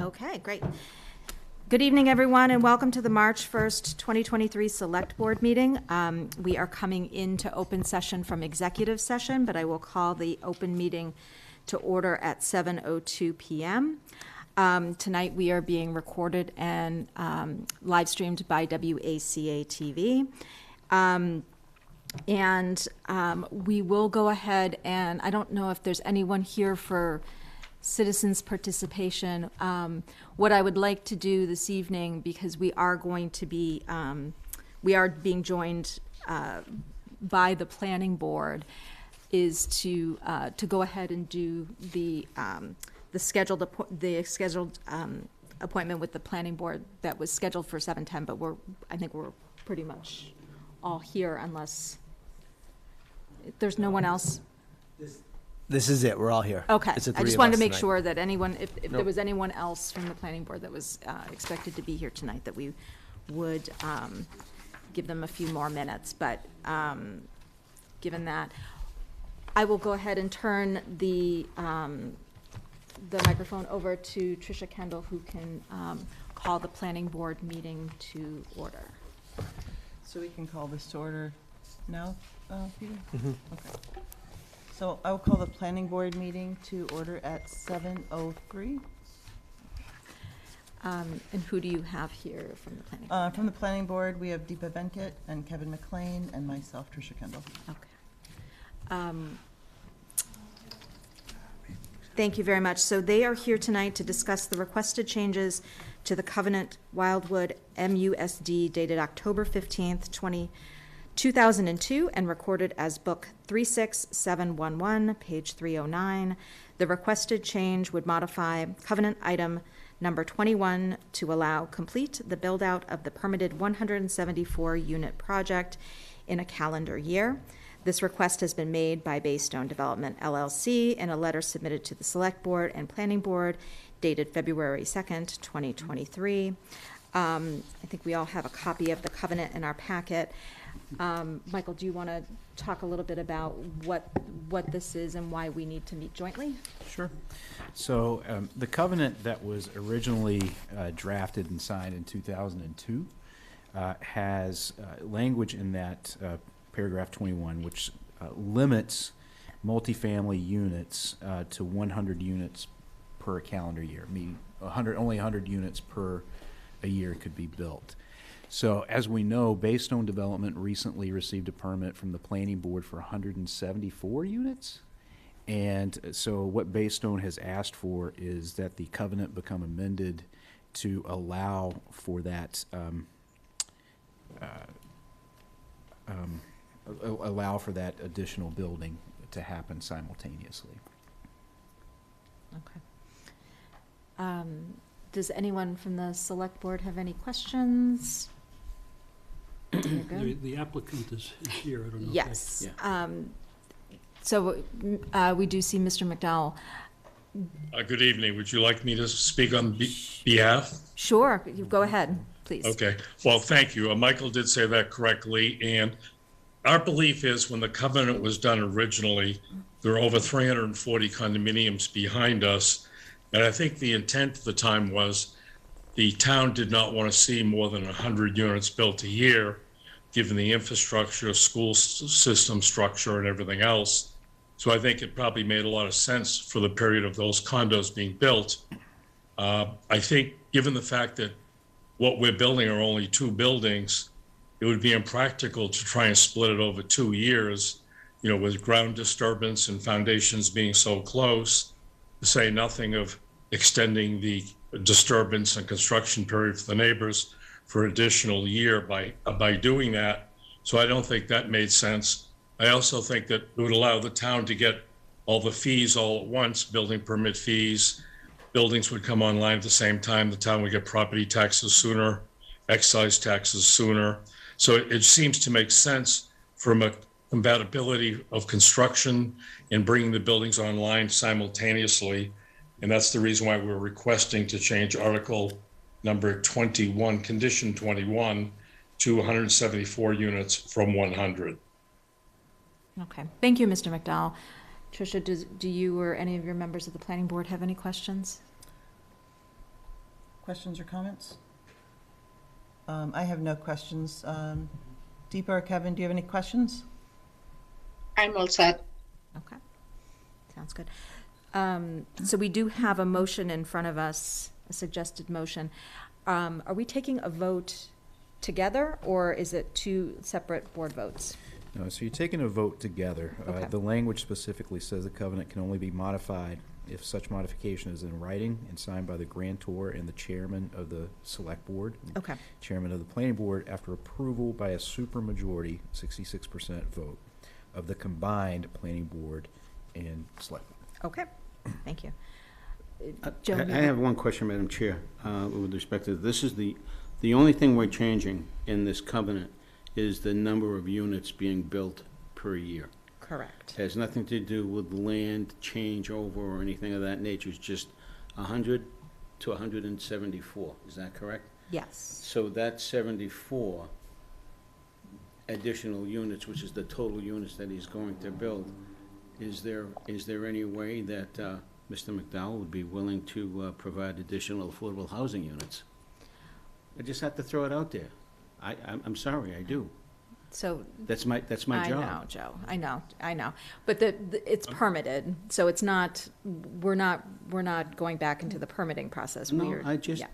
Okay, great. Good evening, everyone, and welcome to the March 1st, 2023 Select Board meeting. We are coming into open session from executive session, but I will call the open meeting to order at 7:02 p.m. Tonight, we are being recorded and live streamed by WACA-TV. We will go ahead and I don't know if there's anyone here for citizens participation. What I would like to do this evening, because we are going to be, we are being joined by the planning board, is to go ahead and do the scheduled appointment with the planning board that was scheduled for 7:10, but I think we're pretty much all here unless there's no one else. This is it. We're all here. Okay. It's the I three just of wanted us to make tonight. sure that anyone, if Nope. there was anyone else from the planning board that was expected to be here tonight, that we would give them a few more minutes. But given that, I will go ahead and turn the microphone over to Tricia Kendall, who can call the planning board meeting to order. So we can call this to order now, Peter? Mm-hmm. Okay. So I will call the planning board meeting to order at 7:03. And who do you have here from the planning board? From the planning board, we have Deepa Venkat and Kevin McLean and myself, Tricia Kendall. Okay. Thank you very much. So they are here tonight to discuss the requested changes to the Covenant Wildwood MUSD dated October 15th, 2002, and recorded as Book 36711, page 309. The requested change would modify Covenant Item Number 21 to allow complete the build-out of the permitted 174-unit project in a calendar year. This request has been made by Baystone Development, LLC, in a letter submitted to the Select Board and Planning Board dated February 2nd, 2023. I think we all have a copy of the covenant in our packet. Michael, do you want to talk a little bit about what this is and why we need to meet jointly? Sure. So the covenant that was originally drafted and signed in 2002 has language in that paragraph 21, which limits multifamily units to 100 units per calendar year, meaning only 100 units per a year could be built. So as we know, Baystone Development recently received a permit from the planning board for 174 units. And so what Baystone has asked for is that the covenant become amended to allow for that additional building to happen simultaneously. Okay. Does anyone from the Select Board have any questions? You're good? The applicant is here, I don't know. Yes. Yeah. So we do see Mr. McDowell. Good evening. Would you like me to speak on behalf? Sure, you go ahead, please. Okay. Well, thank you. Michael did say that correctly. And our belief is when the covenant was done originally, there were over 340 condominiums behind us. And I think the intent at the time was the town did not want to see more than 100 units built a year, given the infrastructure, school system structure, and everything else. So I think it probably made a lot of sense for the period of those condos being built. I think given the fact that what we're building are only 2 buildings, it would be impractical to try and split it over 2 years, with ground disturbance and foundations being so close, to say nothing of extending the disturbance and construction period for the neighbors for an additional year by doing that. So I don't think that made sense. I also think that it would allow the town to get all the fees all at once, building permit fees. Buildings would come online at the same time. The town would get property taxes sooner, excise taxes sooner. So it seems to make sense from a compatibility of construction and bringing the buildings online simultaneously. And that's the reason why we're requesting to change Article number 21, Condition 21, to 174 units from 100. Okay, thank you, Mr. McDowell. Tricia, do you or any of your members of the planning board have any questions? questions or comments? I have no questions. Deepa or Kevin, do you have any questions? I'm all set. Okay, sounds good. So we do have a motion in front of us, a suggested motion. Are we taking a vote together, or is it two separate board votes? No, so you're taking a vote together. Okay. The language specifically says the covenant can only be modified if such modification is in writing and signed by the grantor and the chairman of the select board. Okay, Chairman of the planning board after approval by a supermajority, 66% vote, of the combined planning board and select board. okay, thank you. I Joe, you have one question, Madam Chair, with respect to, this is the only thing we're changing in this covenant is the number of units being built per year. Correct. Has nothing to do with land changeover or anything of that nature. It's just 100 to 174. Is that correct? Yes. So that 74 additional units, which is the total units that he's going to build, is there any way that Mr. McDowell would be willing to provide additional affordable housing units? I just have to throw it out there. I'm sorry, I do. So. That's my I job. know, Joe, I know. But it's permitted, so it's not, we're not going back into the permitting process. No, We're- I just- yeah.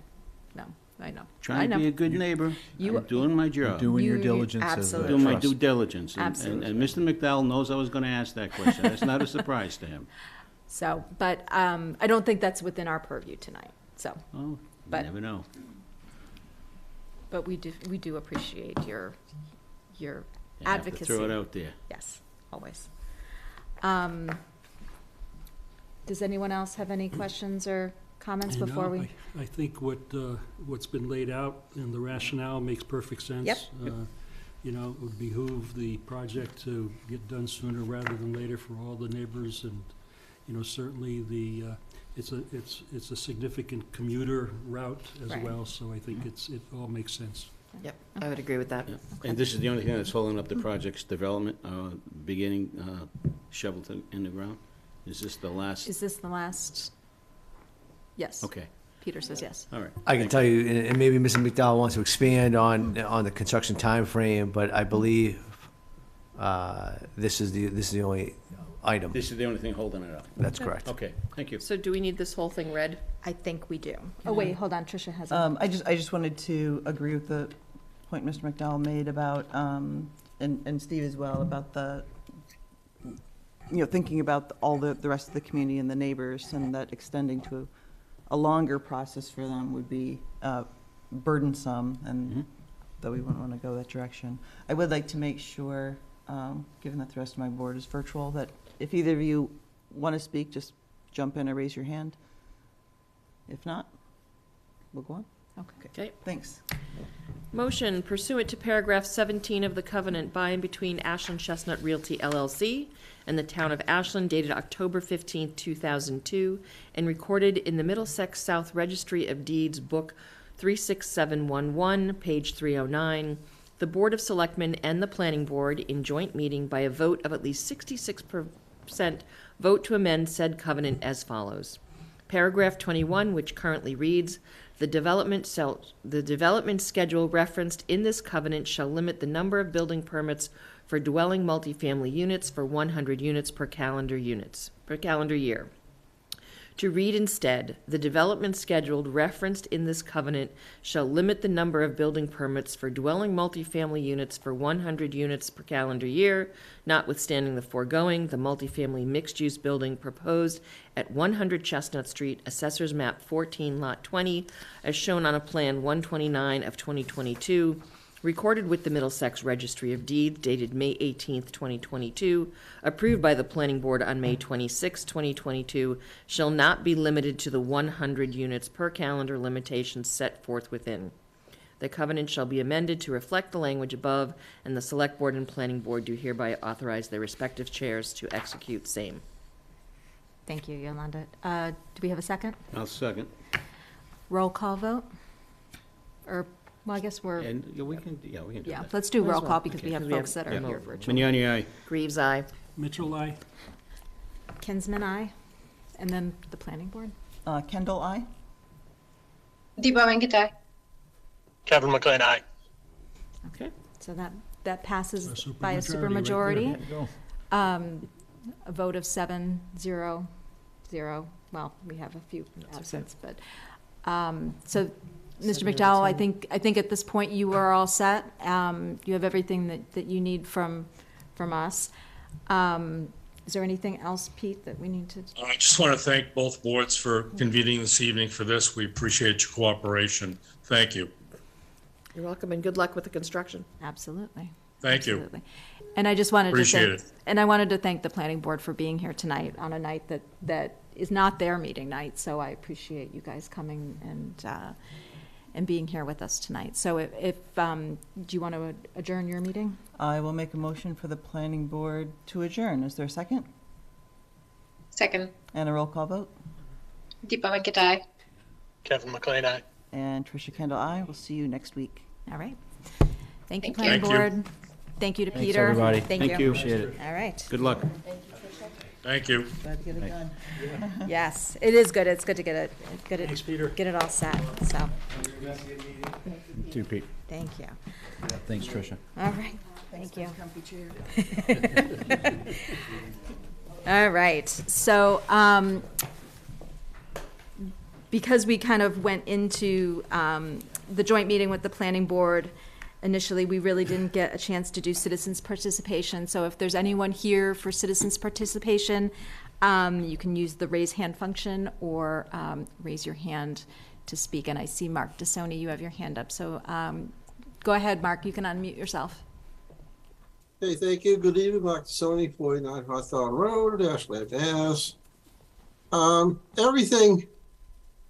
No, I know. I Trying to know. be a good neighbor. You- I'm doing my job. Doing your You- diligence as a absolutely. Doing my trust. due diligence. And Absolutely. Mr. McDowell knows I was going to ask that question. That's not a surprise to him. So, but I don't think that's within our purview tonight, so, Oh, you But- never know. but we do appreciate your You have to advocacy. throw it out there. Yes, always. Does anyone else have any questions or comments You before know, we? I think what's been laid out and the rationale makes perfect sense. Yep. You know, it would behoove the project to get done sooner rather than later for all the neighbors, and, you know, certainly it's a significant commuter route as Right. well, so I think it all makes sense. Yep, I would agree with that. Yeah. And this is the only thing that's holding up the project's development, beginning shovel in the ground? Is this the last? Is this the last? Yes. Okay, Peter says yes. all right. I can tell you, and maybe Mr. McDowell wants to expand on the construction timeframe, but I believe this is the only item. This is the only thing holding it up. That's correct. Okay, thank you. So do we need this whole thing read? I think we do. Oh, wait, hold on, Tricia has a. I just wanted to agree with the point Mr. McDowell made about, and Steve as well, about the, you know, thinking about all the rest of the community and the neighbors, and that extending to a longer process for them would be burdensome, and that we wouldn't want to go that direction. I would like to make sure, given that the rest of my board is virtual, that if either of you want to speak, just jump in or raise your hand. If not, we'll go on. Okay. Thanks. Motion pursuant to paragraph 17 of the covenant by and between Ashland Chestnut Realty LLC and the town of Ashland dated October 15, 2002, and recorded in the Middlesex South Registry of Deeds, Book 36711, page 309, the Board of Selectmen and the Planning Board in joint meeting by a vote of at least 66% vote to amend said covenant as follows. Paragraph 21, which currently reads, the development schedule referenced in this covenant shall limit the number of building permits for dwelling multifamily units for 100 units per calendar year. To read instead, the development schedule referenced in this covenant shall limit the number of building permits for dwelling multifamily units for 100 units per calendar year, notwithstanding the foregoing, the multifamily mixed-use building proposed at 100 Chestnut Street, Assessor's Map 14, Lot 20, as shown on a Plan 129 of 2022, recorded with the Middlesex Registry of Deeds dated May 18, 2022, approved by the Planning Board on May 26, 2022, shall not be limited to the 100 units per calendar limitations set forth within. The covenant shall be amended to reflect the language above, and the Select Board and Planning Board do hereby authorize their respective chairs to execute same. Thank you, Yolanda. Do we have a second? I'll second. Roll call vote? Or, well, I guess we're, And yeah, we can do yeah, that. let's do Might as roll well. call because Okay. we have Because we folks that are Yeah. here virtually. Vignani, aye. Greaves, aye. Mitchell, I. Kinsman, aye. And then the planning board? Kendall, I. Deepa Venkatai. Kevin McLean, aye. Okay. So that passes A by a supermajority right supermajority. A vote of 7-0-0. Well, we have a few absents, but, so, Mr. McDowell, I think at this point you are all set. You have everything that you need from us. Is there anything else, Pete, that we need to? I just want to thank both boards for convening this evening for this. We appreciate your cooperation. Thank you. You're welcome, and good luck with the construction. Absolutely. Thank you. Absolutely. And I just wanted Appreciate to it. thank, and I wanted to thank the planning board for being here tonight on a night that is not their meeting night. So I appreciate you guys coming and being here with us tonight. So if do you want to adjourn your meeting? I will make a motion for the planning board to adjourn. Is there a second? Second. And a roll call vote? Deepa Venkatai. Kevin McLean, aye. And Tricia Kendall, aye. We'll see you next week. All right. Thank you, Thank planning you. Thank board. Thank you to Thanks, Peter. everybody. Thank Thank you. you. Appreciate it. All right. Good luck. Thank you. Glad to get it done. Yes, it is good. It's good to Thanks, Peter. get it all set. So, You too, Pete. thank you. Thanks, Tricia. All right. Thank you. All right. So, because we kind of went into the joint meeting with the planning board initially, we really didn't get a chance to do citizens' participation. So if there's anyone here for citizens' participation, you can use the raise hand function or raise your hand to speak. And I see Mark DeSoni, you have your hand up. So go ahead, Mark, you can unmute yourself. Hey, thank you. Good evening, Mark Sony, 49 Hawthorne Road, Ashland, Mass. Everything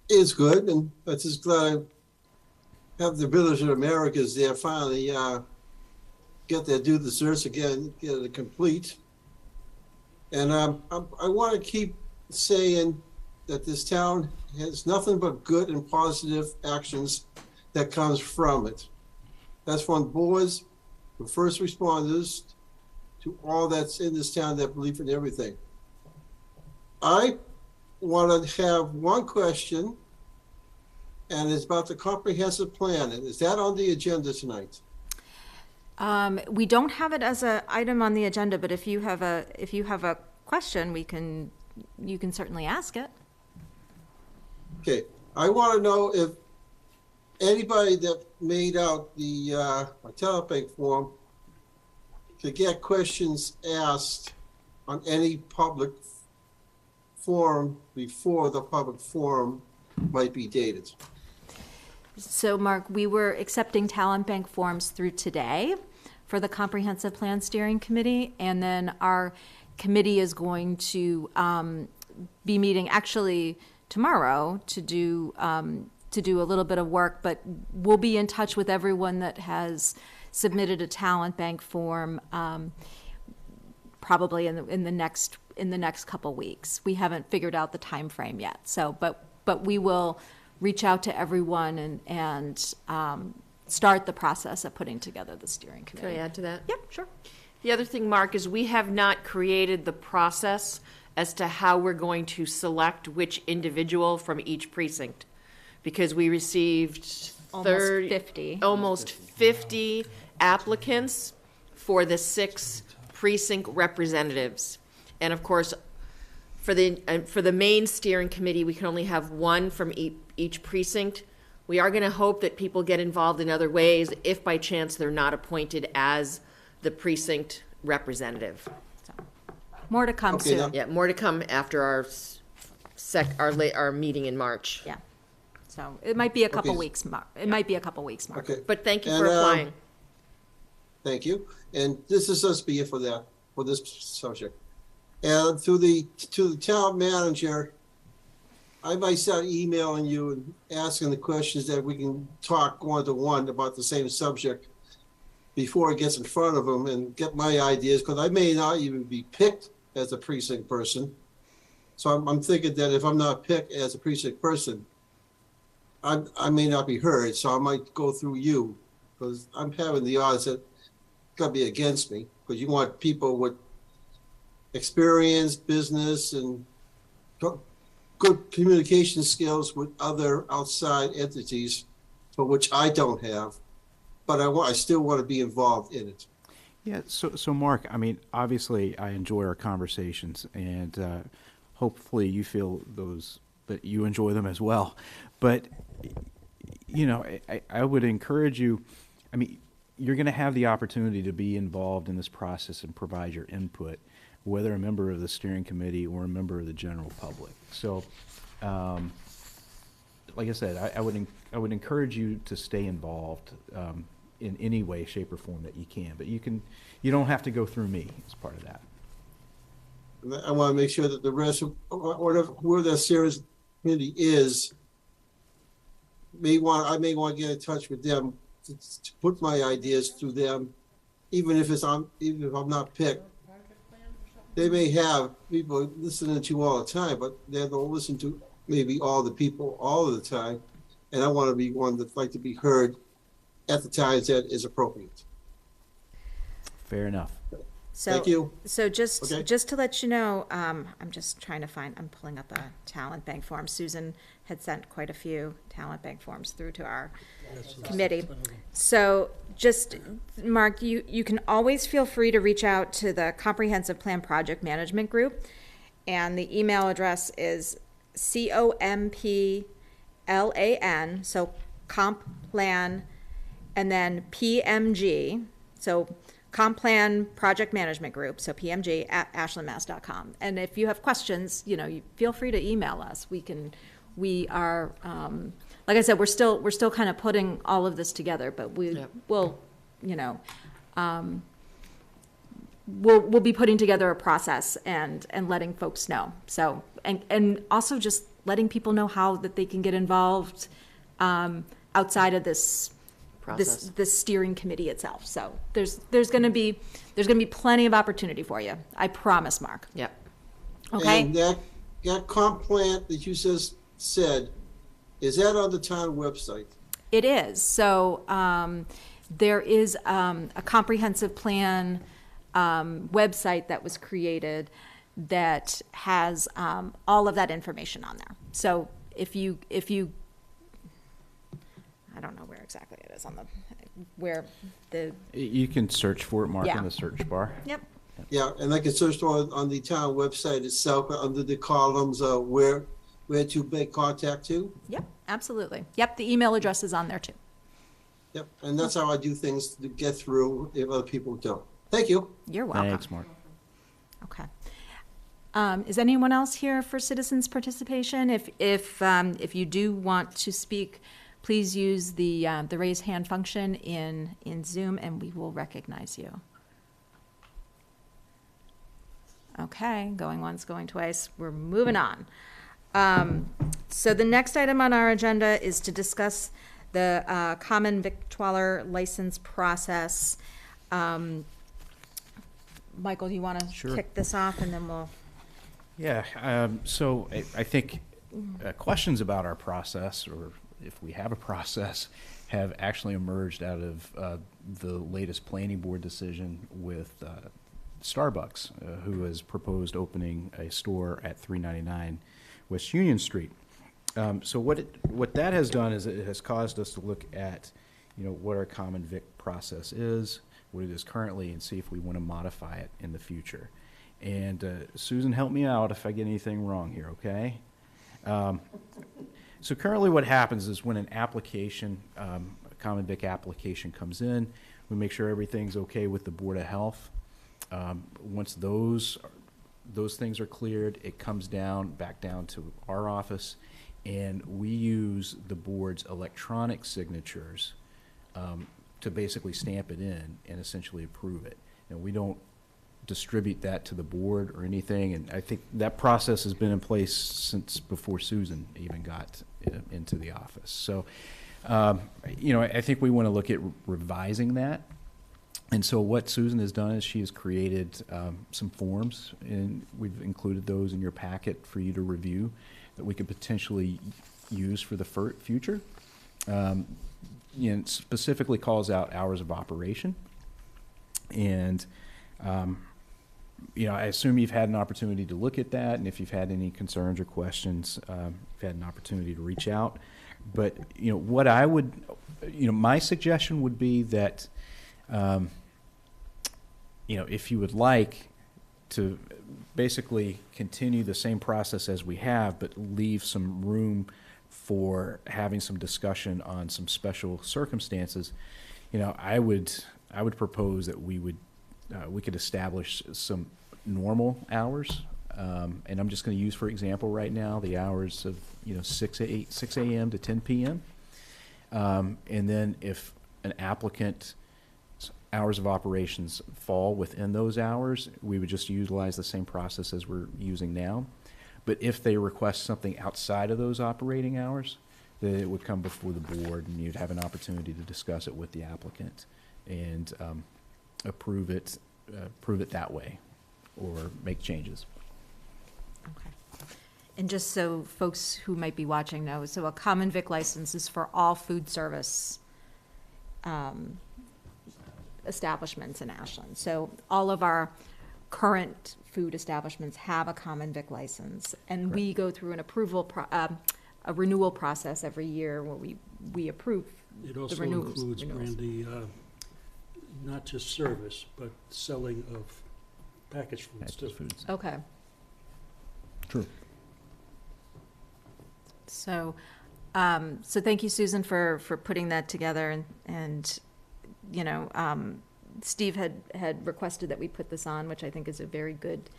is good, and I'm just glad I have the Village of Americas there finally get there, do the search again, get it complete. And I want to keep saying that this town has nothing but good and positive actions that comes from it. That's from boards, from first responders, to all that's in this town that believe in everything. I want to have one question, and it's about the comprehensive plan. And is that on the agenda tonight? We don't have it as an item on the agenda, but if you have a question, you can certainly ask it. Okay, I want to know if anybody that made out the telebank form could get questions asked on any public forum before the public forum might be dated. So, Mark, we were accepting talent bank forms through today for the Comprehensive Plan Steering Committee, and then our committee is going to be meeting actually tomorrow to do a little bit of work, but we'll be in touch with everyone that has submitted a talent bank form probably in the next couple weeks. We haven't figured out the time frame yet, so but we will reach out to everyone and start the process of putting together the steering committee. Can I add to that? Yep, sure. The other thing, Mark, is we have not created the process as to how we're going to select which individual from each precinct, because we received almost 50 applicants for the 6 precinct representatives. And of course, for the main steering committee, we can only have one from each precinct. We are going to hope that people get involved in other ways if by chance they're not appointed as the precinct representative. So, more to come Okay, soon. now- Yeah, more to come after our meeting in March. Yeah. So it might be a couple Okay. weeks, Mark. It might be a couple weeks, Mark. Okay, But thank you And, for applying. thank you. And this is us being for this subject. And to the town manager, I might start emailing you and asking the questions that we can talk one-to-one about the same subject before it gets in front of them and get my ideas, because I may not even be picked as a precinct person. So I'm thinking that if I'm not picked as a precinct person, I may not be heard, so I might go through you, because I'm having the odds that gonna be against me, because you want people with experience, business, and good communication skills with other outside entities, for which I don't have, but I still want to be involved in it. Yeah, so Mark, I mean, obviously, I enjoy our conversations, and hopefully you feel that you enjoy them as well. But, you know, I would encourage you, I mean, you're going to have the opportunity to be involved in this process and provide your input, whether a member of the steering committee or a member of the general public. So, like I said, I would encourage you to stay involved in any way, shape, or form that you can. But you don't have to go through me as part of that. I want to make sure that the rest of where that steering committee is, I may want to get in touch with them to put my ideas through them, even if I'm not picked. They may have people listening to you all the time, but they don't listen to maybe all the people all of the time. And I want to be one that's like to be heard at the times that is appropriate. Fair enough. So, thank you. So just Okay. just to let you know, I'm just trying to I'm pulling up a talent bank form. Susan had sent quite a few talent bank forms through to our committee. So just, Mark, you can always feel free to reach out to the Comprehensive Plan Project Management Group. And the email address is COMPLAN, so Comp Plan, and then PMG, so Comp Plan Project Management Group, so PMG at ashlandmass.com. And if you have questions, you feel free to email us. We are, like I said, we're still kind of putting all of this together, but we'll be putting together a process and letting folks know. So, and also just letting people know how that they can get involved outside of this process, this steering committee itself. So there's going to be plenty of opportunity for you. I promise, Mark. Yep. Okay. And that comp plan that you said, is that on the town website? It is. So there is a comprehensive plan website that was created that has all of that information on there. So if you I don't know where exactly it is You can search for it, Mark, Yeah. in the search bar. Yep. Yeah, and I can search on the town website itself under the columns where to make contact to. Yep, absolutely. Yep, the email address is on there too. Yep, and that's how I do things to get through if other people don't. Thank you. You're welcome. Thanks, Mark. Okay. Is anyone else here for citizens participation? If you do want to speak, please use the raise hand function in Zoom, and we will recognize you. Okay, going once, going twice. We're moving on. So the next item on our agenda is to discuss the common victualler license process. Michael, do you want to Sure. kick this off, and then we'll... Yeah, so I think questions about our process, or if we have a process, have actually emerged out of the latest planning board decision with Starbucks, who has proposed opening a store at 399 West Union Street. So what that has done is it has caused us to look at, what our common vic process is, what it is currently, and see if we want to modify it in the future. And Susan, help me out if I get anything wrong here, okay? So currently what happens is when an application, a common vic application comes in, we make sure everything's okay with the Board of Health. Once those things are cleared, it comes back down to our office, and we use the board's electronic signatures to basically stamp it in and essentially approve it. And we don't distribute that to the board or anything, and I think that process has been in place since before Susan even got into the office. So, I think we want to look at revising that. And so what Susan has done is she has created some forms, and we've included those in your packet for you to review that we could potentially use for the future. It specifically calls out hours of operation, and I assume you've had an opportunity to look at that, and if you've had any concerns or questions, you've had an opportunity to reach out. But, what I would, my suggestion would be that, if you would like to basically continue the same process as we have, but leave some room for having some discussion on some special circumstances, I would propose that we could establish some normal hours, and I'm just going to use, for example, right now, the hours of 6 a.m. to 10 p.m. And then if an applicant's hours of operations fall within those hours, we would just utilize the same process as we're using now. But if they request something outside of those operating hours, then it would come before the board, and you'd have an opportunity to discuss it with the applicant and approve it that way, or make changes. Okay. And just so folks who might be watching know, so a common vic license is for all food service establishments in Ashland. So all of our current food establishments have a common vic license, and we go through an a renewal process every year where we approve It the also renewals. includes, Brandy, not just service, but selling of packaged foods That's too. just foods. Okay. True. So, so thank you, Susan, for putting that together, and Steve had requested that we put this on, which I think is a very good,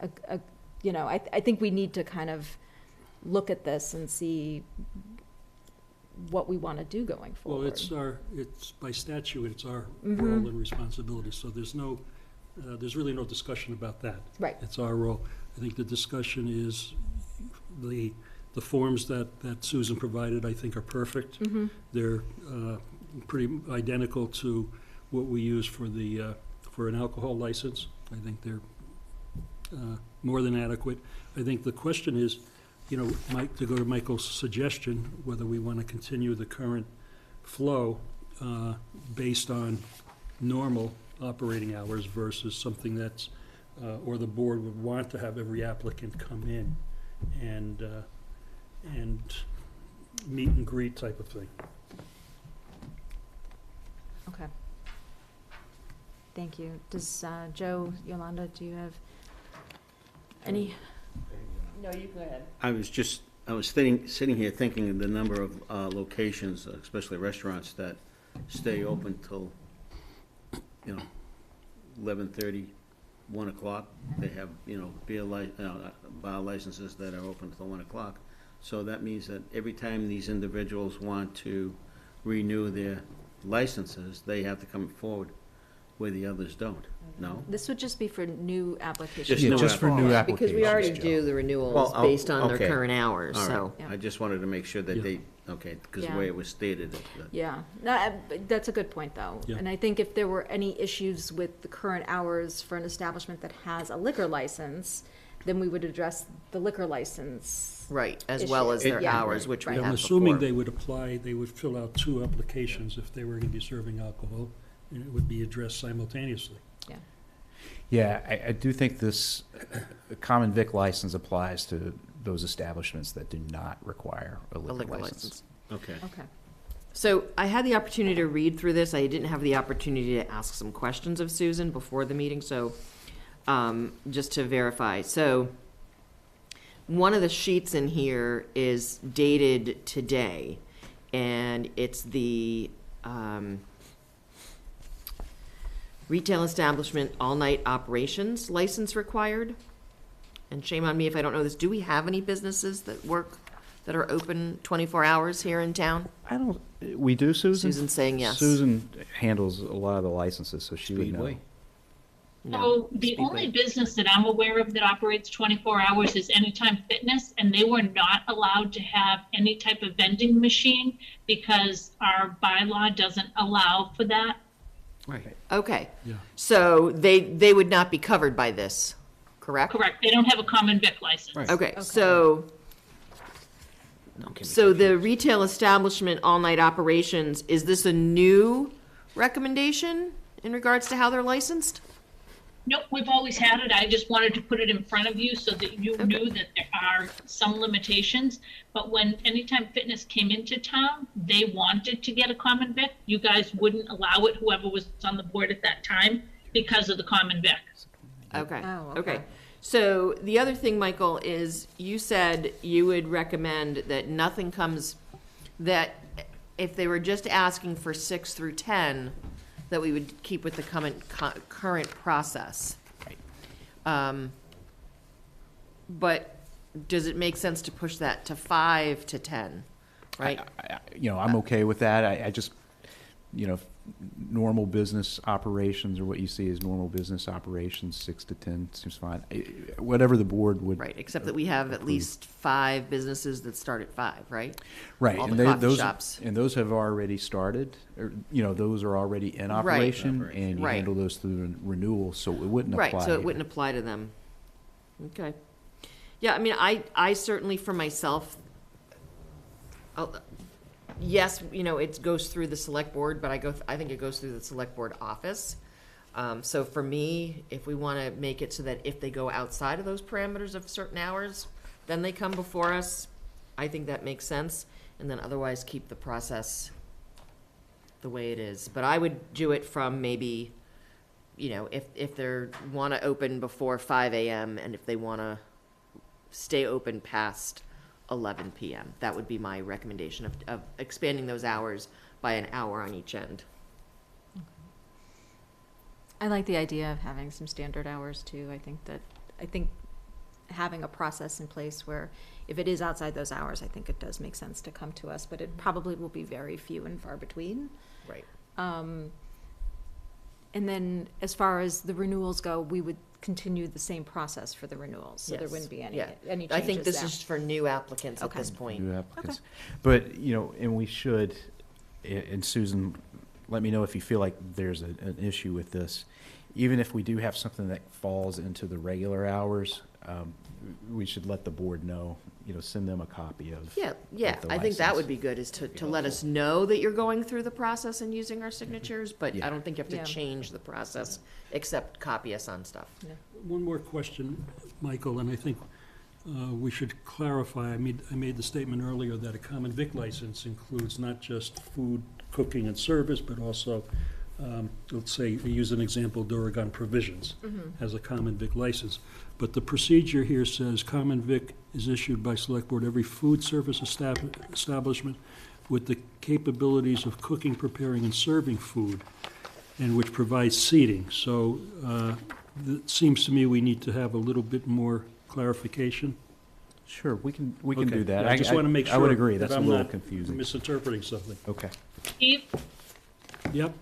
I think we need to kind of look at this and see what we want to do going forward. Well, it's by statute, it's our Mhm. role and responsibility, so there's really no discussion about that. Right. It's our role. I think the discussion is the forms that Susan provided, I think, are perfect. Mhm. They're pretty identical to what we use for an alcohol license. I think they're more than adequate. I think the question is, Mike, to go to Michael's suggestion, whether we want to continue the current flow based on normal operating hours versus something that's, or the board would want to have every applicant come in and meet and greet type of thing. Okay. Thank you. Does Joe, Yolanda, do you have any? No, you go ahead. I was sitting here thinking of the number of locations, especially restaurants, that stay open till, 11:30, 1 o'clock. They have, bar licenses that are open till 1 o'clock. So that means that every time these individuals want to renew their licenses, they have to come forward where the others don't. No? This would just be for new applications. Just new just for new applications. applications. Because we already Joe. do the renewals Well, based on their okay. current hours, All right. so. Yeah. I just wanted to make sure that Yeah. they, because the Yeah. way it was stated. that- Yeah, no, that's a good point, though. Yeah. And I think if there were any issues with the current hours for an establishment that has a liquor license, then we would address the liquor license. Right, as well as their Yeah. hours, which we Right. have I'm assuming before. they would apply, they would fill out 2 applications if they were going to be serving alcohol, and it would be addressed simultaneously. Yeah, I do think this common vic license applies to those establishments that do not require a A liquor liquor license. license. Okay. Okay. So I had the opportunity to read through this. I didn't have the opportunity to ask some questions of Susan before the meeting, so just to verify. So one of the sheets in here is dated today, and it's the retail establishment all-night operations license required. And shame on me if I don't know this. Do we have any businesses that are open 24 hours here in town? We do, Susan? Susan's saying yes. Susan handles a lot of the licenses, so she would know. Speedway. No. So the Speedway. only business that I'm aware of that operates 24 hours is Anytime Fitness, and they were not allowed to have any type of vending machine because our bylaw doesn't allow for that. Right. Okay. Yeah. So they would not be covered by this, correct? Correct. They don't have a common vic license. Right. Okay, so Don't get me the confused. retail establishment all-night operations, is this a new recommendation in regards to how they're licensed? Nope, we've always had it. I just wanted to put it in front of you so that you knew that there are some limitations. But when Anytime Fitness came into town, they wanted to get a common vic. You guys wouldn't allow it, whoever was on the board at that time, because of the common vic. Okay. Oh, Okay. okay. So the other thing, Michael, is you said you would recommend that nothing comes, that if they were just asking for 6 through 10, that we would keep with the current process. But does it make sense to push that to 5 to 10, right? I'm okay with that. I just, normal business operations, or what you see as normal business operations, 6 to 10 seems fine. Whatever the board would. Right, except that we have at least 5 businesses that start at 5, right? Right, All and the coffee those shops. and those have already started. Or, those are already in operation, and you Right. handle those through the renewal, so it wouldn't apply. Right, so it wouldn't apply to them. Okay. Yeah, I mean, I certainly for myself, yes, it goes through the select board, but I think it goes through the select board office. So for me, if we want to make it so that if they go outside of those parameters of certain hours, then they come before us, I think that makes sense. And then otherwise keep the process the way it is. But I would do it from maybe, if they want to open before 5 a.m. and if they want to stay open past 11 p.m. That would be my recommendation of expanding those hours by an hour on each end. I like the idea of having some standard hours too. I think having a process in place where if it is outside those hours, I think it does make sense to come to us, but it probably will be very few and far between. Right. And then as far as the renewals go, we would continue the same process for the renewals, so there Yes. wouldn't be any Yeah. changes I think this there. is for new applicants at Okay. this point. New applicants. But, and we should, and Susan, let me know if you feel like there's an issue with this. Even if we do have something that falls into the regular hours, we should let the board know, send them a copy of. Yeah, of the I think that license. would be good, is to let us know that you're going through the process and using our signatures, but Yeah. I don't think you have to Yeah. change the process, except copy us on stuff. One more question, Michael, and I think we should clarify. I made the statement earlier that a common vic license includes not just food, cooking, and service, but also, let's say, use an example, Duragon Provisions has a common vic license. But the procedure here says common vic is issued by select board every food service establishment with the capabilities of cooking, preparing, and serving food, and which provides seating. So it seems to me we need to have a little bit more clarification. Sure, we can Okay. do that. Yeah, I just want to make sure. I would agree, that that's a I'm little not confusing. misinterpreting something. Okay. Steve? Yep.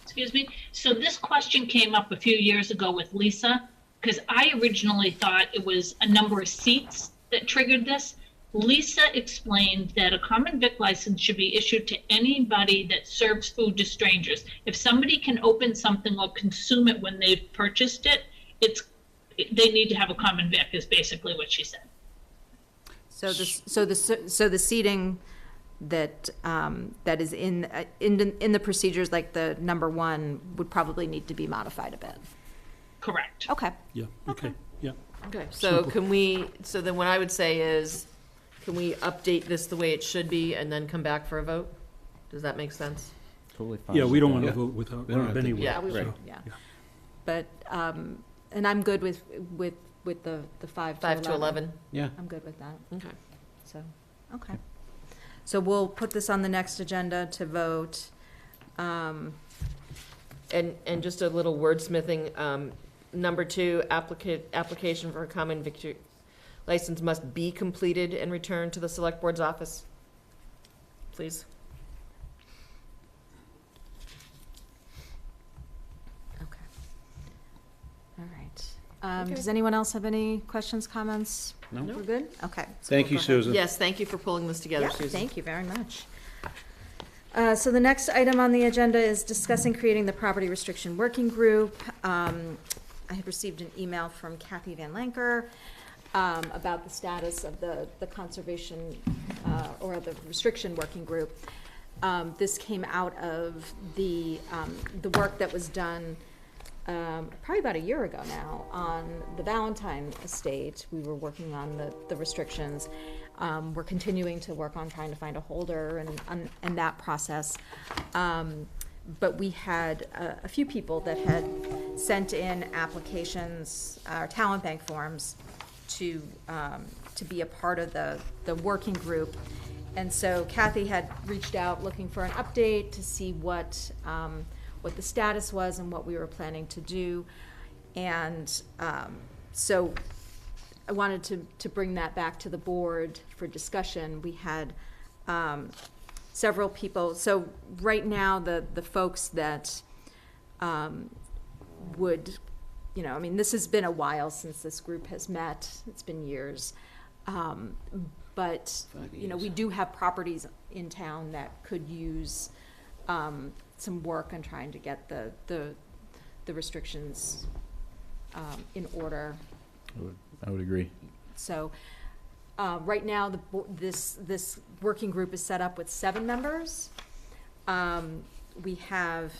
Excuse me. So this question came up a few years ago with Lisa, because I originally thought it was a number of seats that triggered this. Lisa explained that a common vic license should be issued to anybody that serves food to strangers. If somebody can open something or consume it when they've purchased it, they need to have a common vic, is basically what she said. So the seating that is in the procedures, like the number 1, would probably need to be modified a bit. Correct. Okay. Yeah, okay, yeah. Okay, so so then what I would say is, can we update this the way it should be and then come back for a vote? Does that make sense? Totally fine. Yeah, we don't with want to that. vote without We don't have Rob to- anyway. Yeah, we so- will, yeah. But, and I'm good with the 5 to 11. 5 to 11? Yeah. I'm good with that, Okay. so, okay. So we'll put this on the next agenda to vote. And just a little wordsmithing, number 2, application for a common victory license must be completed and returned to the select board's office. Please. Okay. All right. Does anyone else have any questions, comments? No? We're good? Okay. So Thank we'll you, go ahead. Susan. Yes, thank you for pulling this together, Yeah, Susan. thank you very much. So the next item on the agenda is discussing creating the property restriction working group. I had received an email from Kathy Van Lanker about the status of the conservation or the restriction working group. This came out of the work that was done probably about a year ago now, on the Valentine estate. We were working on the restrictions. We're continuing to work on trying to find a holder and that process. But we had a few people that had sent in applications, talent bank forms, to be a part of the working group. And so Kathy had reached out looking for an update to see what the status was and what we were planning to do. And so I wanted to bring that back to the board for discussion. We had several people. So right now, the folks that would, I mean, this has been a while since this group has met. It's been years. But, we do have properties in town that could use some work on trying to get the restrictions in order. I would agree. So right now, this working group is set up with 7 members. We have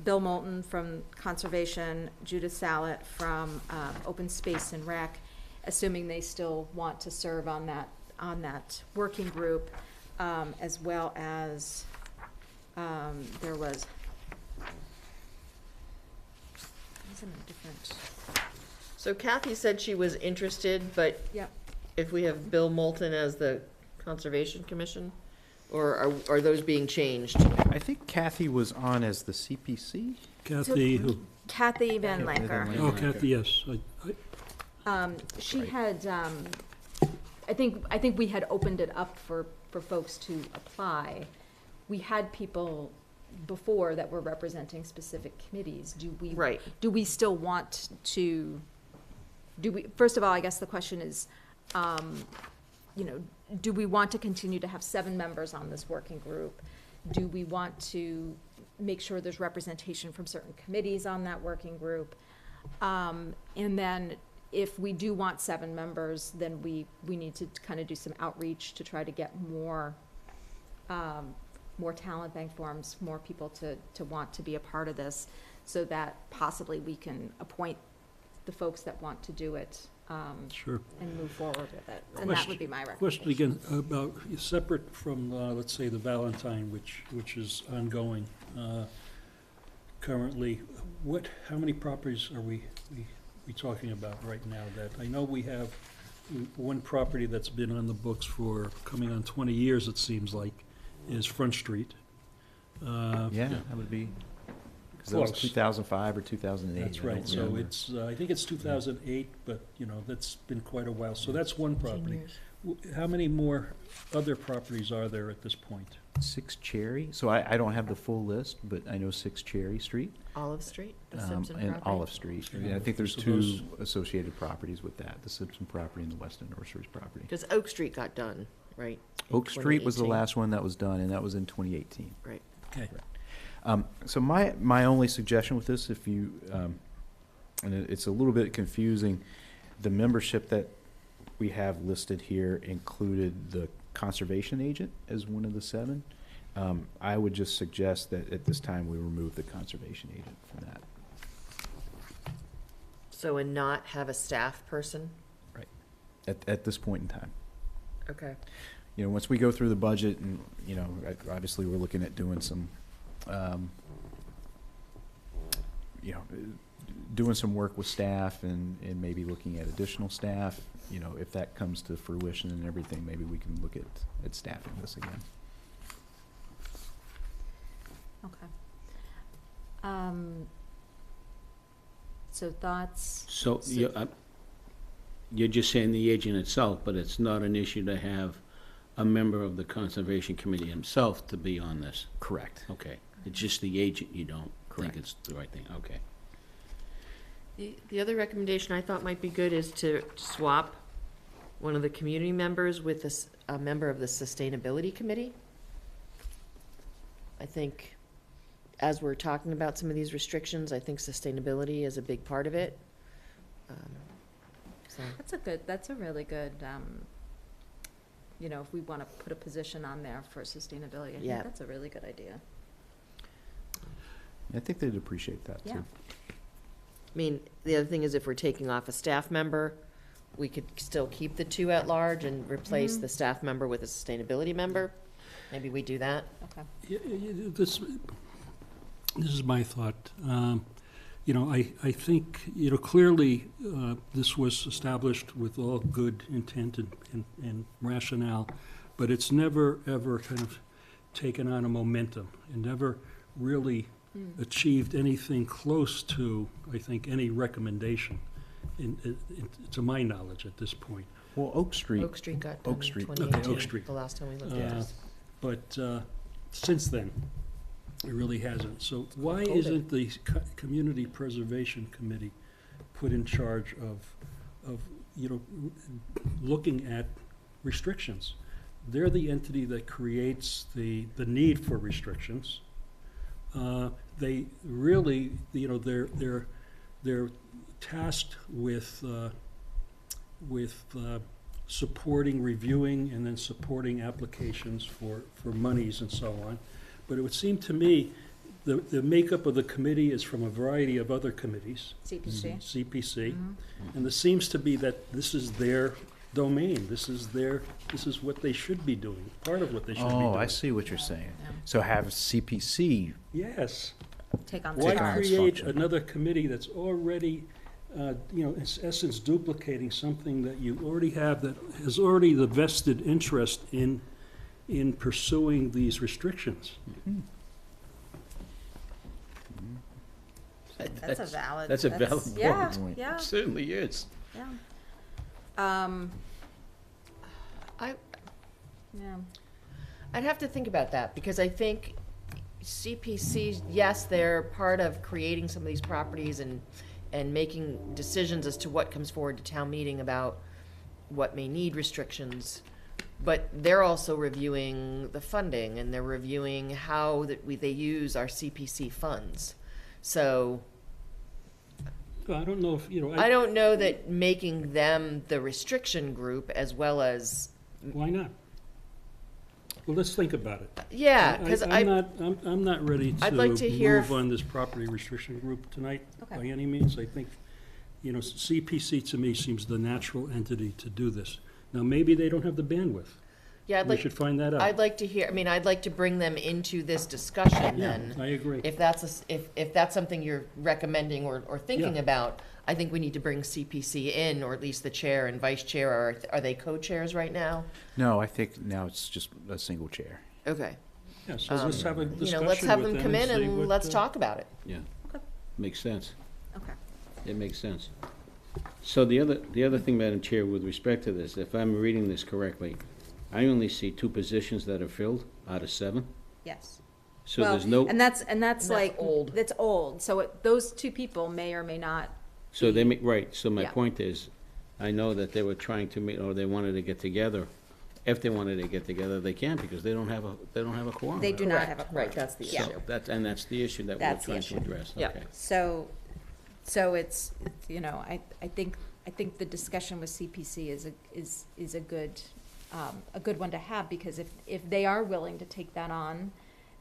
Bill Moulton from Conservation, Judith Sallet from Open Space and Rec, assuming they still want to serve on that working group, as well as there was a different. So Kathy said she was interested, but Yep. if we have Bill Moulton as the Conservation Commission, or are those being changed? I think Kathy was on as the CPC. Kathy, who, Kathy Van Lanker. oh, Kathy, yes. She had, I think we had opened it up for folks to apply. We had people before that were representing specific committees. Right. Do we still want to, first of all, I guess the question is, do we want to continue to have 7 members on this working group? Do we want to make sure there's representation from certain committees on that working group? And then if we do want 7 members, then we need to kind of do some outreach to try to get more talent bank forms, more people to want to be a part of this, so that possibly we can appoint the folks that want to do it. Sure. And move forward with it. And that would be my Question recommendation. again, about, separate from, let's say, the Valentine, which is ongoing currently, how many properties are we talking about right now? That, I know we have one property that's been on the books for coming on 20 years, it seems like, is Front Street. Yeah, that would be, because that was Close. 2005 or 2008. That's I don't right, so remember. it's, I think it's 2008, but, that's been quite a while. So that's one property. How many more other properties are there at this point? 6 Cherry, so I don't have the full list, but I know 6 Cherry Street. Olive Street, the Simpson And property? Olive Street. Yeah. And I think there's So 2 those- associated properties with that, the Simpson property and the Weston Nurseries property. Because Oak Street got done, right? Oak Street was the 2018. last one that was done, and that was in 2018. Right. Okay. So my only suggestion with this, if you, and it's a little bit confusing, the membership that we have listed here included the conservation agent as one of the 7. I would just suggest that at this time we remove the conservation agent from that. So, and not have a staff person? At this point in time. Okay. Once we go through the budget and, obviously we're looking at doing some, doing some work with staff and maybe looking at additional staff, if that comes to fruition and everything, maybe we can look at staffing this again. Okay. So thoughts? So you're just saying the agent itself, but it's not an issue to have a member of the Conservation Committee himself to be on this? Correct. Okay. It's just the agent you don't Correct. think it's the right thing? Okay. The other recommendation I thought might be good is to swap one of the community members with a member of the Sustainability Committee. I think, as we're talking about some of these restrictions, I think sustainability is a big part of it. So, That's a really good, if we want to put a position on there for sustainability, I Yeah. think that's a really good idea. I think they'd appreciate that Yeah. too. mean, the other thing is if we're taking off a staff member, we could still keep the 2 at large and replace the staff member with a sustainability member. Maybe we do that. This is my thought. I think, clearly, this was established with all good intent and rationale, but it's never, ever kind of taken on a momentum and never really achieved anything close to, I think, any recommendation, to my knowledge at this point. Well, Oak Street. Oak Street got done Oak in Street. 2018, Okay, Oak Street. the last time we looked at this. But since then, it really hasn't. So why COVID. isn't the Community Preservation Committee put in charge of looking at restrictions? They're the entity that creates the need for restrictions. They really, they're tasked with supporting, reviewing, and then supporting applications for monies and so on. But it would seem to me the makeup of the committee is from a variety of other committees. CPC. And it seems to be that this is their domain. This is what they should be doing, part of what they should be doing. Oh, I see what you're saying. So have Yes. CPC. Take on the Why Take on its create function. another committee that's already, in essence, duplicating something that you already have that has already the vested interest in pursuing these restrictions? That's a valid. That's a valid Yeah, point. yeah, It certainly is. yeah. I, Yeah. I'd have to think about that, because I think CPC, yes, they're part of creating some of these properties and making decisions as to what comes forward to town meeting about what may need restrictions, but they're also reviewing the funding, and they're reviewing how they use our CPC funds. So I don't know if, I don't know that making them the restriction group as well as, why not? Well, let's think about it. yeah, because I'm not ready I'd like to hear move on this property restriction group tonight Okay. by any means. I think, CPC to me seems the natural entity to do this. Now, maybe they don't have the bandwidth. yeah, We should find that out. I'd like to hear, I'd like to bring them into this discussion Yeah, then. I agree. If that's, if that's something you're recommending or thinking Yeah. about, I think we need to bring CPC in, or at least the chair and vice chair, or are they co-chairs right now? No, I think now it's just a single chair. Okay. Yeah, so let's have a discussion Let's have with them come in see and what, let's talk about it. Yeah. Okay. Makes sense. Okay. It makes sense. So the other thing, Madam Chair, with respect to this, if I'm reading this correctly, I only see 2 positions that are filled out of 7. Yes. So Well, there's no, And that's like. old. That's old. So those 2 people may or may not. so they make, right, so my Yeah. point is, I know that they were trying to meet, or they wanted to get together. If they wanted to get together, they can, because they don't have a quorum. They do not have a Correct, quorum. right, that's the Yeah. issue. That's the issue that we're That's the trying to issue. address, Yeah. okay. So it's, I think the discussion with CPC is a good one to have, because if they are willing to take that on,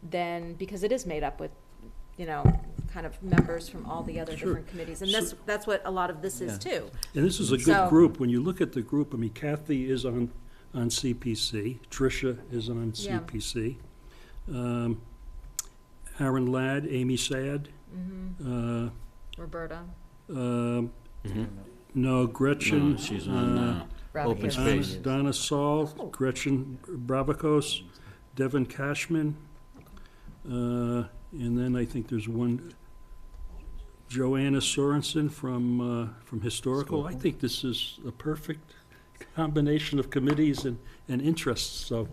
then, because it is made up with, kind of members from all the other Sure. different committees, and So- that's what a lot of this is Yeah. too. And this is a So- good group. When you look at the group, Kathy is on CPC, Tricia is on Yeah. CPC. Aaron Ladd, Amy Sad, Roberta, Mhm. no, Gretchen. No, she's on, Open Bravicos. Space. Donna Saul, Gretchen Bravicos, Devin Cashman, and then I think there's one, Joanna Sorensen from Historical. I think this is a perfect combination of committees and interests, so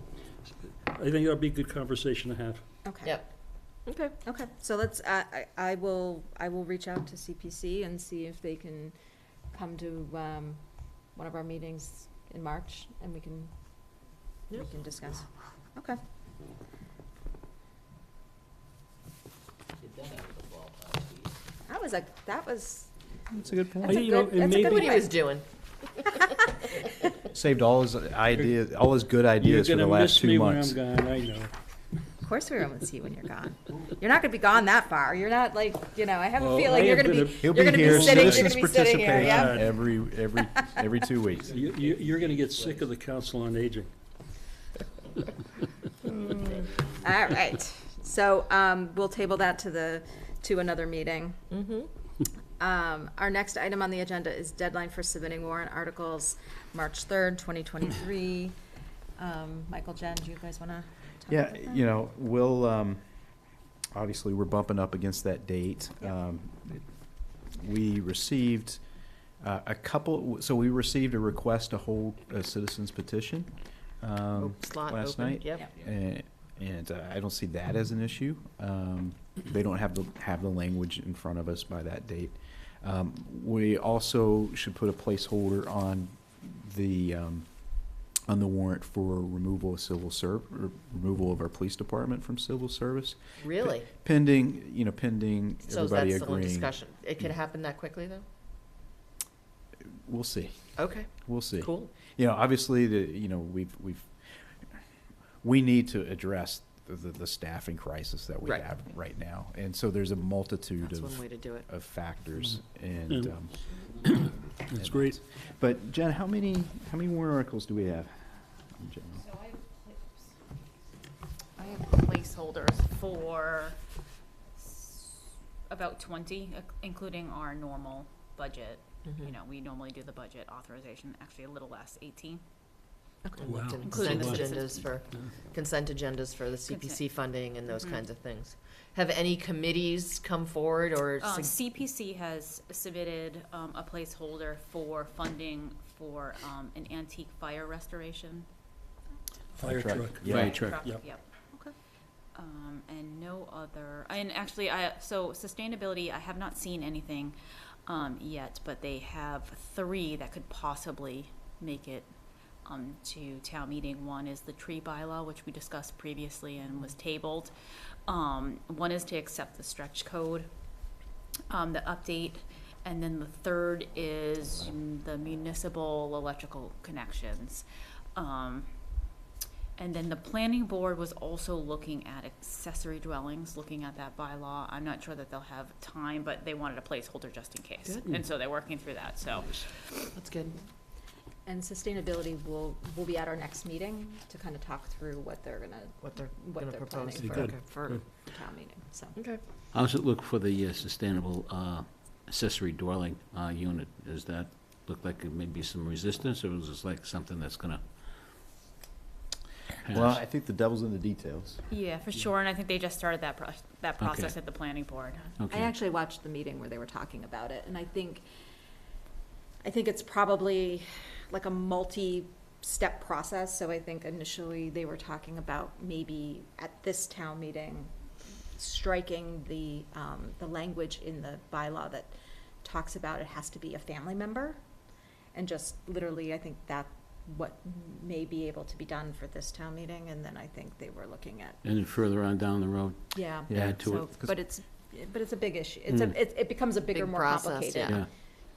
I think that'll be a good conversation to have. okay. Yep. Okay. Okay, so let's, I will reach out to CPC and see if they can come to, one of our meetings in March, and we can discuss. Okay. That was, That's a good point. That's a You know, good- and that's a maybe- good What he was doing. Saved all his ideas, all his good You're ideas for the gonna last miss 2 me when months. I'm gone, I know. of course we won't see you when you're gone. You're not gonna be gone that far. You're not like, I have a Well, feeling I you're have gonna been be, a- He'll you're be gonna here, be sitting, you're citizens gonna be sitting here, participation yeah. every 2 weeks. You're gonna get sick of the Council on Aging. All right, so, we'll table that to another meeting. Our next item on the agenda is deadline for submitting warrant articles, March 3rd, 2023. Michael, Jen, do you guys want to talk Yeah, about that? we'll, obviously, we're bumping up against that date. We received we received a request to hold a citizen's petition Slot last open, night. yep. And I don't see that as an issue. They don't have the language in front of us by that date. We also should put a placeholder on the warrant for removal of removal of our police department from civil service. Really? Pending So everybody that's still in agreeing. discussion. It could happen that quickly, though? We'll see. Okay, We'll see. cool. Obviously, we need to address the staffing crisis that we Right. have right now, and so there's a multitude That's one way to do it. of factors, and That's great. But Jen, how many warrant articles do we have in general? So I have placeholders for about 20, including our normal budget. We normally do the budget authorization, actually a little less, 18. Wow. Consent That's a lot. agendas for, consent agendas for the CPC funding and those kinds of things. Have any committees come forward or? CPC has submitted a placeholder for funding for an antique fire restoration. Fire truck. Yeah. Fire truck. Yep. Yep. Okay. And no other, and actually, so sustainability, I have not seen anything yet, but they have 3 that could possibly make it to town meeting. One is the tree bylaw, which we discussed previously and was tabled. One is to accept the stretch code, the update, and then the third is the municipal electrical connections. And then the planning board was also looking at accessory dwellings, looking at that bylaw. I'm not sure that they'll have time, but they wanted a placeholder just in case. Good. And so they're working through that, so. That's good. And sustainability will be at our next meeting to kind of talk through what they're gonna What they're What gonna they're propose planning for, Good. for, Good. town meeting, so. okay. How's it look for the sustainable accessory dwelling unit? Does that look like it may be some resistance, or is this like something that's gonna pass? Well, I think the devil's in the details. Yeah, for sure, and I think they just started that process Okay. at the planning board. Okay. I actually watched the meeting where they were talking about it, and I think it's probably like a multi-step process, so I think initially they were talking about maybe at this town meeting, striking the language in the bylaw that talks about it has to be a family member, and just literally, I think that what may be able to be done for this town meeting, and then I think they were looking at, And then further on down the road, yeah. add to So, it. but it's a big issue. It becomes a bigger, Big more process, complicated. yeah. Yeah.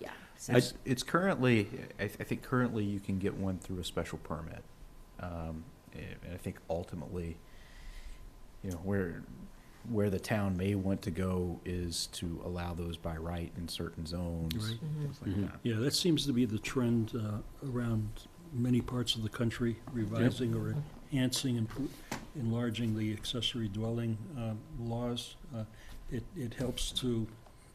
Yeah. So- It's currently, I think currently you can get one through a special permit. And I think ultimately, where the town may want to go is to allow those by right in certain zones, Right. things like Mhm. that. Yeah, that seems to be the trend around many parts of the country, revising or enhancing, enlarging the accessory dwelling laws. It helps to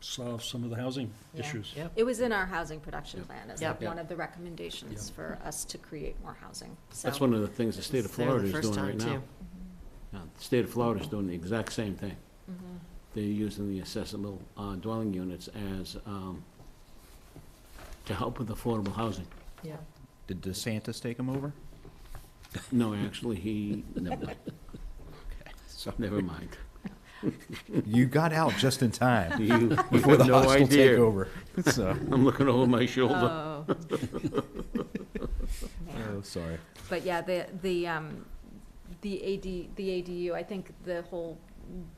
solve some of the housing Yeah. issues. Yep. It was in our housing production plan as Yep. like one of the recommendations Yep. for us to create more housing, so. That's one of the things the state of It's there Florida the is first doing right time, now. too. The state of Florida is doing the exact same thing. Mhm. They're using the accessible dwelling units as, to help with affordable housing. Yeah. Did DeSantis take them over? No, actually, never, So never mind. you got out just in time You before the have no hostile idea. takeover. So, I'm looking over my shoulder. Oh. oh, sorry. But yeah, the ADU, I think the whole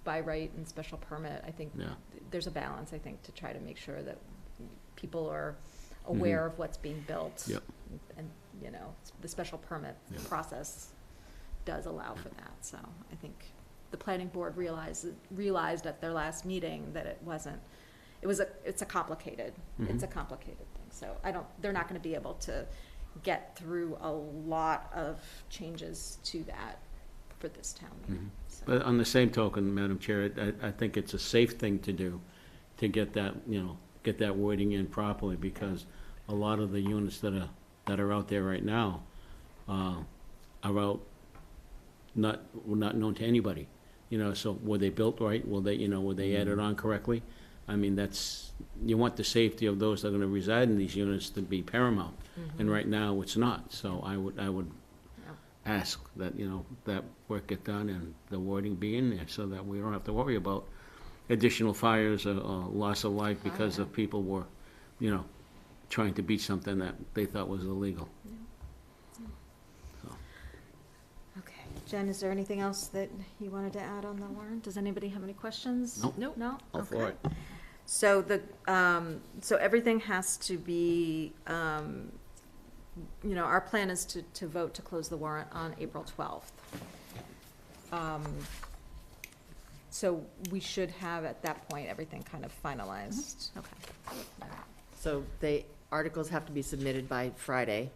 by right and special permit, I think Yeah. there's a balance, I think, to try to make sure that people are aware of what's being built. Yep. And, the special permit Yeah. process does allow for that, so I think the planning board realized at their last meeting that it's a complicated thing. So they're not gonna be able to get through a lot of changes to that for this town meeting. So- But on the same token, Madam Chair, I think it's a safe thing to do, to get that, get that wording in properly, because a lot of the units that are out there right now are out, not known to anybody. So were they built right? Were they added on correctly? I mean, you want the safety of those that are gonna reside in these units to be paramount. And right now, it's not. So I would ask that, that work get done and the wording be in there so that we don't have to worry about additional fires or loss of life because of people were, trying to beat something that they thought was illegal. Okay. Jen, is there anything else that you wanted to add on the warrant? Does anybody have any questions? Nope. No? All for it. So so everything has to be, our plan is to vote to close the warrant on April 12th. So we should have, at that point, everything kind of finalized. Okay. So the articles have to be submitted by Friday,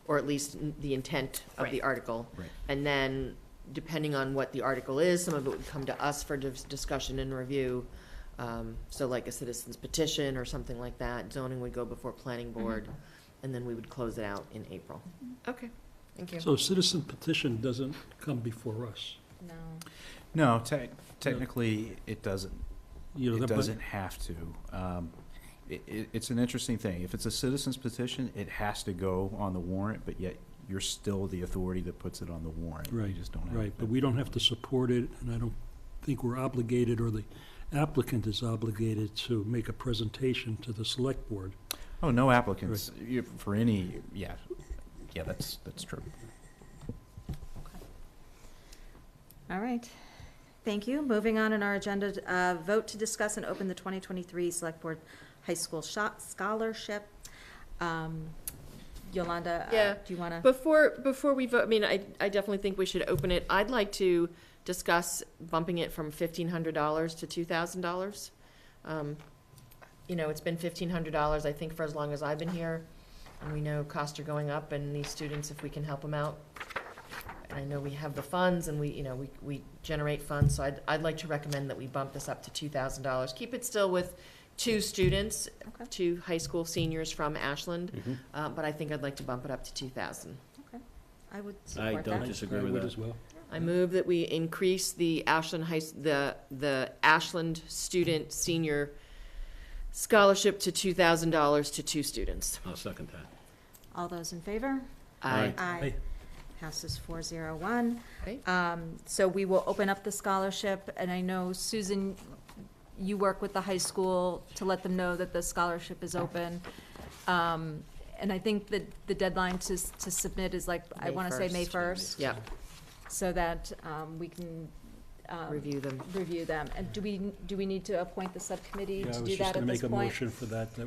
or at least the intent of the article. Right. And then, depending on what the article is, some of it would come to us for discussion and review. So like a citizen's petition or something like that, zoning would go before planning board, and then we would close it out in April. Okay, thank you. So citizen petition doesn't come before us. No. No, technically, it doesn't. You know, It but- doesn't have to. It's an interesting thing. If it's a citizen's petition, it has to go on the warrant, but yet you're still the authority that puts it on the warrant. You Right, just don't have. right, but we don't have to support it, and I don't think we're obligated, or the applicant is obligated to make a presentation to the select board. Oh, no applicants, for any, yeah, that's true. All right. Thank you. Moving on in our agenda, vote to discuss and open the 2023 Select Board High School Scholarship. Yolanda, Yeah. do you want to? Before we vote, I mean, I definitely think we should open it. I'd like to discuss bumping it from $1,500 to $2,000. It's been $1,500, I think, for as long as I've been here. And we know costs are going up, and these students, if we can help them out. And I know we have the funds, and we generate funds, so I'd like to recommend that we bump this up to $2,000. Keep it still with 2 students, Okay. 2 high school seniors from Ashland, but I think I'd like to bump it up to $2,000. Okay. I would I support don't that. disagree I with would that. as well. I move that we increase the Ashland the Ashland student senior scholarship to $2,000 to 2 students. I'll second that. All those in favor? Aye. Aye. Passes 401. Okay. So we will open up the scholarship, and I know, Susan, you work with the high school to let them know that the scholarship is open. And I think that the deadline to submit is like, I May want to say May 1st. 1st. Yeah, So that we can review them. review them. And do we need to appoint the subcommittee Yeah, I to was do just that going at to this make a point? motion for that, I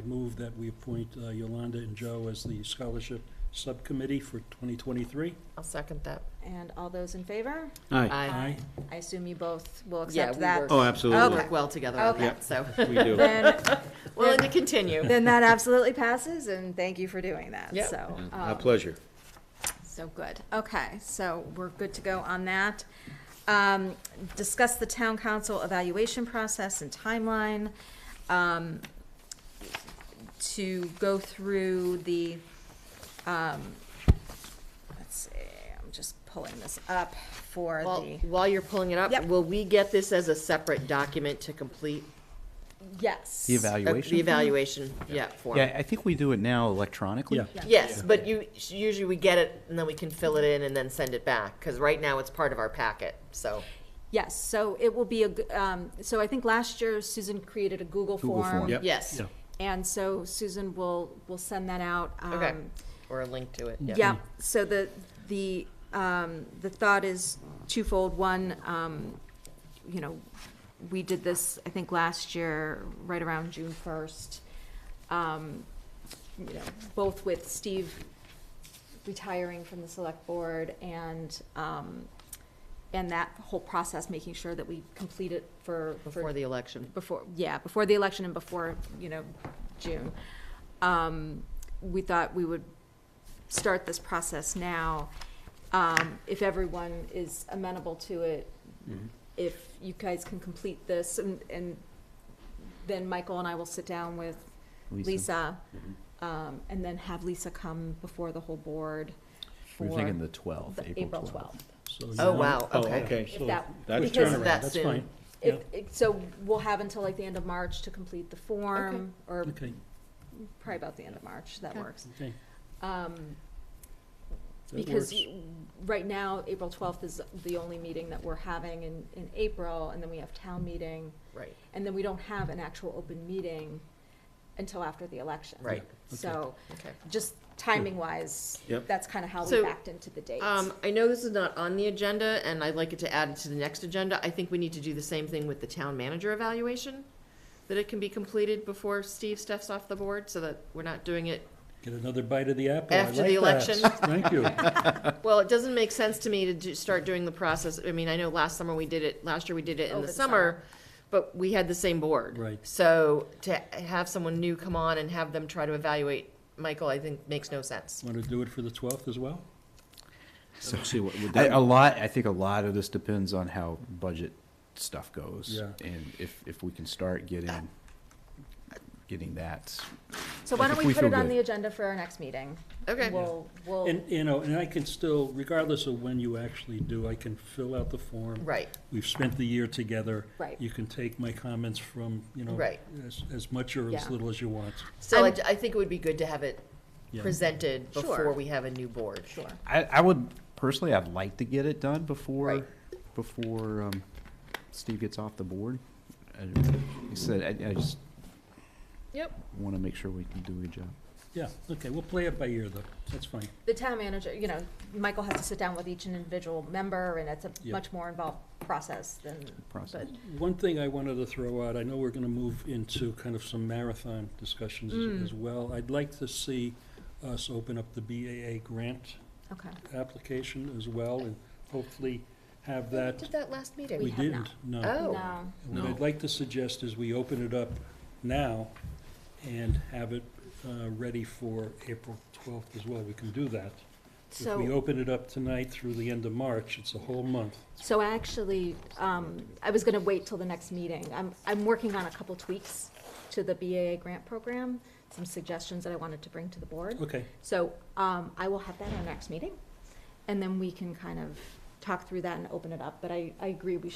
move that we appoint Yolanda and Joe as the scholarship subcommittee for 2023. I'll second that. And all those in favor? Aye. I assume you both will Yeah, accept we that. work- Oh, We absolutely. work well together on Okay. that, so. We do. Then, Willing to continue. then that absolutely passes, and thank you for doing that. Yep. So, Our pleasure. so good. Okay, so we're good to go on that. Discuss the town council evaluation process and timeline. To go through the, let's see, I'm just pulling this up for While you're pulling it up, Yep. will we get this as a separate document to complete? yes. The evaluation? The evaluation, form. Yeah, I think we do it now electronically. Yeah. Yes, but usually we get it, and then we can fill it in and then send it back, because right now it's part of our packet, so. Yes, so it will be so I think last year Susan created a Google form. Yep. Yes, Yeah. And so Susan will send that out. okay, or a link to it, yeah. Yeah, so the thought is twofold. One, we did this, I think, last year, right around June 1st. Both with Steve retiring from the select board and and that whole process, making sure that we complete it Before the election. before the election and before, June. We thought we would start this process now, if everyone is amenable to it. If you guys can complete this, and then Michael and I will sit down with Lisa, and then have Lisa come before the whole board for We're thinking the 12th, April 12th. So Oh, you- wow, Oh, okay. okay. If that, That's because turnaround. that That's soon. fine. so we'll have until like the end of March to complete the form, or Okay, probably about the end of March, that Okay. works. okay. That Because works. right now, April 12th is the only meeting that we're having in April, and then we have town meeting, Right. and then we don't have an actual open meeting until after the election. Right. So, Okay. just timing-wise, Yep. that's kind of how we So, backed into the dates. I know this is not on the agenda, and I'd like it to add it to the next agenda. I think we need to do the same thing with the town manager evaluation, that it can be completed before Steve steps off the board, so that we're not doing it. Get another bite of the apple. I After like the that. election. Thank you. Well, it doesn't make sense to me to start doing the process. I mean, I know last year we did it in Over the the summer, but we had the same board. Right. So to have someone new come on and have them try to evaluate Michael, I think makes no sense. Want to do it for the 12th as well? So, see, would I that, think a lot of this depends on how budget stuff goes. Yeah. And if we can start getting that. So why don't if we we put feel it on good. the agenda for our next meeting? Okay. We'll, And, and I can still, regardless of when you actually do, I can fill out the form. Right, We've spent the year together. Right. You can take my comments from, Right. as much or as Yeah. little as you want. so I think it would be good to have it Yeah. presented Sure. before we have a new board. sure. I would, personally, I'd like to get it done before, Right. before Steve gets off the board. Like I said, I just Yep. want to make sure we can do a good job. Yeah, okay, we'll play it by ear, though. That's fine. The town manager, Michael has to sit down with each individual member, and it's a Yeah. much more involved process than, Process. but, One thing I wanted to throw out, I know we're gonna move into kind of some marathon discussions as well. I'd like to see us open up the BAA grant okay. application as well, and hopefully have We that. did that last meeting. We have didn't, no. Oh. No, What No. I'd like to suggest is we open it up now and have it ready for April 12th as well. We can do that. If we so, open it up tonight through the end of March, it's a whole month. so actually, I was gonna wait till the next meeting. I'm working on a couple tweaks to the BAA grant program, some suggestions that I wanted to bring to the board. Okay, So, I will have that in our next meeting, and then we can kind of talk through that and open it up, but I agree, we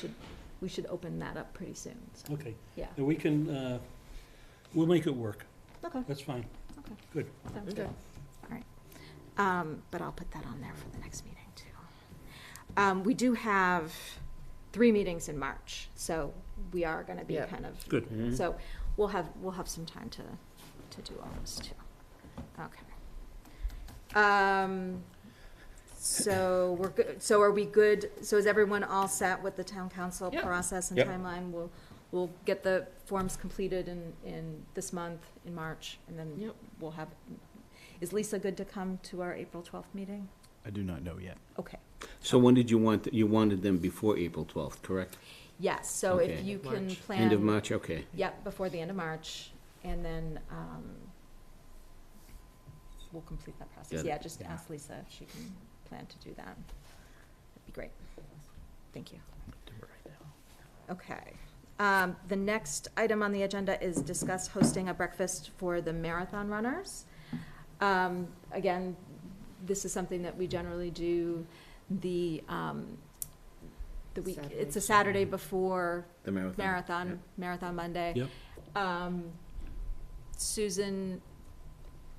should open that up pretty soon, so, okay. yeah. And we can, we'll make it work. Okay, That's fine. okay. Good. Sounds Okay. good. All right. But I'll put that on there for the next meeting, too. We do have 3 meetings in March, so we are gonna be Yeah. kind of. Good. So we'll have some time to do all this, too. Okay. So we're good, so are we good? So is everyone all set with the town council Yep. process and Yep. timeline? We'll get the forms completed in this month, in March, and then Yep. we'll have, is Lisa good to come to our April 12th meeting? I do not know yet. Okay. so when did you wanted them before April 12th, correct? Yes, so if Okay. you can March. plan. End of March, okay. Yep, before the end of March, and then, we'll complete that process. Got it. Yeah, just ask Lisa if she can plan to do that. That'd be great. Thank you. Okay. The next item on the agenda is discuss hosting a breakfast for the marathon runners. Again, this is something that we generally do the week, it's a Saturday before The marathon. Marathon Monday. Yep. Susan,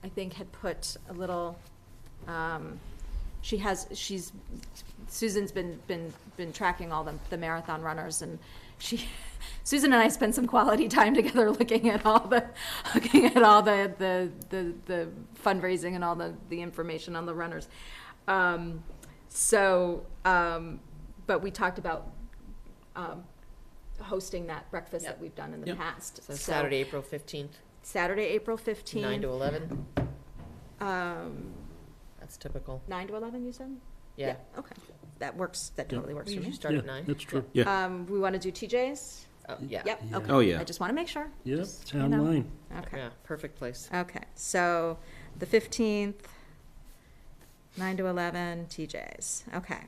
I think, had put a little, Susan's been tracking all the marathon runners, and Susan and I spent some quality time together looking at all the fundraising and all the information on the runners. But we talked about hosting that breakfast that we've done in the Yep. past. So Saturday, April 15th, Saturday, April 15th. 9 to 11. Um, That's typical. 9 to 11, you said? Yeah. Okay, that works, that Yeah. totally works We for me. usually start Yeah, at 9. that's true. Yeah. We want to do TJ's? Oh, yeah. Yep, Yeah. okay. Oh, yeah. I just want to make sure. Yep, Just, you town know. line. Okay. Yeah, perfect place. Okay, so the 15th, 9 to 11, TJ's, okay.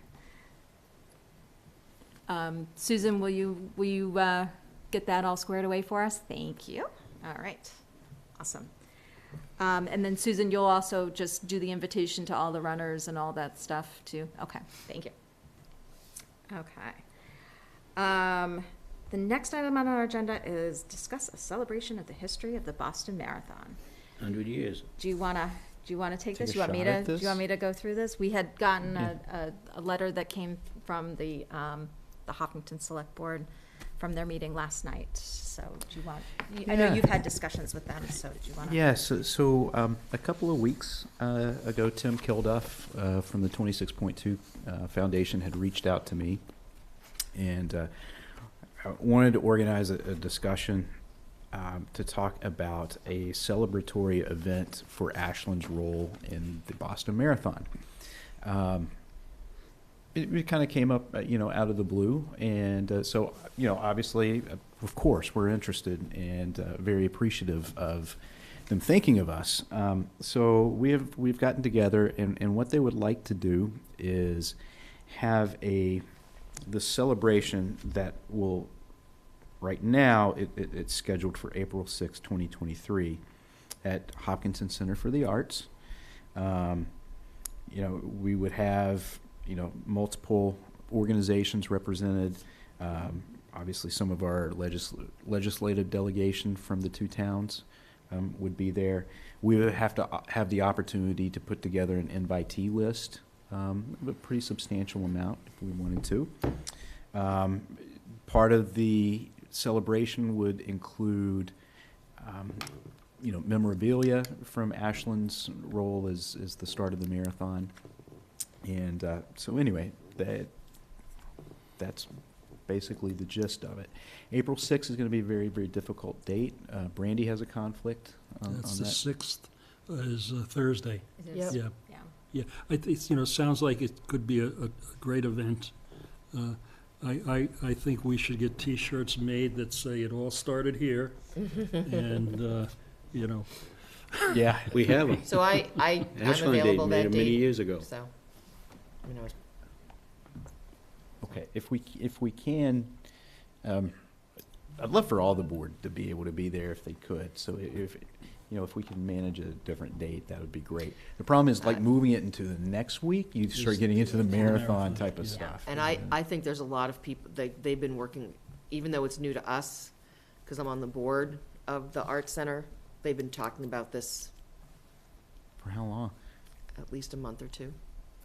Susan, will you get that all squared away for us? Thank you. All right, awesome. And then Susan, you'll also just do the invitation to all the runners and all that stuff too? Okay, thank you. Okay. The next item on our agenda is discuss a celebration of the history of the Boston Marathon. 100 years. Do you wanna take this? Take a You want me shot to, at do this? you want me to go through this? We had gotten a letter that came from the Hopkinton Select Board from their meeting last night. So do you want, I know Yeah. you've had discussions with them, so do you wanna? Yeah, so a couple of weeks ago, Tim Kilduff from the 26.2 Foundation had reached out to me and wanted to organize a discussion to talk about a celebratory event for Ashland's role in the Boston Marathon. It kind of came up, out of the blue, and so, obviously, of course, we're interested and very appreciative of them thinking of us. So we've gotten together, and what they would like to do is have the celebration that will, right now, it's scheduled for April 6, 2023, at Hopkinton Center for the Arts. We would have multiple organizations represented. Obviously, some of our legislative delegation from the two towns would be there. We would have to have the opportunity to put together an invitee list, a pretty substantial amount if we wanted to. Part of the celebration would include, memorabilia from Ashland's role as the start of the marathon. And so anyway, that's basically the gist of it. April 6th is going to be a very, very difficult date. Brandy has a conflict on That's that. the 6th, is Thursday. It Yep. is. Yeah, Yeah. yeah. I think, sounds like it could be a great event. I think we should get T-shirts made that say it all started here. And, Yeah. We have them. So I'm Ashland available made that them many date, years ago. so, Okay, if we can, I'd love for all the board to be able to be there if they could. So if we can manage a different date, that would be great. The problem is like moving it into the next week, you start getting into the marathon type of yeah. stuff. And I think there's a lot of people, they've been working, even though it's new to us, because I'm on the board of the Art Center, they've been talking about this For how long? at least a month or two.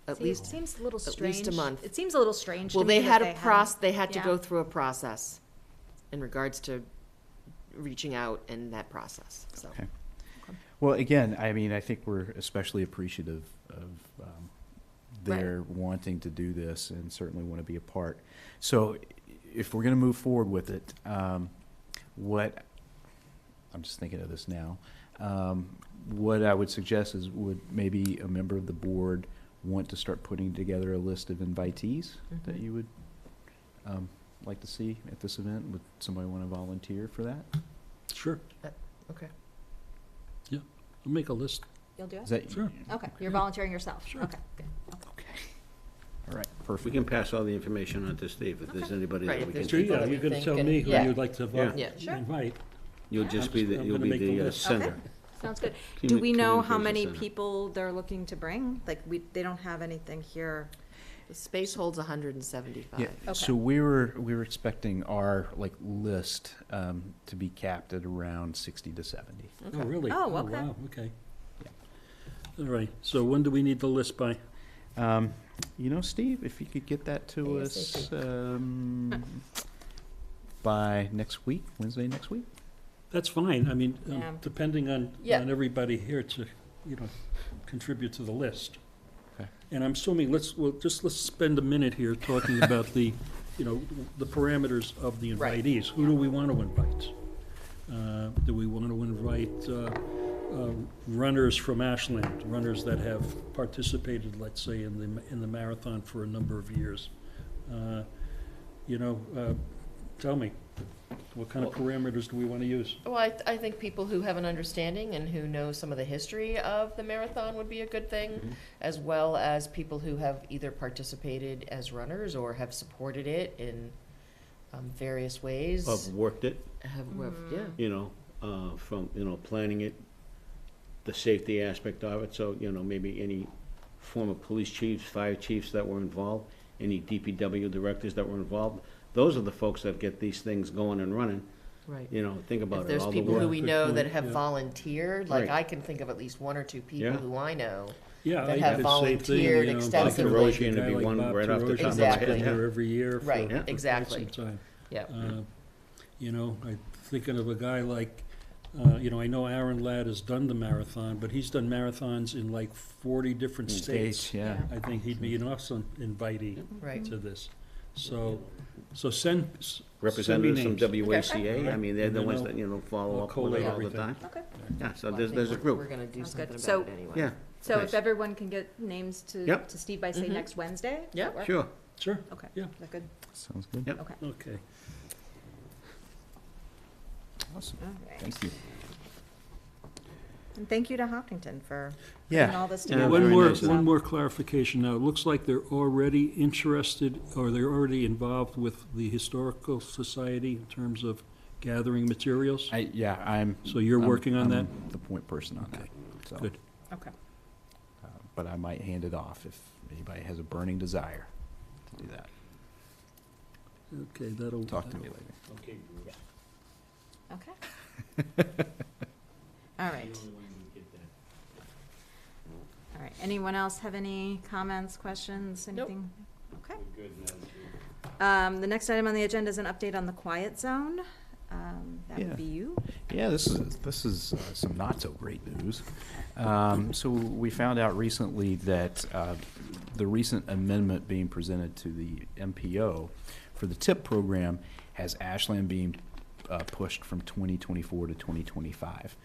At least, Seems a little at strange. least a month. It seems a little strange to well, me they that had they had to yeah. go through a process in regards to reaching out in that process, so. Okay. Well, again, I think we're especially appreciative of their wanting to do this and certainly want to be a part. So if we're going to move forward with it, I'm just thinking of this now, what I would suggest is would maybe a member of the board want to start putting together a list of invitees that you would like to see at this event? Would somebody want to volunteer for that? sure, Okay. I'll make a list. You'll do Is it? that Sure. Okay, you're volunteering yourself? Sure. Okay, good. okay? All right, We perfect. can pass all the information on to Steve if there's anybody Right, that if we there's can. Sure, yeah, that you're we gonna tell think me and- who yeah. you'd like to Yeah. Sure. invite. You'll just be I'm you'll gonna be make the the list. sender. Okay, sounds good. Commu- Do we know how communication many center. people they're looking to bring? Like, they don't have anything here. The space holds 175. Yeah, so we were expecting our list to be capped at around 60 to 70. Oh, really? Oh, okay. Wow, okay. All right, so when do we need the list by? Steve, if you could get that to us ASAP. by next week, Wednesday next week. That's fine, Yeah. depending on Yeah. everybody here to, contribute to the list. Okay. And I'm assuming, let's spend a minute here talking about the parameters of the Right. invitees. Who do we want to invite? Do we want to invite runners from Ashland, runners that have participated, let's say, in the marathon for a number of years. Tell me, what kind of parameters do we want to use? Well, I think people who have an understanding and who know some of the history of the marathon would be a good thing, as well as people who have either participated as runners or have supported it in various ways. I've worked it, Yeah. from, planning it, the safety aspect of it, so, maybe any former police chiefs, fire chiefs that were involved, any DPW directors that were involved, those are the folks that get these things going and running. Right. Think about If it, there's all the people who work. we Good know point, that have yeah. volunteered, like Right. I can think of at least one or two people Yeah. who I know Yeah, that I have did the same thing, volunteered Bob extensively. Terosian would A be guy like one Bob right off the top Terosian of my Exactly. head. been yeah. there every year for Right, quite exactly. some time. Yeah. I'm thinking of a guy like, I know Aaron Ladd has done the marathon, but he's done marathons in like 40 different states. Yeah. I think he'd be an awesome invitee Right. to this. So send Representatives from names. WACA, I mean, they're the And ones then that, follow I'll up with collate it all the everything. time. Okay. Yeah, so Well, I think there's a We're group. gonna do Sounds good. something So- about it anyway. Yeah, So Nice. if everyone can get names to Yep. Steve by, say, Mhm. next Wednesday? does Yep. that work? sure. Sure, Okay. Yeah. Is that good? Sounds good. Yep. Okay. okay. Awesome. All right. Thank you. And thank you to Hopkinton for Yeah. putting all this Yeah, together. very nice. One more clarification now. It looks like they're already interested, or they're already involved with the Historical Society in terms of gathering materials? I'm. So you're working on I'm that? the point person on that. Okay. So, Good. Okay. But I might hand it off if anybody has a burning desire to do that. Okay, that'll. Talk to me later. Okay. All right. All right. Anyone else have any comments, questions, Nope. anything? Okay. The next item on the agenda is an update on the quiet zone. That Yeah. would be you. Yeah, this is some not so great news. So we found out recently that the recent amendment being presented to the MPO for the TIP program has Ashland being pushed from 2024 to 2025.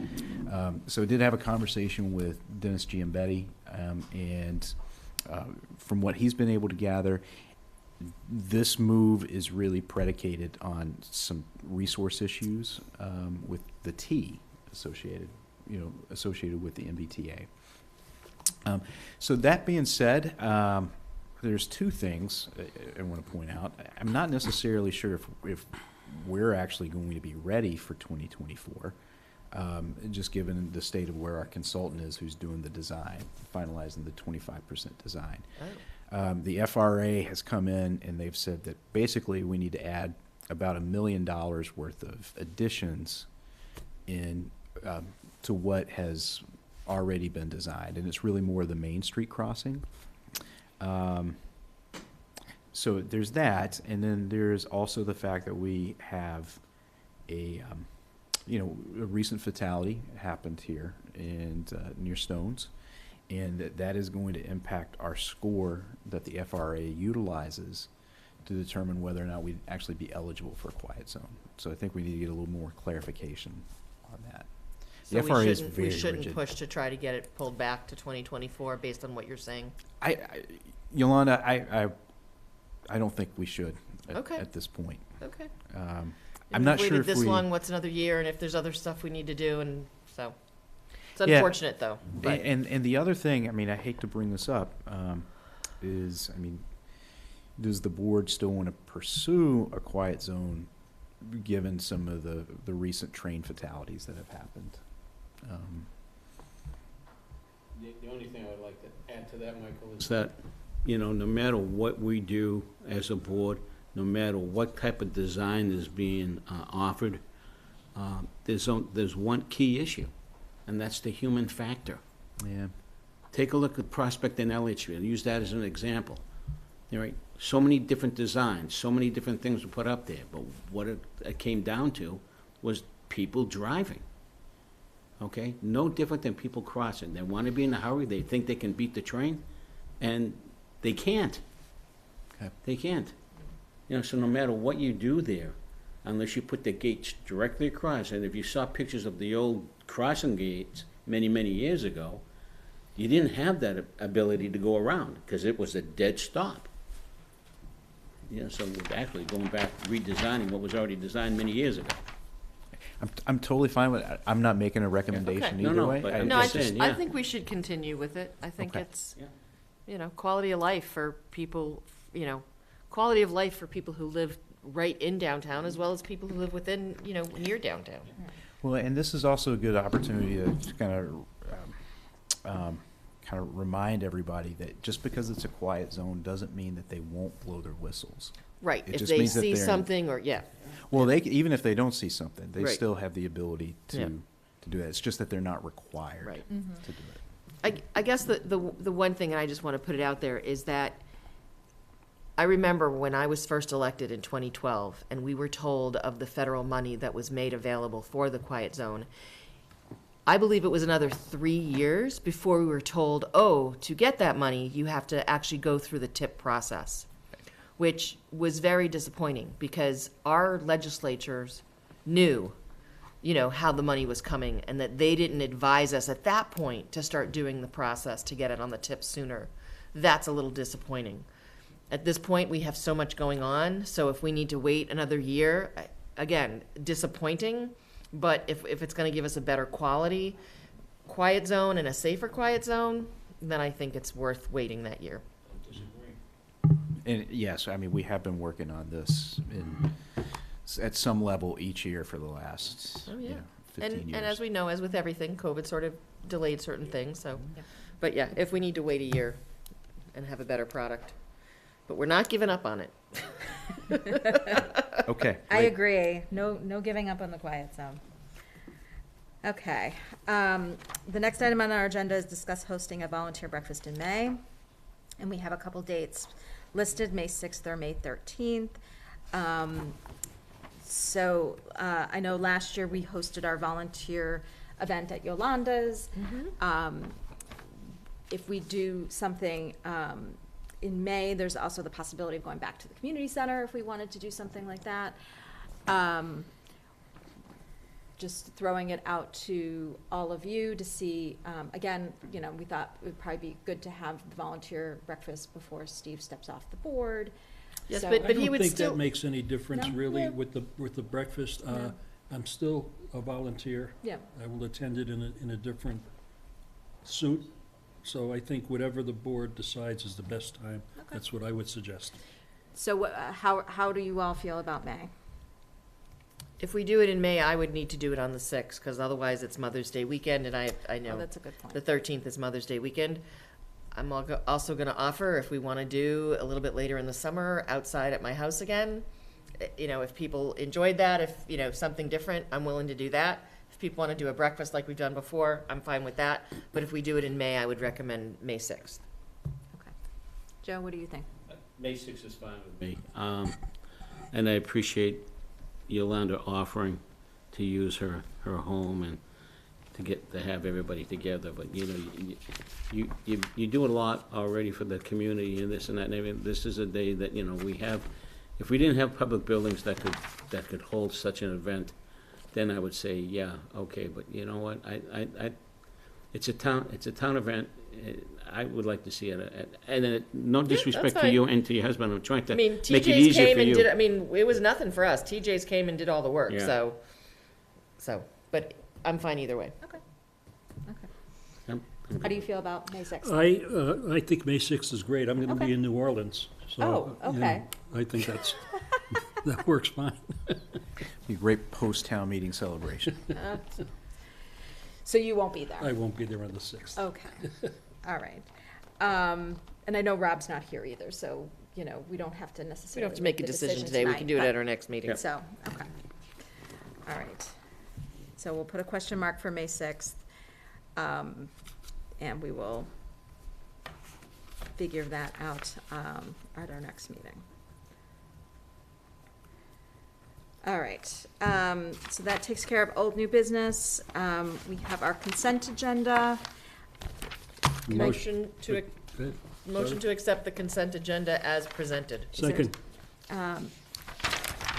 So I did have a conversation with Dennis Giambetti, and from what he's been able to gather, this move is really predicated on some resource issues with the T associated with the MBTA. So that being said, there's two things I want to point out. I'm not necessarily sure if we're actually going to be ready for 2024, just given the state of where our consultant is who's doing the design, finalizing the 25% design. Oh. The FRA has come in and they've said that basically we need to add about $1 million worth of additions in to what has already been designed, and it's really more the Main Street crossing. So there's that, and then there's also the fact that we have a recent fatality happened here and near Stones, and that is going to impact our score that the FRA utilizes to determine whether or not we'd actually be eligible for a quiet zone. So I think we need to get a little more clarification on that. So The FRA is we very shouldn't rigid. push to try to get it pulled back to 2024 based on what you're saying. Yolanda, I don't think we should Okay. at this point. Okay. I'm not sure Waited if this we. long, what's another year, and if there's other stuff we need to do, and so. It's Yeah. unfortunate, though, but. And the other thing, I hate to bring this up, does the board still want to pursue a quiet zone given some of the recent train fatalities that have happened? The only thing I would like to add to that, Michael, is that, no matter what we do as a board, no matter what type of design is being offered, there's one key issue, and that's the human factor. Yeah. Take a look at Prospect and Elliott Street. I'll use that as an example. All right, so many different designs, so many different things were put up there, but what it came down to was people driving. Okay, no different than people crossing. They want to be in a hurry. They think they can beat the train, and they can't. Okay. They can't. So no matter what you do there, unless you put the gates directly across, and if you saw pictures of the old crossing gates many, many years ago, you didn't have that ability to go around, because it was a dead stop. You know, so we're actually going back, redesigning what was already designed many years ago. I'm totally fine with it. I'm not making a recommendation Okay. No, either no, way. but I- I'm No, I just just, saying, I yeah. think we should continue with it. I think Okay. it's, Yeah. you know, quality of life for people, you know, quality of life for people who live right in downtown as well as people who live within, you know, near downtown. Well, and this is also a good opportunity to kind of remind everybody that just because it's a quiet zone doesn't mean that they won't blow their whistles. Right, It if just they means that see they're- something or, yeah, Well, even if they don't see something, they Right. still have the ability Yeah. to do that. It's just that they're not required Right. to do it. I guess the one thing, and I just want to put it out there, is that I remember when I was first elected in 2012, and we were told of the federal money that was made available for the quiet zone. I believe it was another 3 years before we were told, oh, to get that money, you have to actually go through the TIP process, which was very disappointing because our legislatures knew, you know, how the money was coming and that they didn't advise us at that point to start doing the process to get it on the tip sooner. That's a little disappointing. At this point, we have so much going on, so if we need to wait another year, again, disappointing, but if it's gonna give us a better quality quiet zone and a safer quiet zone, then I think it's worth waiting that year. And yes, I mean, we have been working on this at some level each year for the last, Oh, yeah. you know, 15 years. And as we know, as with everything, COVID sort of delayed certain things, so. But yeah, if we need to wait a year and have a better product. But we're not giving up on it. Okay. I great. agree. No giving up on the quiet zone. Okay. The next item on our agenda is discuss hosting a volunteer breakfast in May. And we have a couple dates listed, May 6th or May 13th. So I know last year we hosted our volunteer event at Yolanda's. If we do something in May, there's also the possibility of going back to the community center if we wanted to do something like that. Just throwing it out to all of you to see, again, you know, we thought it would probably be good to have the volunteer breakfast before Steve steps off the board. Yes, So- but I he don't would think still. that makes any difference No? really Yeah. with the breakfast. No. I'm still a volunteer. Yeah. I will attend it in a different suit. So I think whatever the board decides is the best time. Okay. That's what I would suggest. So how do you all feel about May? If we do it in May, I would need to do it on the 6th, because otherwise it's Mother's Day weekend, and I Oh, know that's a good point. the 13th is Mother's Day weekend. I'm also gonna offer, if we wanna do a little bit later in the summer, outside at my house again. You know, if people enjoyed that, if, you know, something different, I'm willing to do that. If people wanna do a breakfast like we've done before, I'm fine with that. But if we do it in May, I would recommend May 6th. Okay. Joe, what do you think? May 6th is fine with me. And I appreciate Yolanda offering to use her home and to have everybody together, but you know, you do a lot already for the community and this and that, and everything. This is a day that, you know, we have, if we didn't have public buildings that could hold such an event, then I would say, yeah, okay, but you know what, it's a town event. I would like to see it, and then, no disrespect to fine. you and to your husband, I'm trying to I mean, make it TJ's easier came for and you. did, I mean, it was nothing for us. TJ's came and did all the work, Yeah. so, but I'm fine either way. Okay. Okay. I'm How do you feel about May 6th? I think May 6th is great. I'm gonna Okay. be in New Orleans, so. Oh, you know, okay. I think that works fine. Be a great post-town meeting celebration. So you won't be there? I won't be there on the 6th. Okay, all right. And I know Rob's not here either, so, you know, we don't have to We necessarily. don't have to make a the decision today. We can do it tonight, at our next meeting. but- So, okay. All right. So we'll put a question mark for May 6th. And we will figure that out at our next meeting. All right, so that takes care of old new business. We have our consent agenda. Motion to, Good. motion to accept the consent agenda as presented. Second.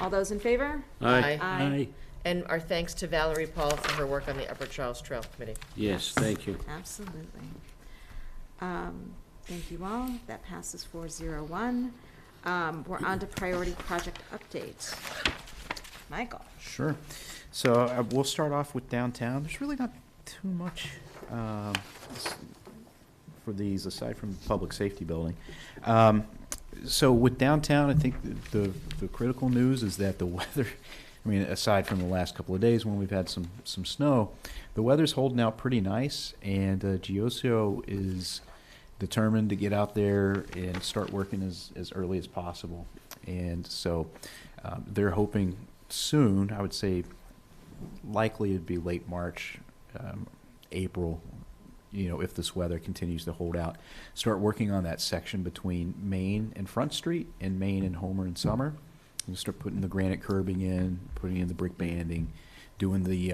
All those in favor? Aye. Aye. And our thanks to Valerie Paul for her work on the Upper Charles Trail Committee. Yes, thank you. Absolutely. Thank you all. That passes 401. We're on to priority project update. Michael. Sure. So we'll start off with downtown. There's really not too much for these, aside from the public safety building. So with downtown, I think the critical news is that the weather, I mean, aside from the last couple of days when we've had some snow, the weather's holding out pretty nice, and Geosio is determined to get out there and start working as early as possible. And so they're hoping soon, I would say likely it'd be late March, April, if this weather continues to hold out, start working on that section between Main and Front Street and Main and Homer and Summer. And start putting the granite curbing in, putting in the brick banding, doing the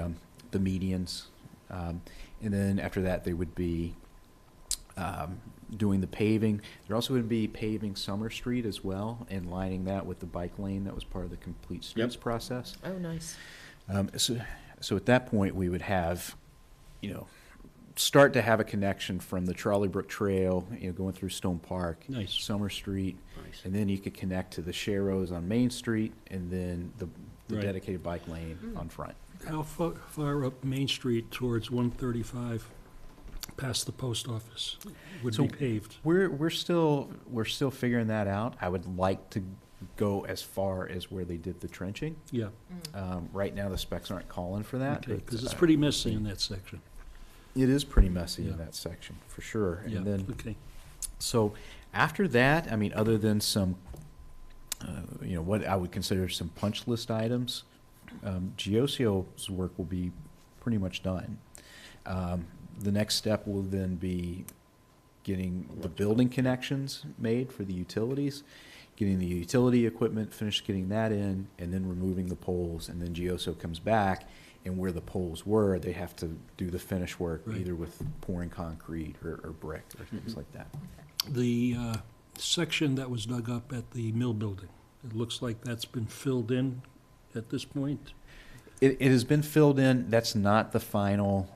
medians. And then after that, they would be doing the paving. They're also going to be paving Summer Street as well and lining that with the bike lane that was part of the Complete Streets process. Oh, nice. So at that point, we would have, start to have a connection from the Trolley Brook Trail, going through Stone Park, Nice. Summer Street, Nice. and then you could connect to the Sharrows on Main Street, and then the Right. dedicated bike lane on front. How far up Main Street towards 135, past the post office, would So be paved? We're still figuring that out. I would like to go as far as where they did the trenching. Yeah, Right now, the specs aren't calling for that. okay, because it's but, pretty messy in that section. It is pretty messy Yeah. in that section, for sure. Yeah, And then, okay. so after that, I mean, other than some, what I would consider some punch list items, Geosio's work will be pretty much done. The next step will then be getting the building connections made for the utilities, getting the utility equipment finished, getting that in, and then removing the poles. And then Geosio comes back, and where the poles were, they have to do the finish work, Right. either with pouring concrete or brick or things like that. The section that was dug up at the mill building, it looks like that's been filled in at this point? It has been filled in. That's not the final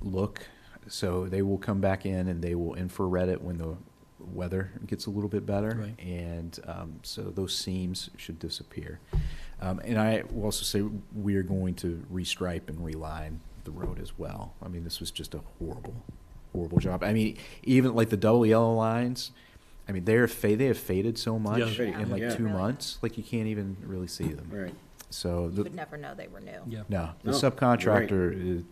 look. So they will come back in and they will infrared it when the weather gets a little bit better. Right. And so those seams should disappear. And I will also say we are going to restripe and reline the road as well. I mean, this was just a horrible job. I mean, even like the double yellow lines, I mean, they have faded so much Yeah. in like Yeah. 2 Really? months, like you can't even really see them. Right. So You the, would never know they were new. Yeah. no, the No, subcontractor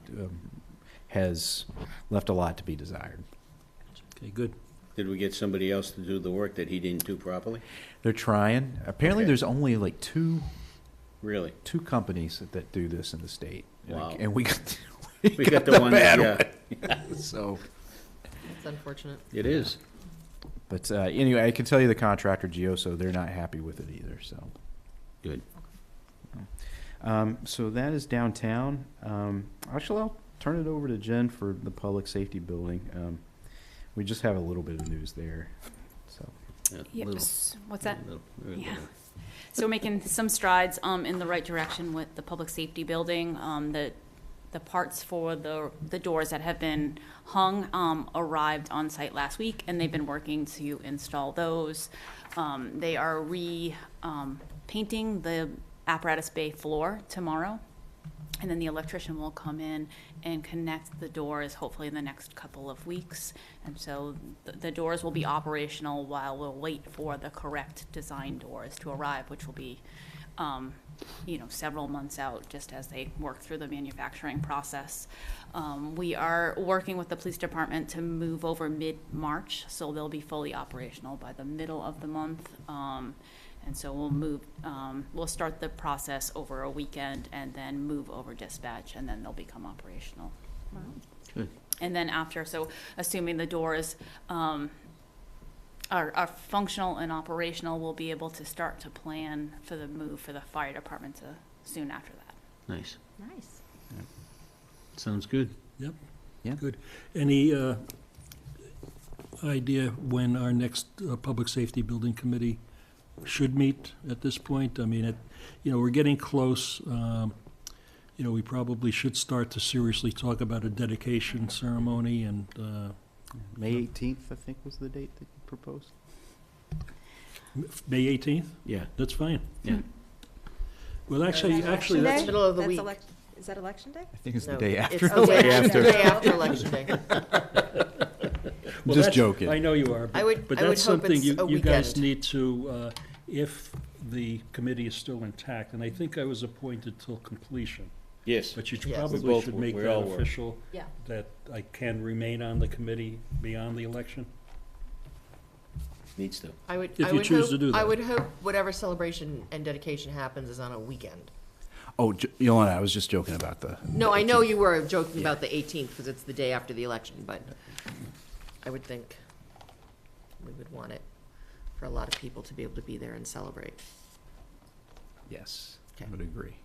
has left a lot to be desired. Okay, good. Did we get somebody else to do the work that he didn't do properly? They're trying. Apparently, Okay. there's only like two Really? companies that do this in the state. Wow. And we got, We got the one, bad yeah, one. So, It's unfortunate. it is. but anyway, I can tell you the contractor, Geoso, they're not happy with it either, so. Good. So that is downtown. Actually, I'll turn it over to Jen for the public safety building. We just have a little bit of news there, so. Yeah, little, What's that? little, very Yeah. little. So we're making some strides in the right direction with the public safety building. The parts for the doors that have been hung arrived on site last week, and they've been working to install those. They are painting the apparatus bay floor tomorrow, and then the electrician will come in and connect the doors hopefully in the next couple of weeks. And so the doors will be operational while we'll wait for the correct design doors to arrive, which will be several months out, just as they work through the manufacturing process. We are working with the police department to move over mid-March, so they'll be fully operational by the middle of the month. And so we'll start the process over a weekend and then move over dispatch, and then they'll become operational. Good. And then after, so assuming the doors are functional and operational, we'll be able to start to plan for the move for the fire department soon after that. Nice. Nice. Sounds good. Yep. Yeah. Good. Any idea when our next Public Safety Building Committee should meet at this point? I mean, we're getting close. you know, we probably should start to seriously talk about a dedication ceremony and, May 18th, I think, was the date that you proposed. May 18th? Yeah, That's fine. yeah. Well, actually, That's that's, middle of the That's week. Is that election day? I think it's No, the day after. it's the day after Election Day. well, Just that's- joking. I know you are, I would- but I would that's hope something it's you, a you guys weekend. need to, if the committee is still intact, and I think I was appointed till completion, Yes. but you Yes. probably We both should were. make We that all were. official, Yeah. that I can remain on the committee beyond the election. Needs to. I would, If I you would choose hope, to do I that. would hope whatever celebration and dedication happens is on a weekend. Oh, Yolanda, I was just joking about the. No, I know you were joking about the 18th because it's the day after the election, but I would think we would want it for a lot of people to be able to be there and celebrate. Yes, I Okay. would agree.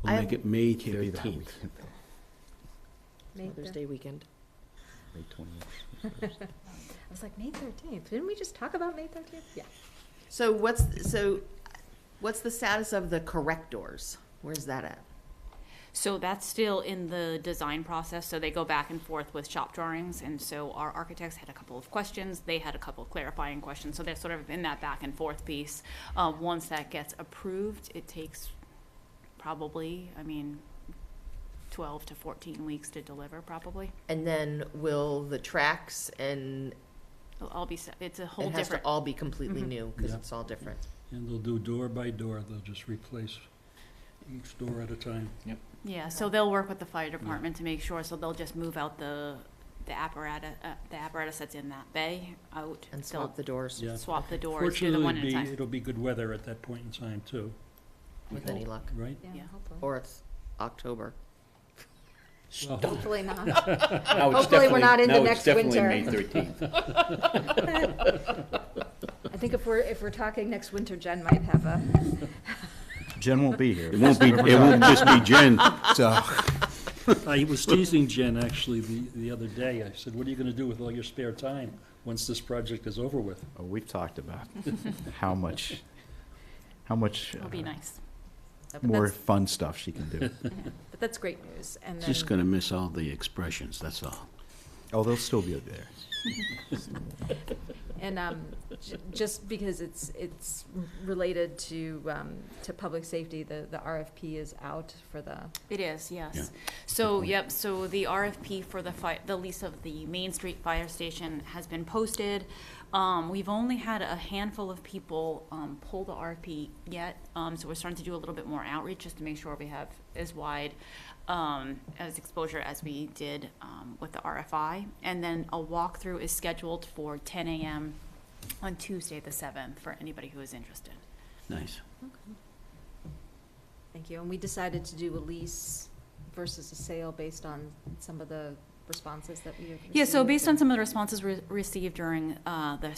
We'll I make it May Can't be that 13th. weekend, though. Mother's Day weekend. May 20th. I was like, May 13th. Didn't we just talk about May 13th? Yeah. So what's the status of the correctors? Where's that at? So that's still in the design process, so they go back and forth with shop drawings, and so our architects had a couple of questions, they had a couple of clarifying questions, so they're sort of in that back and forth piece. Once that gets approved, it takes probably, 12 to 14 weeks to deliver, probably. And then will the tracks and It'll all be, it's a whole it has to different, all be completely Mhm. new because Yeah. it's all different. And they'll do door by door, they'll just replace each door at a time. yeah, so they'll work with the fire department to make sure, so they'll just move out the apparatus that's in that bay out. And They'll swap the doors Yeah. swap the doors, do the one at a time. It'll be good weather at that point in time too, with any luck. right? Yeah. Hopefully. Or it's October. Well, Hopefully not. Now it's Hopefully we're not into now it's next definitely winter. May 13th. I think if we're talking next winter, Jen might have a, Jen won't be here. It won't just be Jen. So, I was teasing Jen actually the other day. I said, what are you gonna do with all your spare time once this project is over with? we've talked about how much It'll be nice. more fun stuff she can do. but that's great news. And Just then, gonna miss all the expressions, that's all. Oh, they'll still be there. and just because it's related to public safety, the RFP is out for the, It is, yes. Yeah. So, yep, so the RFP for the lease of the Main Street Fire Station has been posted. We've only had a handful of people pull the RFP yet, so we're starting to do a little bit more outreach just to make sure we have as wide as exposure as we did with the RFI. And then a walkthrough is scheduled for 10 a.m. on Tuesday, the 7th, for anybody who is interested. Nice. thank you. And we decided to do a lease versus a sale based on some of the responses that we have received. Yeah, so based on some of the responses we received during the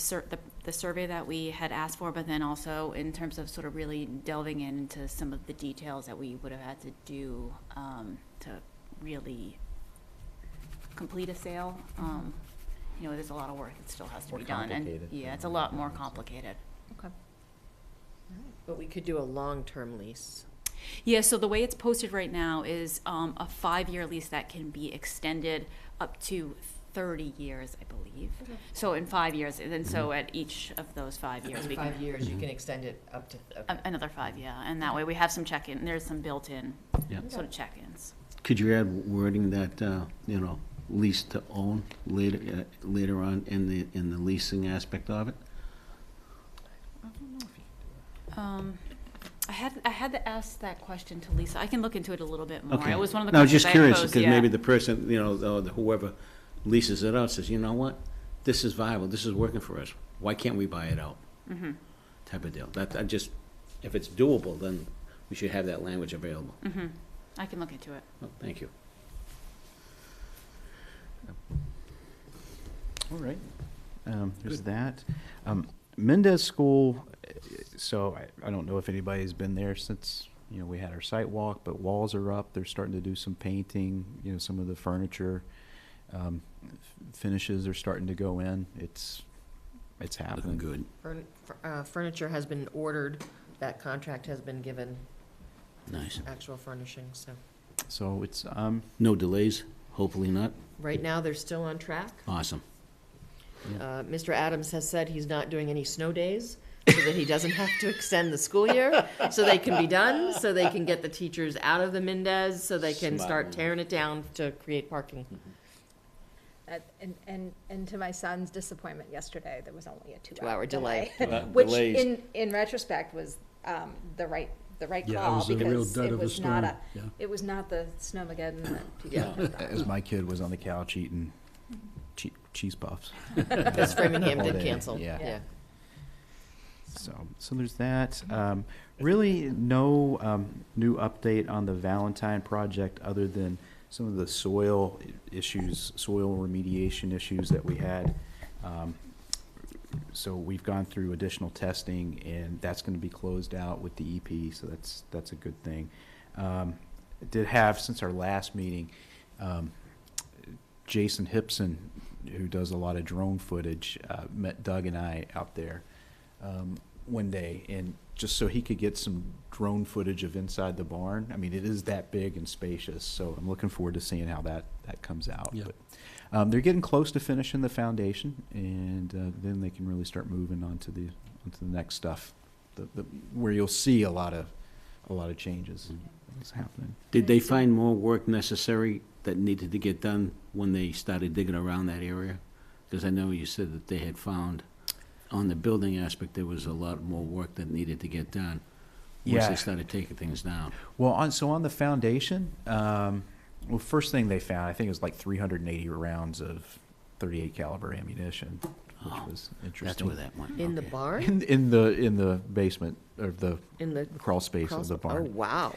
survey that we had asked for, but then also in terms of sort of really delving into some of the details that we would have had to do to really complete a sale, there's a lot of work that still has to More be done. And complicated. yeah, it's a lot more complicated. Okay. But we could do a long-term lease. Yeah, so the way it's posted right now is a 5-year lease that can be extended up to 30 years, I believe. So in 5 years, and then so at each of those 5 years, we can 5 years, you can extend it up to, another 5, yeah, and that way we have some check-in, there's some built-in Yeah. sort of check-ins. Could you add wording that, lease to own later on in the leasing aspect of it? I had to ask that question to Lisa. I can look into it a little bit more. Okay. It was one of the No, I was questions just I had curious, posed, because yeah. maybe the person, whoever leases it out says, you know what? This is viable, this is working for us. Why can't we buy it out? Mhm. Type of deal. If it's doable, then we should have that language available. Mhm. I can look into it. Oh, thank you. All right. There's that. Mendez School, so I don't know if anybody's been there since, we had our site walk, but walls are up. They're starting to do some painting, some of the furniture finishes are starting to go in. It's happening. Looking good. furniture has been ordered, that contract has been given. Nice. actual furnishings, so. So it's, No delays, hopefully not. Right now, they're still on track. Awesome. Mr. Adams has said he's not doing any snow days, so that he doesn't have to extend the school year, so they can be done, so they can get the teachers out of the Mendez, so they can start tearing it down to create parking. And to my son's disappointment yesterday, there was only a 2-hour Two-hour delay. Which Delays. in retrospect was the right Yeah, it call, was a real because dud it of a was not storm, yeah. it was not the snowmageddon that people Yeah. thought. as my kid was on the couch eating cheese puffs. Because Framingham All did day. cancel. Yeah. So there's that. Really no new update on the Valentine project other than some of the soil issues, soil remediation issues that we had. So we've gone through additional testing, and that's going to be closed out with the EP, so that's a good thing. Did have, since our last meeting, Jason Hipson, who does a lot of drone footage, met Doug and I out there one day, and just so he could get some drone footage of inside the barn. I mean, it is that big and spacious, so I'm looking forward to seeing how that comes out. Yeah. But, they're getting close to finishing the foundation, and then they can really start moving on to the next stuff, where you'll see a lot of changes that's happening. Did they find more work necessary that needed to get done when they started digging around that area? Because I know you said that they had found, on the building aspect, there was a lot more work that needed to get done once Yeah. they started taking things down. Well, on the foundation, well, first thing they found, I think it was like 380 rounds of 38 caliber ammunition, which was interesting. That's where that went. In the Okay. barn? in the basement of the In the crawl space crawl of the sp- Oh, barn. wow.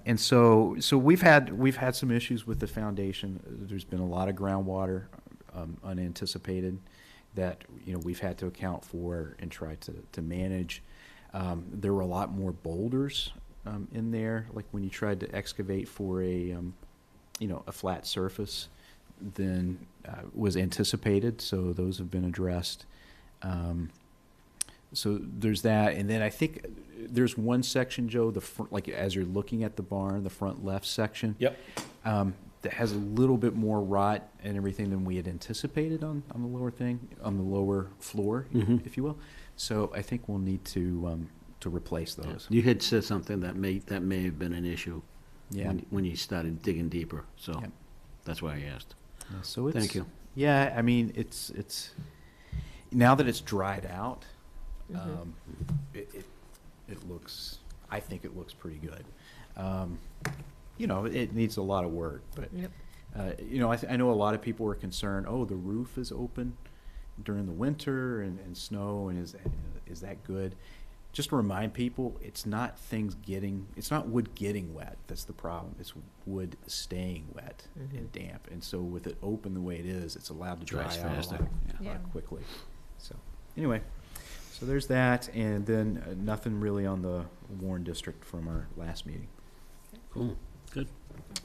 And so we've had some issues with the foundation. There's been a lot of groundwater unanticipated that we've had to account for and try to manage. There were a lot more boulders in there, like when you tried to excavate for a flat surface than was anticipated. So those have been addressed. So there's that, and then I think there's one section, Joe, the front, like as you're looking at the barn, the front left section. Yep. That has a little bit more rot and everything than we had anticipated on the lower floor, Mhm. if you will. So I think we'll need to replace those. You had said something that may have been an issue Yeah. when you started digging deeper, so Yep. that's why I asked. Yeah, so it's, Thank you. Yeah, I mean, it's now that it's dried out, it looks. I think it looks pretty good. It needs a lot of work, but Yep. I know a lot of people were concerned. Oh, the roof is open during the winter and snow, and is that good? Just to remind people, it's not wood getting wet that's the problem. It's wood staying wet and damp. And so with it open the way it is, it's allowed to dry Dries out faster. a lot quickly. So anyway, so there's that, and then nothing really on the Warren District from our last meeting. Cool. Good.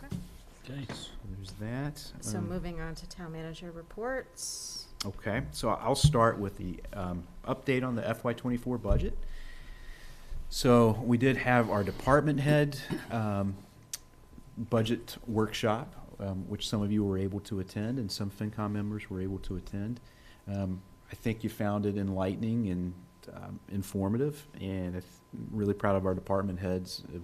Okay. Okay. So there's that. So moving on to town manager reports. Okay, so I'll start with the update on the FY24 budget. So we did have our department head budget workshop, which some of you were able to attend and some FinCom members were able to attend. I think you found it enlightening and informative, and I'm really proud of our department heads of,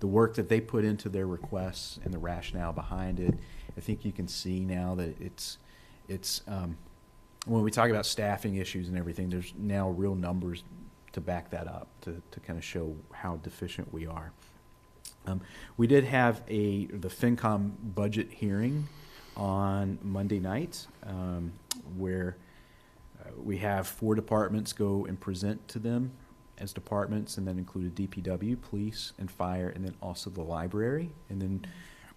the work that they put into their requests and the rationale behind it. I think you can see now that it's when we talk about staffing issues and everything, there's now real numbers to back that up, to kind of show how deficient we are. We did have the FinCom budget hearing on Monday night, where we have 4 departments go and present to them as departments, and that included DPW, police, and fire, and then also the library. And then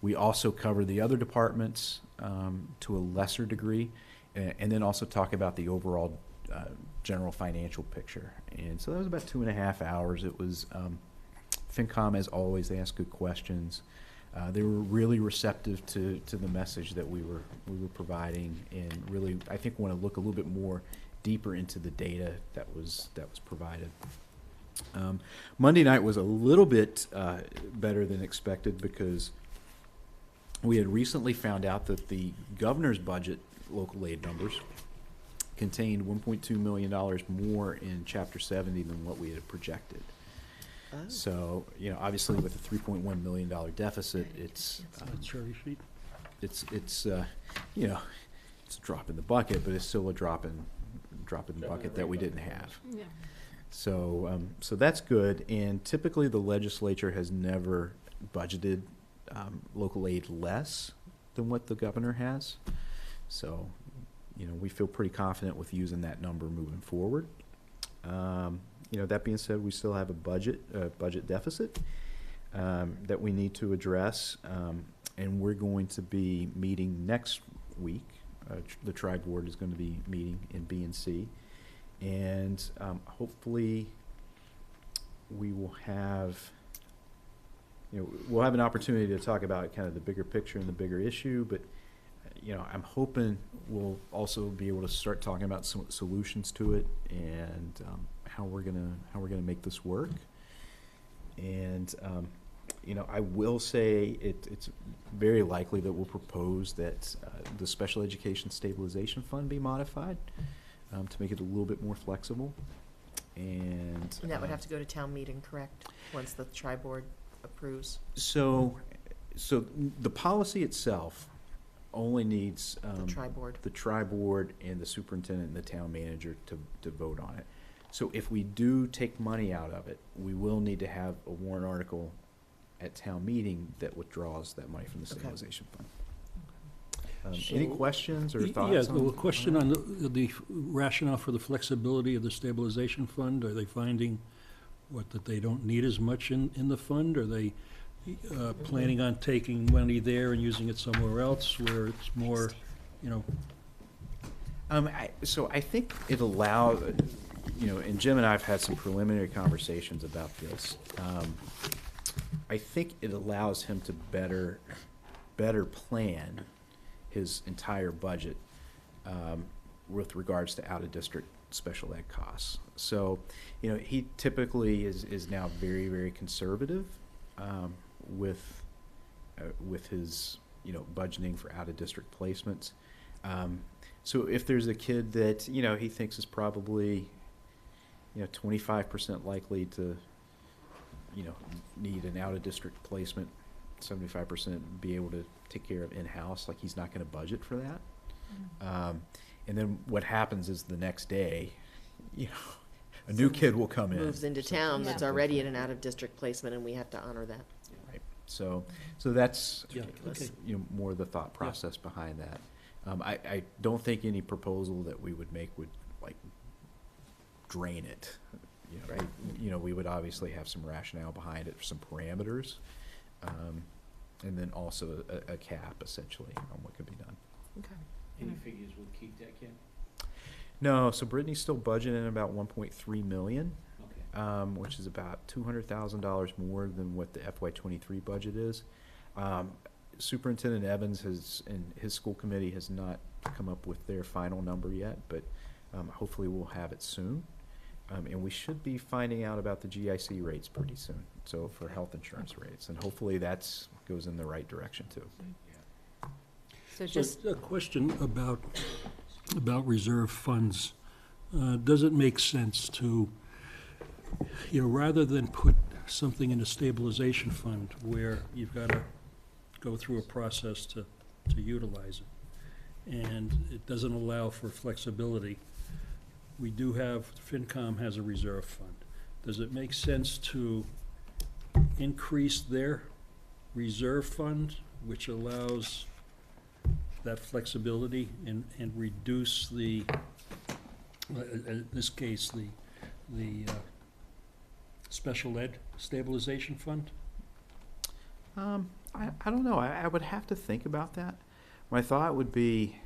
we also cover the other departments to a lesser degree, and then also talk about the overall general financial picture. And so that was about 2.5 hours. It was FinCom, as always, they asked good questions. They were really receptive to the message that we were providing, and really, I think, want to look a little bit more deeper into the data that was provided. Monday night was a little bit better than expected because we had recently found out that the governor's budget, local aid numbers, contained $1.2 million more in Chapter 70 than what we had projected. So, you know, obviously with a $3.1 million deficit, it's Cherry sheet. it's you know, it's a drop in the bucket, but it's still a drop in the bucket that we didn't have. Yeah. So so that's good. And typically the legislature has never budgeted local aid less than what the governor has. So, you know, we feel pretty confident with using that number moving forward. You know, that being said, we still have a budget deficit that we need to address, and we're going to be meeting next week. The tri-board is going to be meeting in B and C, and hopefully we will have, you know, we'll have an opportunity to talk about kind of the bigger picture and the bigger issue, but you know, I'm hoping we'll also be able to start talking about some solutions to it and how we're gonna make this work. And you know, I will say it's very likely that we'll propose that the Special Education Stabilization Fund be modified to make it a little bit more flexible. And that would have to go to town meeting, correct? Once the tri-board approves. So the policy itself only needs The tri-board. the tri-board and the superintendent and the town manager to vote on it. So if we do take money out of it, we will need to have a warrant article at town meeting that withdraws that money from the Okay. stabilization fund. Any So- questions or Yeah, thoughts? well, a question on the rationale for the flexibility of the stabilization fund. Are they finding that they don't need as much in the fund? Are they planning on taking money there and using it somewhere else where it's more, you know? So I think it allows, you know, and Jim and I have had some preliminary conversations about this. I think it allows him to better plan his entire budget with regards to out-of-district special ed costs. So, you know, he typically is now very, very conservative with his, you know, budgeting for out-of-district placements. So if there's a kid that, you know, he thinks is probably, you know, 25% likely to, you know, need an out-of-district placement, 75% be able to take care of in-house, like he's not going to budget for that. And then what happens is the next day, you know, a new kid will come in. Moves into town that's already in an out-of-district placement, and we have to honor that. Right. So that's, Yeah, okay. you know, more the thought process behind that. I don't think any proposal that we would make would like drain it. You know, Right. you know, we would obviously have some rationale behind it, some parameters, and then also a cap essentially on what could be done. Okay. Any figures with keep that, Ken? No, so Brittany's still budgeting about 1.3 million, Okay. which is about $200,000 more than what the FY23 budget is. Superintendent Evans and his school committee has not come up with their final number yet, but hopefully we'll have it soon. And we should be finding out about the GIC rates pretty soon, so for health insurance rates, and hopefully that's goes in the right direction too. So So just, a question about reserve funds. Does it make sense to, you know, rather than put something in a stabilization fund where you've got to go through a process to utilize it, and it doesn't allow for flexibility, we do have, FinCom has a reserve fund. Does it make sense to increase their reserve fund, which allows that flexibility and reduce the, in this case, the special ed stabilization fund? I don't know. I would have to think about that. My thought would be,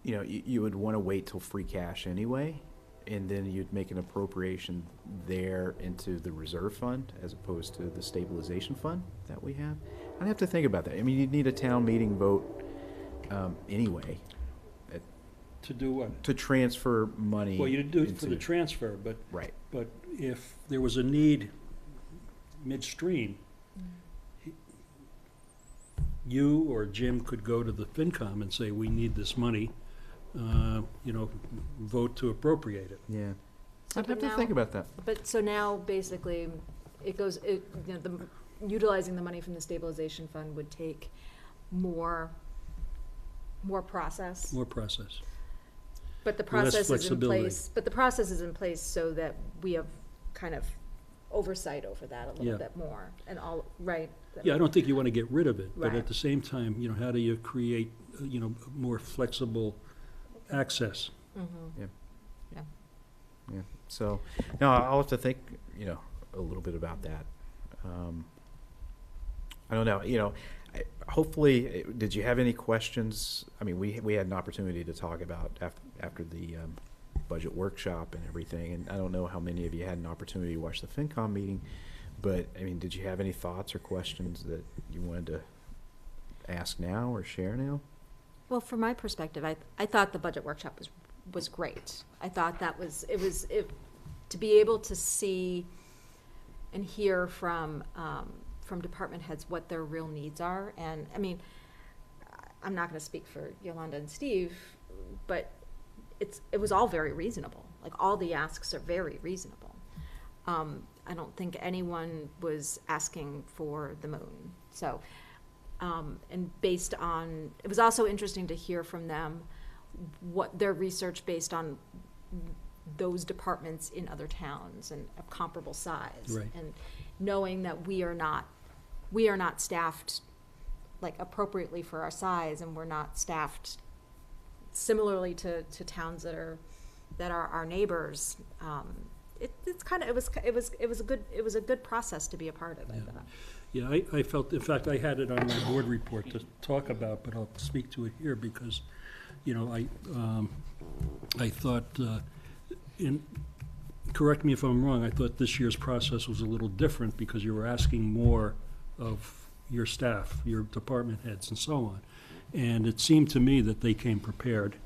you know, you would want to wait till free cash anyway, and then you'd make an appropriation there into the reserve fund as opposed to the stabilization fund that we have. I'd have to think about that. I mean, you'd need a town meeting vote anyway To do what? To transfer money. Well, you do it for the into- transfer, but, Right. but if there was a need midstream, you or Jim could go to the FinCom and say, we need this money, vote to appropriate it. Yeah. So I'd have to now- think about that. But, so now, basically, utilizing the money from the stabilization fund would take more process. More process. But the Less process is in flexibility. place, so that we have kind of oversight over that a Yeah. little bit more, and all, right? Yeah, I don't think you want to get rid of it, but Right. at the same time, how do you create, more flexible access? Yeah, so, no, I'll have to think, a little bit about that. I don't know, hopefully, did you have any questions? I mean, we had an opportunity to talk about after the budget workshop and everything, and I don't know how many of you had an opportunity to watch the FinCom meeting, but, I mean, did you have any thoughts or questions that you wanted to ask now or share now? Well, from my perspective, I thought the budget workshop was great. I thought that to be able to see and hear from department heads what their real needs are. And, I mean, I'm not going to speak for Yolanda and Steve, but it was all very reasonable. Like, all the asks are very reasonable. I don't think anyone was asking for the moon. So, and based on, it was also interesting to hear from them what their research based on those departments in other towns and of comparable size. Right. And knowing that we are not staffed like appropriately for our size, and we're not staffed similarly to towns that are our neighbors. It was a good process to be a part of. I thought. Yeah, I felt, in fact, I had it on my board report to talk about, but I'll speak to it here because, I thought, correct me if I'm wrong, I thought this year's process was a little different because you were asking more of your staff, your department heads and so on. And it seemed to me that they came prepared.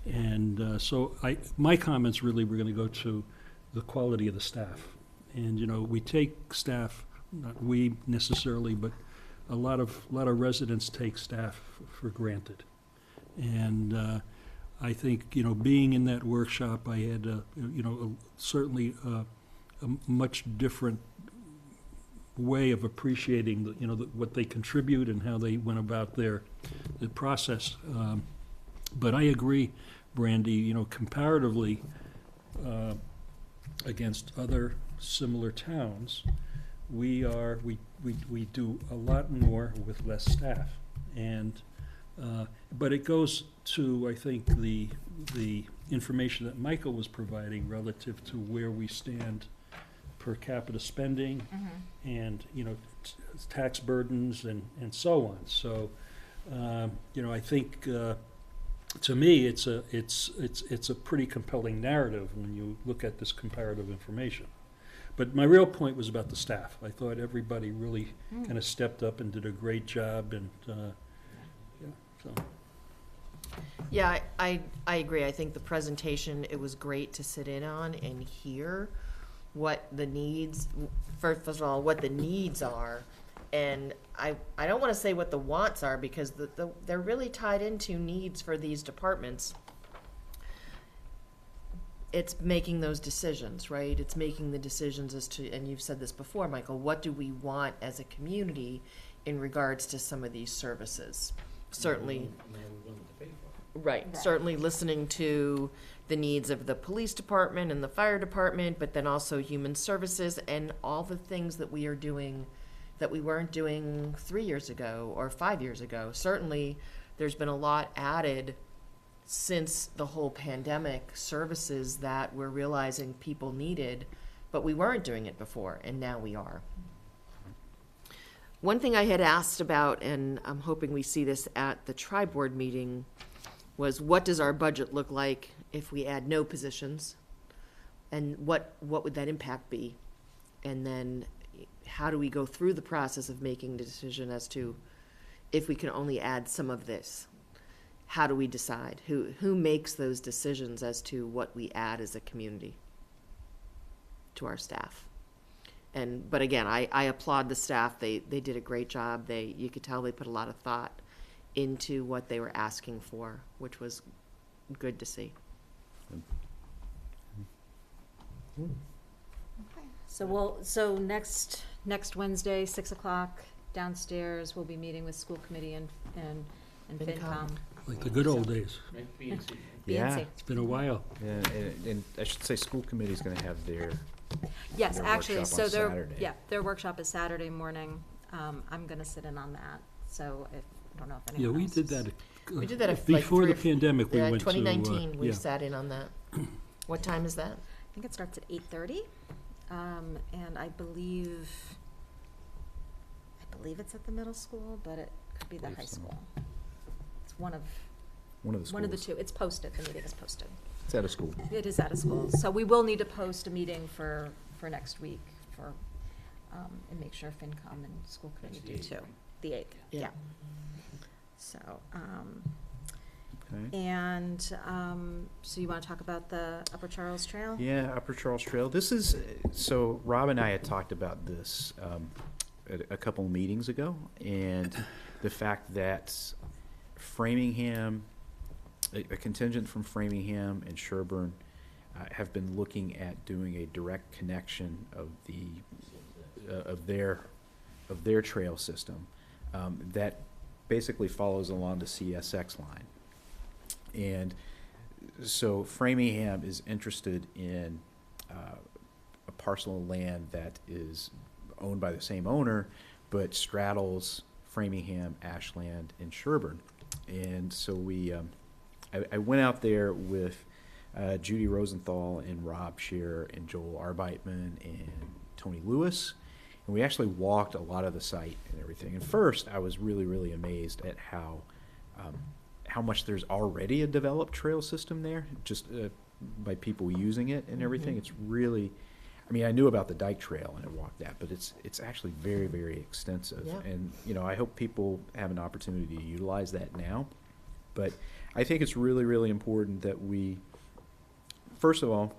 And so my comments really were going to go to the quality of the staff. And, we take staff, not we necessarily, but a lot of residents take staff for granted. And I think, being in that workshop, I had, certainly a much different way of appreciating, what they contribute and how they went about the process. But I agree, Brandy, comparatively against other similar towns, we do a lot more with less staff. And but it goes to, I think, the information that Michael was providing relative to where we stand per capita spending and, tax burdens and so on. So, I think, to me, it's a pretty compelling narrative when you look at this comparative information. But my real point was about the staff. I thought everybody really kind of stepped up and did a great job, and so. Yeah, I agree. I think the presentation, it was great to sit in on and hear what the needs, first of all, what the needs are. And I don't want to say what the wants are, because they're really tied into needs for these departments. It's making those decisions, right? It's making the decisions as to, and you've said this before, Michael, what do we want as a community in regards to some of these services? Certainly, right, certainly listening to the needs of the police department and the fire department, but then also human services and all the things that we are doing that we weren't doing 3 years ago or 5 years ago. Certainly, there's been a lot added since the whole pandemic, services that we're realizing people needed, but we weren't doing it before, and now we are. One thing I had asked about, and I'm hoping we see this at the tri-board meeting, was what does our budget look like if we add no positions? And what would that impact be? And then how do we go through the process of making the decision as to if we can only add some of this? how do we decide? Who makes those decisions as to what we add as a community to our staff? But again, I applaud the staff. They did a great job. You could tell they put a lot of thought into what they were asking for, which was good to see. Okay. So next Wednesday, 6 o'clock, downstairs, we'll be meeting with school committee and FinCom. Like the good old days. Yeah. It's been a while. And I should say, school committee's gonna have their Yes, their actually, workshop so on Saturday. their workshop is Saturday morning. I'm gonna sit in on that, so I don't know if Yeah, anyone we else did is- that. We did that Before the pandemic, we went to. 2019, we yeah. sat in on that. What time is that? I think it starts at 8:30, and I believe it's at the middle school, but it could be the Believe high so. school. It's one of the one of the schools. two. It's posted, the meeting is posted. It's at a school. It is at a school, so we will need to post a meeting for next week and make sure FinCom and school committee do too. The 8th, Yeah. yeah. So, Okay. and, so you want to talk about the Upper Charles Trail? Yeah, Upper Charles Trail. This is, so Rob and I had talked about this a couple meetings ago, and the fact that Framingham, a contingent from Framingham and Sherburne have been looking at doing a direct connection of their trail system that basically follows along the CSX line. And so Framingham is interested in a parcel of land that is owned by the same owner, but straddles Framingham, Ashland, and Sherburne. And so I went out there with Judy Rosenthal and Rob Shearer and Joel Arbeitman and Tony Lewis. And we actually walked a lot of the site and everything. And first, I was really, really amazed at how much there's already a developed trail system there, just by people using it and everything. It's really, I mean, I knew about the Dyke Trail and I walked that, but it's actually very, very extensive. Yeah. And, I hope people have an opportunity to utilize that now. But I think it's really, really important that we, first of all,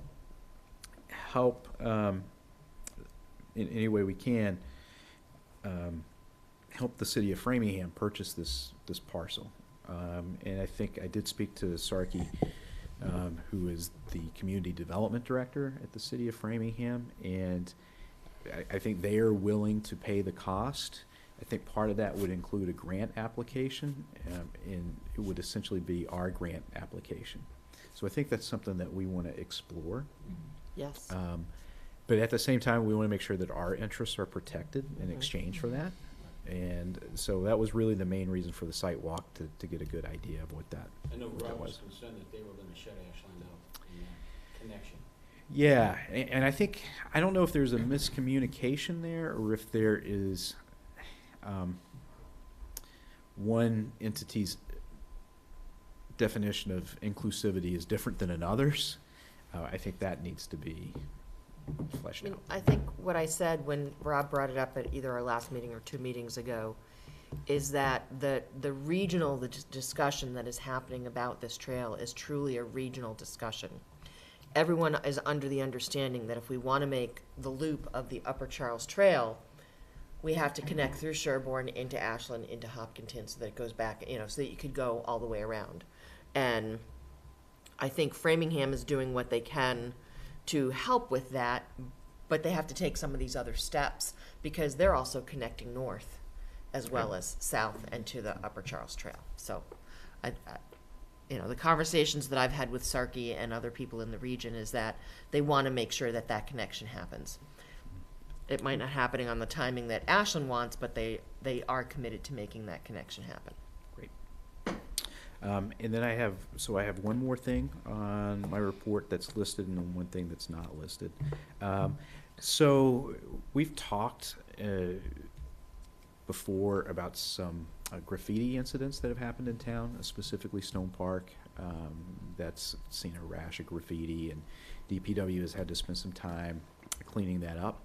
help in any way we can, help the city of Framingham purchase this parcel. And I think I did speak to Sarkey, who is the community development director at the city of Framingham, and I think they are willing to pay the cost. I think part of that would include a grant application, and it would essentially be our grant application. So I think that's something that we want to explore. Yes. But at the same time, we want to make sure that our interests are protected in exchange for that. And so that was really the main reason for the site walk, to get a good idea of what that, I know what that Rob was was. concerned that they were gonna shut Ashland out in that connection. Yeah, and I think, I don't know if there's a miscommunication there, or if there is one entity's definition of inclusivity is different than another's. I think that needs to be fleshed out. I think what I said when Rob brought it up at either our last meeting or 2 meetings ago is that the regional discussion that is happening about this trail is truly a regional discussion. Everyone is under the understanding that if we want to make the loop of the Upper Charles Trail, we have to connect through Sherborne into Ashland, into Hopkinton, so that it goes back, so that you could go all the way around. And I think Framingham is doing what they can to help with that, but they have to take some of these other steps because they're also connecting north as well as south and to the Upper Charles Trail. So, the conversations that I've had with Sarkey and other people in the region is that they want to make sure that that connection happens. It might not happening on the timing that Ashland wants, but they are committed to making that connection happen. Great. And then I have one more thing on my report that's listed and one thing that's not listed. So we've talked before about some graffiti incidents that have happened in town, specifically Stone Park. That's seen a rash of graffiti, and DPW has had to spend some time cleaning that up.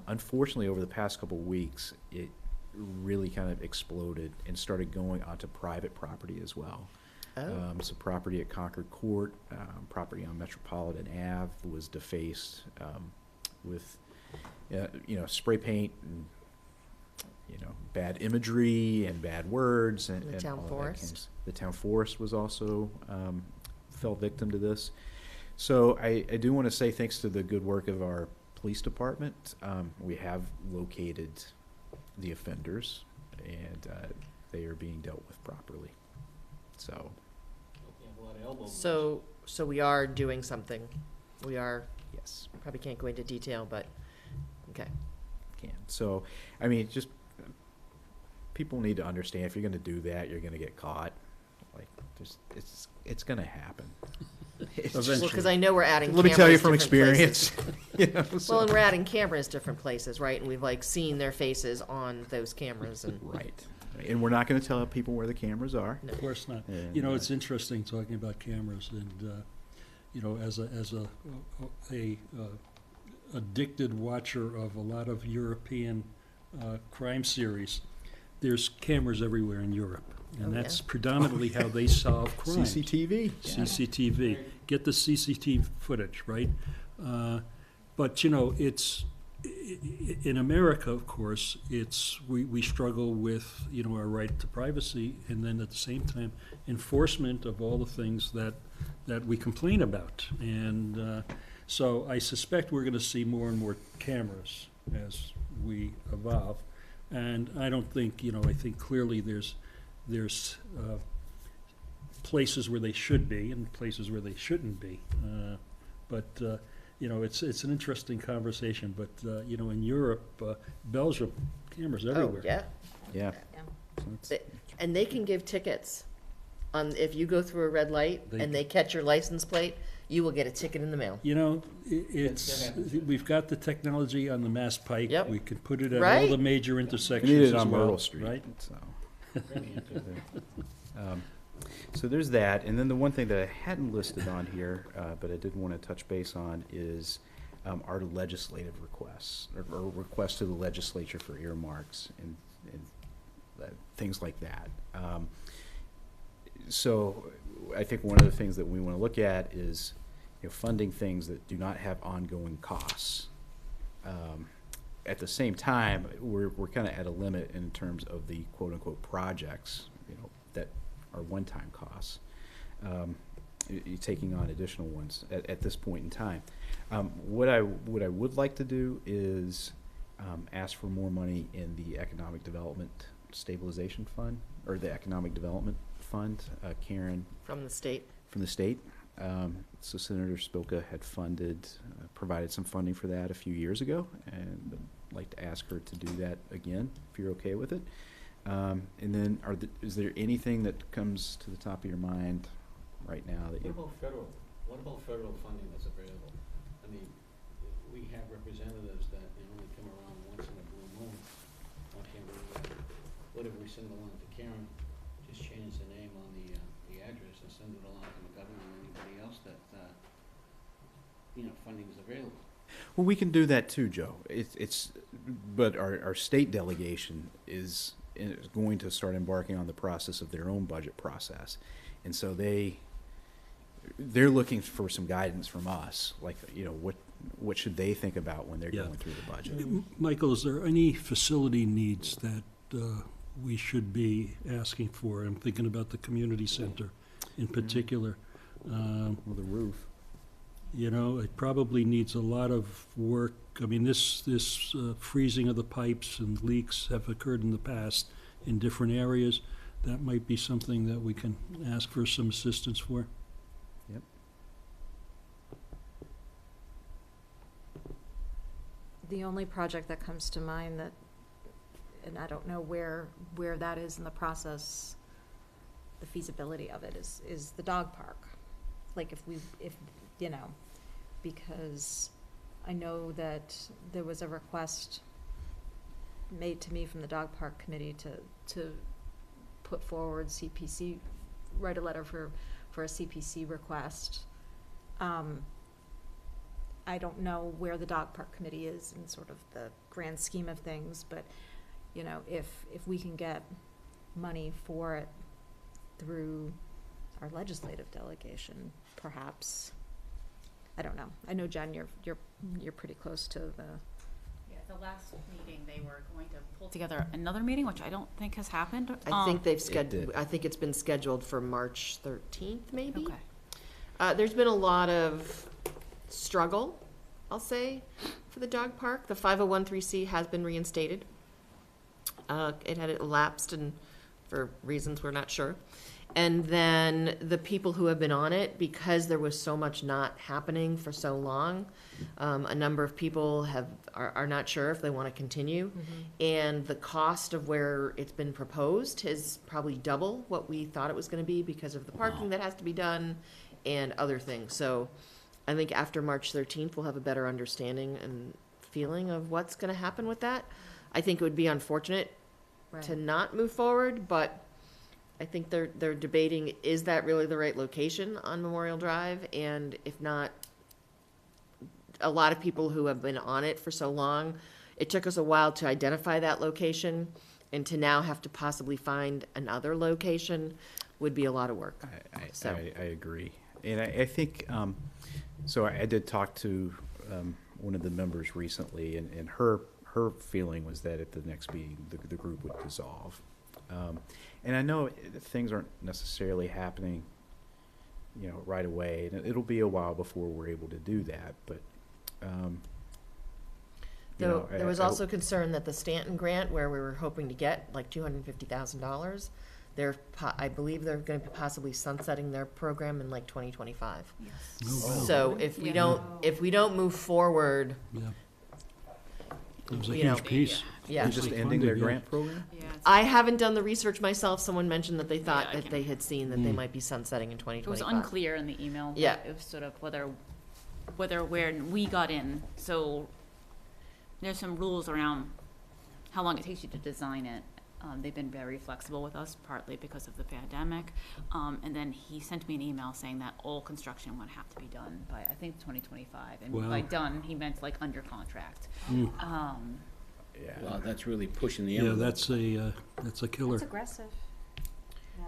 Unfortunately, over the past couple of weeks, it really kind of exploded and started going onto private property as well. Some property at Concord Court, property on Metropolitan Ave was defaced with, spray paint and, bad imagery and bad words and The and town all of that forest. The town forest was also fell victim to this. So I do want to say thanks to the good work of our police department. We have located the offenders, and they are being dealt with properly. So, So we are doing something. We are, yes, probably can't go into detail, but, okay. can. So, I mean, just people need to understand if you're going to do that, you're going to get caught. Like, it's going to happen. It's just- Eventually. Because I know we're adding Let me cameras tell you from different places. experience. Well, and we're adding cameras different places, right? And we've like seen their faces on those cameras and. Right. And we're not going to tell people where the cameras are. No. Of course not. And, It's interesting talking about cameras and, as a addicted watcher of a lot of European crime series, there's cameras everywhere in Europe. And Oh, yeah. that's predominantly how they solve crimes. CCTV. CCTV. Get the CCTV footage, right? But, it's, in America, of course, we struggle with, our right to privacy, and then at the same time, enforcement of all the things that we complain about. And so I suspect we're going to see more and more cameras as we evolve. And I don't think, I think clearly there's places where they should be and places where they shouldn't be. But it's an interesting conversation. But in Europe, Belgium, cameras everywhere. Oh, yeah. Yeah. Yeah. So it's- And they can give tickets on, if you go through a red light and they catch your license plate, you will get a ticket in the mail. We've got the technology on the Mass Pike. Yep. We can put it at all Right. the major We intersections need it as on well, Myrtle Street. right? So. So there's that, and then the one thing that I hadn't listed on here, but I did want to touch base on is our legislative requests, or requests to the legislature for earmarks and things like that. So I think one of the things that we want to look at is funding things that do not have ongoing costs. At the same time, we're kind of at a limit in terms of the quote-unquote projects, that are one-time costs. You're taking on additional ones at this point in time. What I would like to do is ask for more money in the Economic Development Stabilization Fund, or the Economic Development Fund. Karen From the state. from the state. So Senator Spilka had provided some funding for that a few years ago, and I'd like to ask her to do that again, if you're okay with it. And then, is there anything that comes to the top of your mind right now that you? What about federal funding that's available? I mean, we have representatives that they only come around once in a blue moon. Why can't we, what if we send along to Karen, just change the name on the address and send it along to the governor and anybody else that, funding is available? Well, we can do that too, Joe. But our state delegation is going to start embarking on the process of their own budget process, and so they're looking for some guidance from us, like what should they think about when they're Yeah. going through the budget. Michael, is there any facility needs that we should be asking for? I'm thinking about the community center in particular. Well, the roof. It probably needs a lot of work. I mean, this freezing of the pipes and leaks have occurred in the past in different areas. That might be something that we can ask for some assistance for. Yep. The only project that comes to mind and I don't know where that is in the process, the feasibility of it is the dog park. Like because I know that there was a request made to me from the dog park committee to put forward CPC, write a letter for a CPC request. I don't know where the dog park committee is in sort of the grand scheme of things, but if we can get money for it through our legislative delegation, perhaps. I don't know. I know, Jen, you're pretty close to the, Yeah, the last meeting, they were going to pull together another meeting, which I don't think has happened. I think they've It scheduled, did. I think it's been scheduled for March 13th, maybe? Okay. There's been a lot of struggle, I'll say, for the dog park. The 501(c) has been reinstated. It had elapsed and for reasons we're not sure. And then the people who have been on it, because there was so much not happening for so long, a number of people are not sure if they want to continue. And the cost of where it's been proposed is probably double what we thought it was going to be because of the parking that has to be done and other things. So I think after March 13th, we'll have a better understanding and feeling of what's going to happen with that. I think it would be unfortunate to not move forward, but I think they're debating, is that really the right location on Memorial Drive? And if not, a lot of people who have been on it for so long, it took us a while to identify that location, and to now have to possibly find another location would be a lot of work. So- I agree. And I think, so I did talk to one of the members recently, and her feeling was that at the next meeting, the group would dissolve. And I know things aren't necessarily happening, right away, and it'll be a while before we're able to do that, but, There was also concern that the Stanton grant, where we were hoping to get like $250,000, I believe they're going to be possibly sunsetting their program in like 2025. Yes. Oh, wow. So if we don't move forward, Yeah. It was a You know, huge piece. yeah. They're just ending their Funded, yeah. grant program? Yeah, it's- I haven't done the research myself. Someone mentioned that they thought Yeah, I that can- they had seen that they might be sunsetting in It was 2025. unclear in the email. Yeah. It was sort of whether where we got in. So there's some rules around how long it takes you to design it. They've been very flexible with us, partly because of the pandemic. And then he sent me an email saying that all construction would have to be done by, I think, 2025. And Wow. by done, he meant like under contract. Yeah. Wow, that's really pushing the Yeah, envelope. that's a killer. aggressive.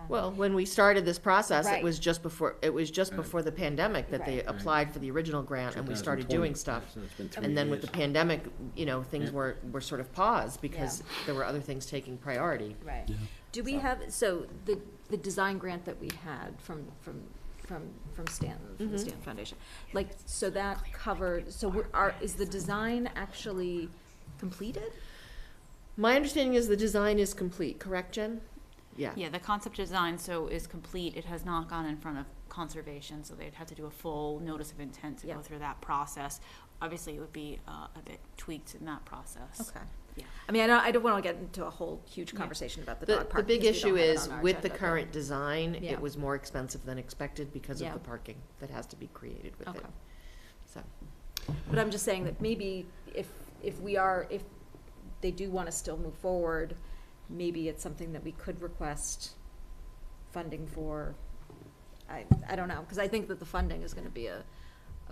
Well, when we started this process, Right. it was just before the pandemic that they Right. applied for the original grant, and we started 2020. doing stuff. So it's been 3 And then with the years. pandemic, things Yeah. were sort of paused because there were other things taking priority. Right. Yeah. Do we have, so the design grant that we had from Stanton, from the Mhm. Stanton Foundation, like, so that covered, so is the design actually completed? My understanding is the design is complete, correct, Jen? Yeah. Yeah, the concept design is complete. It has not gone in front of conservation, so they'd have to do a full notice of intent to Yeah. go through that process. Obviously, it would be a bit tweaked in that process. Okay. Yeah. I mean, I don't want to get into a whole huge conversation about the dog The park. big because we issue don't have it is, on our with the agenda, current design, Yeah. it was more expensive than expected because of Yeah. the parking that has to be created with it. Okay. So, But I'm just saying that maybe if they do want to still move forward, maybe it's something that we could request funding for. I don't know, because I think that the funding is going to be a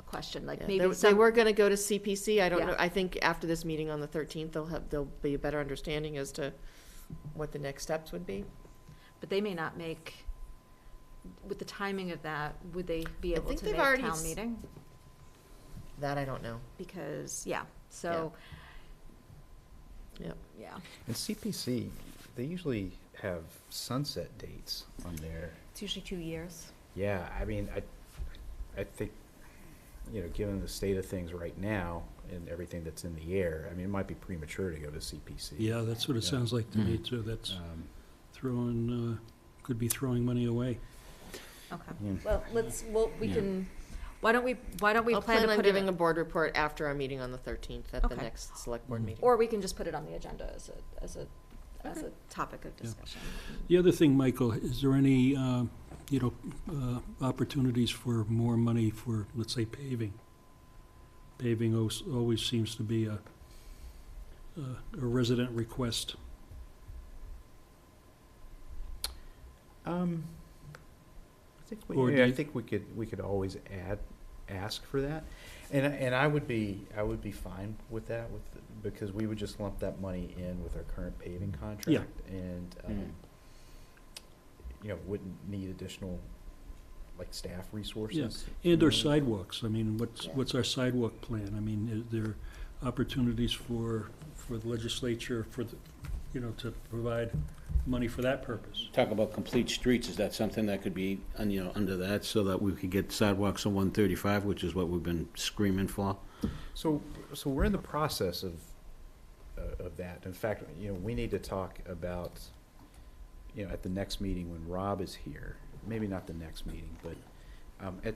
question, like yeah, maybe they some. were gonna go to CPC. I don't Yeah. know. I think after this meeting on the 13th, there'll be a better understanding as to what the next steps would be. But they may not make, with the timing of that, would they be I able think to they've make already town meeting? That I don't know. Because, so, Yep. yeah. And CPC, they usually have sunset dates on there. It's usually 2 years. Yeah, I mean, I think, given the state of things right now and everything that's in the air, I mean, it might be premature to go to CPC. Yeah, that's what it Yeah. sounds like to me too. That's could be throwing money away. Okay. Yeah. Well, we Yeah. can, why don't we I'll plan to on put giving it, a board report after our meeting on the 13th at the Okay. next select board meeting. or we can just put it on the agenda as a topic of discussion. The other thing, Michael, is there any, opportunities for more money for, let's say, paving? Paving always seems to be a resident request. Or do I you- think we could always ask for that, and I would be fine with that because we would just lump that money in with our current paving contract and wouldn't need additional like staff resources. And our sidewalks, I mean, what's our sidewalk plan? I mean, is there opportunities for the legislature, to provide money for that purpose? Talk about complete streets, is that something that could be, under that, so that we could get sidewalks on 135, which is what we've been screaming for? So we're in the process of that. In fact, we need to talk about, at the next meeting when Rob is here, maybe not the next meeting, but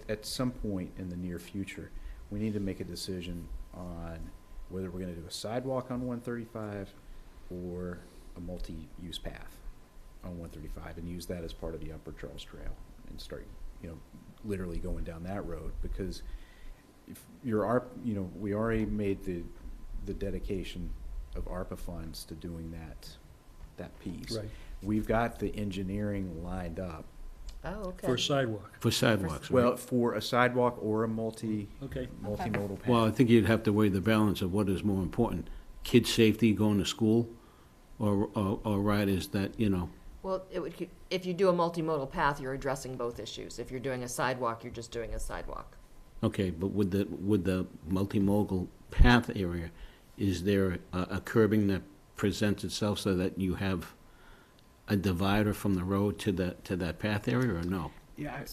at some point in the near future, we need to make a decision on whether we're gonna do a sidewalk on 135 or a multi-use path on 135 and use that as part of the Upper Charles Trail and start, literally going down that road, because if we already made the dedication of ARPA funds to doing that piece. Right. We've got the engineering lined up. Oh, okay. For sidewalk. For sidewalks, right? Well, for a sidewalk or a Okay. multimodal path. Well, I think you'd have to weigh the balance of what is more important, kids' safety going to school, or riders that, Well, if you do a multimodal path, you're addressing both issues. If you're doing a sidewalk, you're just doing a sidewalk. okay, but with the multimodal path area, is there a curbing that presents itself so that you have a divider from the road to that path area, or no? Yeah,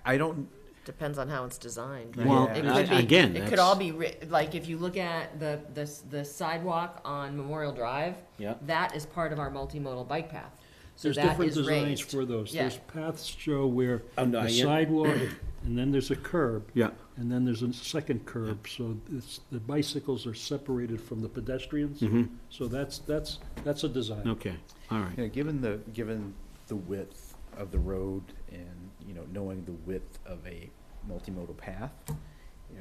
I don't, Depends on how it's designed, right? Well, It could be- again, It could all be, like, if you look at the sidewalk on Memorial Drive, Yeah. that is part of our multimodal bike path. So There's that different is designs raised. for those. Yeah. There's paths show where Oh, no, the yeah. sidewalk, and then there's a curb. Yeah. And then there's a second curb, so the bicycles are separated from the pedestrians. Mhm. So that's a design. Okay, all right. given the width of the road and, knowing the width of a multimodal path,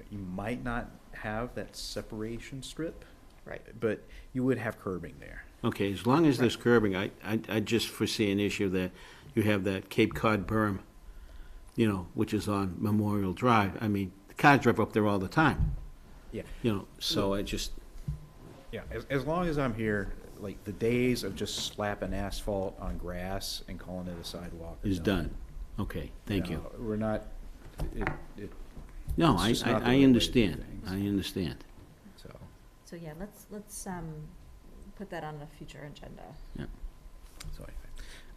you might not have that separation strip. Right. But you would have curbing there. Okay, as long as there's curbing, I just foresee an issue that you have that Cape Cod berm, which is on Memorial Drive. I mean, the cars drive up there all the time, Yeah. so I just, Yeah, as long as I'm here, like, the days of just slapping asphalt on grass and calling it a sidewalk is done. Okay, thank you. We're not, No, It's I just not the right way to do understand, things. I understand. so. So yeah, let's put that on a future agenda. So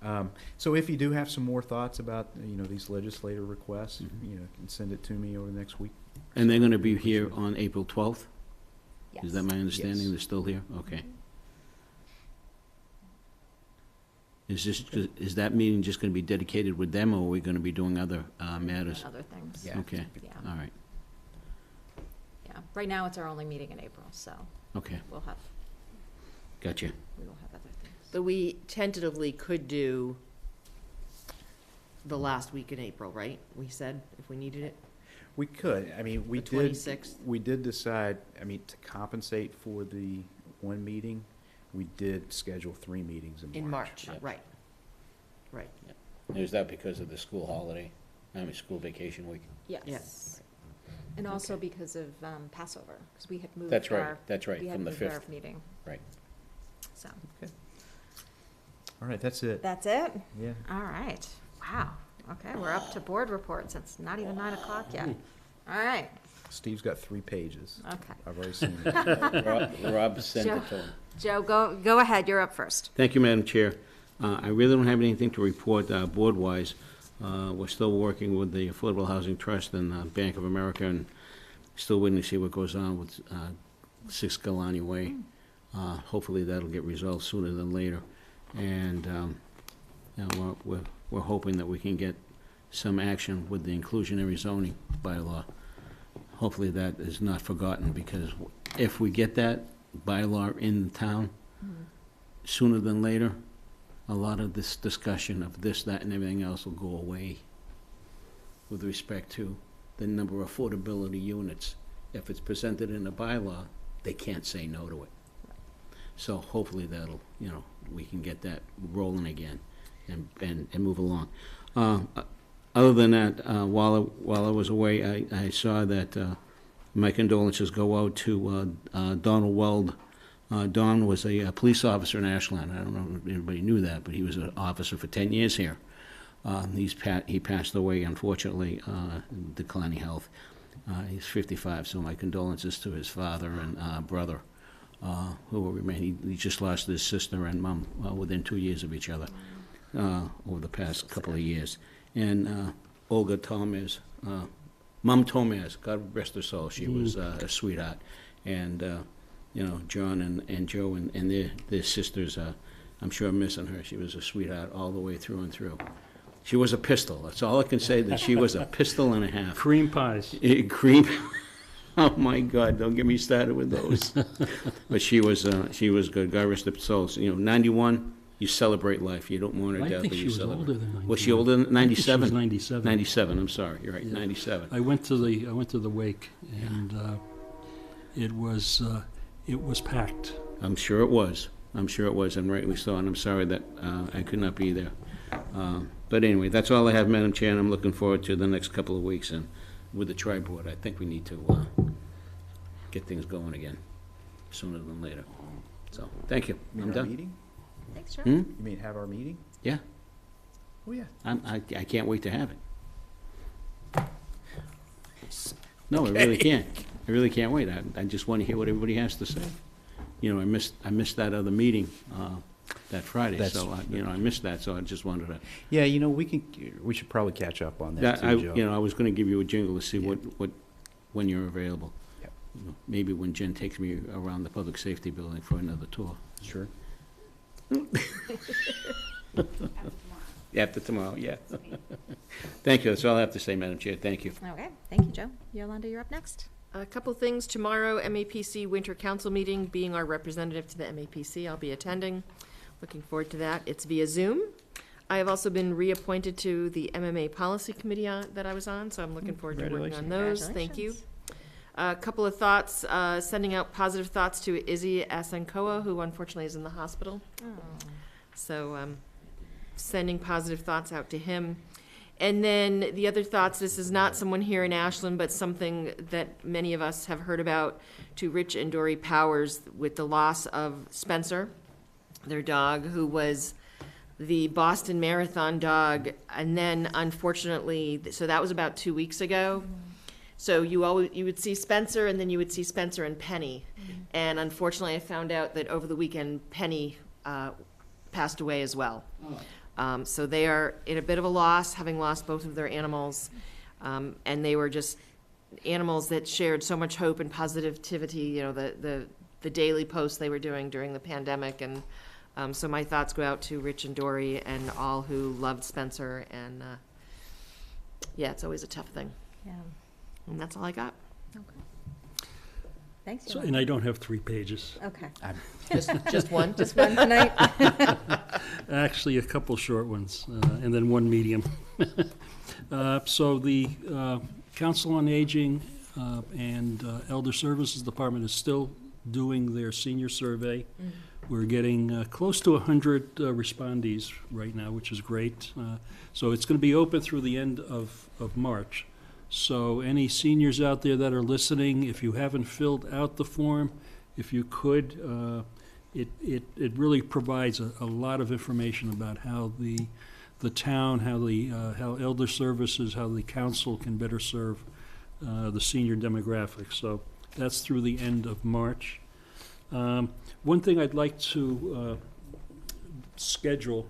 anyway, so if you do have some more thoughts about, these legislative requests, Mhm. you can send it to me over the next week. And they're gonna be here on April 12th? Yes. Is that my understanding? Yes. They're still here? Okay. Is that meeting just gonna be dedicated with them, or are we gonna be doing other matters? Other things. Yeah. Okay, Yeah. all right, Yeah. Right now, it's our only meeting in April, so okay, we will have gotcha. other things. But we tentatively could do the last week in April, right? We said, if we needed it. We could, we The did. 26th. We did decide, to compensate for the one meeting, we did schedule 3 meetings in March. In March, Yep. right. Right. Is that because of the school holiday, school vacation week? Yes. And also because of Passover, because we had moved That's right, our, that's right, we had from the moved our 5th. meeting. Right. So, All right, that's it. that's it? Yeah. All right. Wow. Okay, we're up to board reports. It's not even 9 o'clock yet. All right. Steve's got 3 pages. Okay. I've already seen it. Rob sent Joe. it to him. Joe, go ahead. You're up first. Thank you, Madam Chair. I really don't have anything to report board-wise. We're still working with the Affordable Housing Trust and Bank of America, and still waiting to see what goes on with 6 Galani Way. Hopefully that'll get resolved sooner than later. And we're hoping that we can get some action with the inclusionary zoning bylaw. Hopefully that is not forgotten, because if we get that bylaw in the town sooner than later, a lot of this discussion of this, that, and everything else will go away with respect to the number of affordability units. If it's presented in a bylaw, they can't say no to it. So hopefully that'll, we can get that rolling again and move along. Other than that, while I was away, I saw that my condolences go out to Donald Weld. Don was a police officer in Ashland. I don't know if anybody knew that, but he was an officer for 10 years here. He passed away, unfortunately, declining health. He's 55, so my condolences to his father and brother, who will remain. He just lost his sister and mom within 2 years of each other over the past couple of years. And Olga Tomez, Mom Tomez, God rest her soul, she was a sweetheart. And, John and Joe and their sisters, I'm sure missing her. She was a sweetheart all the way through and through. She was a pistol. That's all I can say, that she was a pistol and a half. Cream pies. Cream. Oh, my God, don't get me started with those. But she was good. God rest her soul. 91, you celebrate life. You don't mourn her I death, think but she you was celebrate. older than 91. Was she older than 97? I think she was 97. 97, I'm sorry. You're right, Yeah. 97. I went to the wake, and it was packed. I'm sure it was. And rightly so, and I'm sorry that I could not be there. But anyway, that's all I have, Madam Chair, and I'm looking forward to the next couple of weeks. And with the tri-board, I think we need to get things going again sooner than later. So, thank you. You I'm mean our done. meeting? Thanks, Joe. Hmm? You mean have our meeting? Yeah, Oh, yeah. I can't wait to have it. No, I really can't. I really can't wait. I just want to hear what everybody has to say. I missed that other meeting that Friday, so I missed that. So I just wanted to. Yeah, we should probably catch up on that too, Joe. I was going to give you a jingle to see when you're available. Yep. Maybe when Jen takes me around the public safety building for another tour. Sure. After tomorrow, yeah. Thank you. That's all I have to say, Madam Chair. Thank you. Okay, thank you, Joe. Yolanda, you're up next. A couple things. Tomorrow, MAPC Winter Council meeting, being our representative to the MAPC, I'll be attending. Looking forward to that. It's via Zoom. I have also been reappointed to the MMA Policy Committee that I was on, so I'm looking forward to working on those. Thank you. A couple of thoughts, sending out positive thoughts to Izzy Asankoa, who unfortunately is in the hospital. So sending positive thoughts out to him. And then the other thoughts, this is not someone here in Ashland, but something that many of us have heard about, to Rich and Dory Powers with the loss of Spencer, their dog, who was the Boston Marathon dog. And then unfortunately, so that was about 2 weeks ago. So you would see Spencer, and then you would see Spencer and Penny. And unfortunately, I found out that over the weekend, Penny passed away as well. So they are in a bit of a loss, having lost both of their animals. And they were just animals that shared so much hope and positivity, the daily posts they were doing during the pandemic. And so my thoughts go out to Rich and Dory and all who loved Spencer. And yeah, it's always a tough thing. Yeah. And that's all I got. Okay. Thanks, So, Yolanda. and I don't have 3 pages. Okay. Just one? Just one tonight? Actually, a couple short ones, and then one medium. So the Council on Aging and Elder Services Department is still doing their senior survey. We're getting close to 100 respondees right now, which is great. So it's going to be open through the end of March. So any seniors out there that are listening, if you haven't filled out the form, if you could, it really provides a lot of information about how the town, how Elder Services, how the council can better serve the senior demographic. So that's through the end of March. One thing I'd like to schedule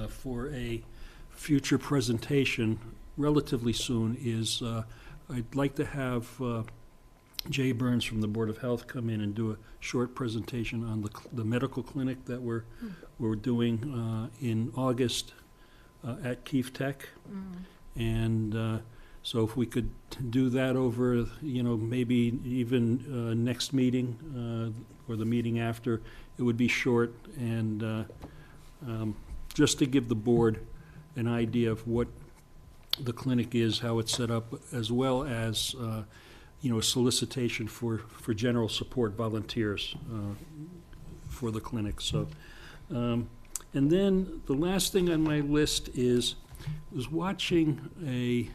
for a future presentation relatively soon is I'd like to have Jay Burns from the Board of Health come in and do a short presentation on the medical clinic that we're doing in August at Keefe Tech. And so if we could do that over, maybe even next meeting or the meeting after, it would be short, and just to give the board an idea of what the clinic is, how it's set up, as well as a solicitation for general support volunteers for the clinic. So, and then the last thing on my list was watching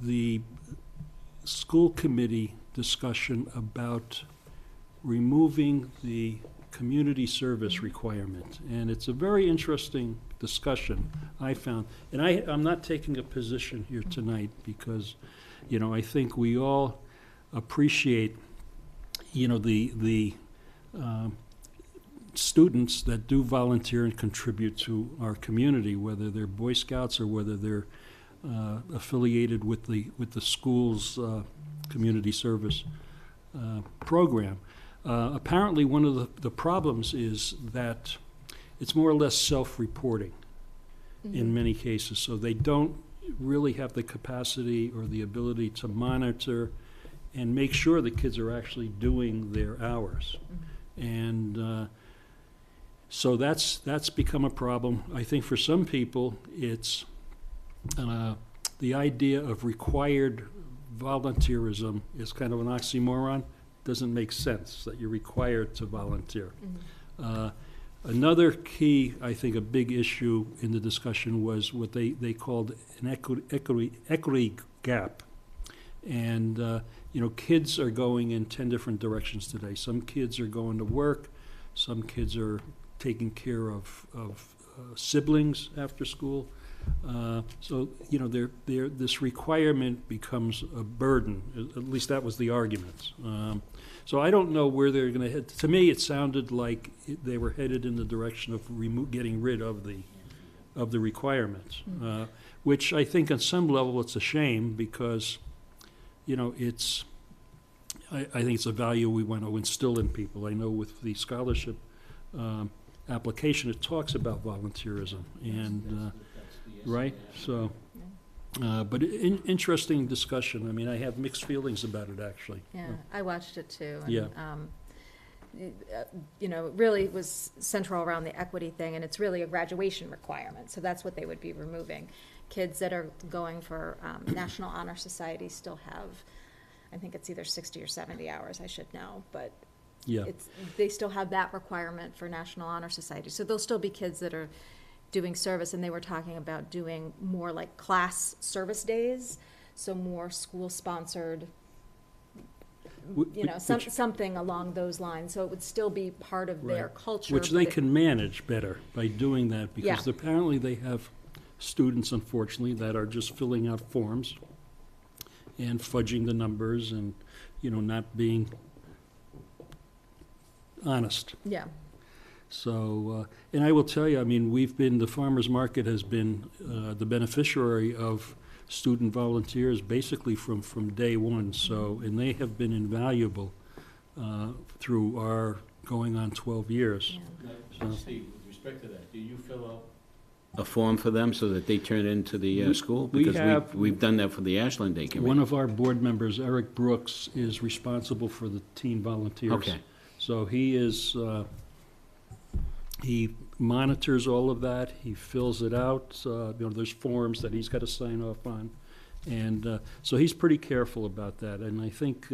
the school committee discussion about removing the community service requirement. And it's a very interesting discussion, I found. And I'm not taking a position here tonight because, I think we all appreciate, the students that do volunteer and contribute to our community, whether they're Boy Scouts or whether they're affiliated with the school's community service program. Apparently, one of the problems is that it's more or less self-reporting in many cases, so they don't really have the capacity or the ability to monitor and make sure the kids are actually doing their hours. And so that's become a problem. I think for some people, it's the idea of required volunteerism is kind of an oxymoron. Doesn't make sense that you're required to volunteer. Another key, I think, a big issue in the discussion was what they called an equity gap. And, kids are going in 10 different directions today. Some kids are going to work. Some kids are taking care of siblings after school. So, this requirement becomes a burden. At least that was the argument. So I don't know where they're going to head. To me, it sounded like they were headed in the direction of getting rid of the requirements, which I think on some level it's a shame because, it's. I think it's a value we want to instill in people. I know with the scholarship application, it talks about volunteerism and. Right, so, but interesting discussion. I mean, I have mixed feelings about it, actually. Yeah, I watched it too. And, Yeah. It really was central around the equity thing, and it's really a graduation requirement. So that's what they would be removing. Kids that are going for National Honor Society still have, I think it's either 60 or 70 hours, I should know, but Yeah. they still have that requirement for National Honor Society. So there'll still be kids that are doing service, and they were talking about doing more like class service days, so more school-sponsored, something along those lines. So it would still be part of their culture. Which they can manage better by doing that, because apparently they have students, unfortunately, that are just filling out forms and fudging the numbers and, not being honest. Yeah. So, and I will tell you, I mean, the farmers market has been the beneficiary of student volunteers basically from day one. So, and they have been invaluable through our going on 12 years. Now, Steve, with respect to that, do you fill out a form for them so that they turn it into the school? Because we've done that for the Ashland Day Committee. One of our board members, Eric Brooks, is responsible for the teen volunteers. Okay. So he is. He monitors all of that. He fills it out. There's forms that he's got to sign off on. And so he's pretty careful about that. And I think,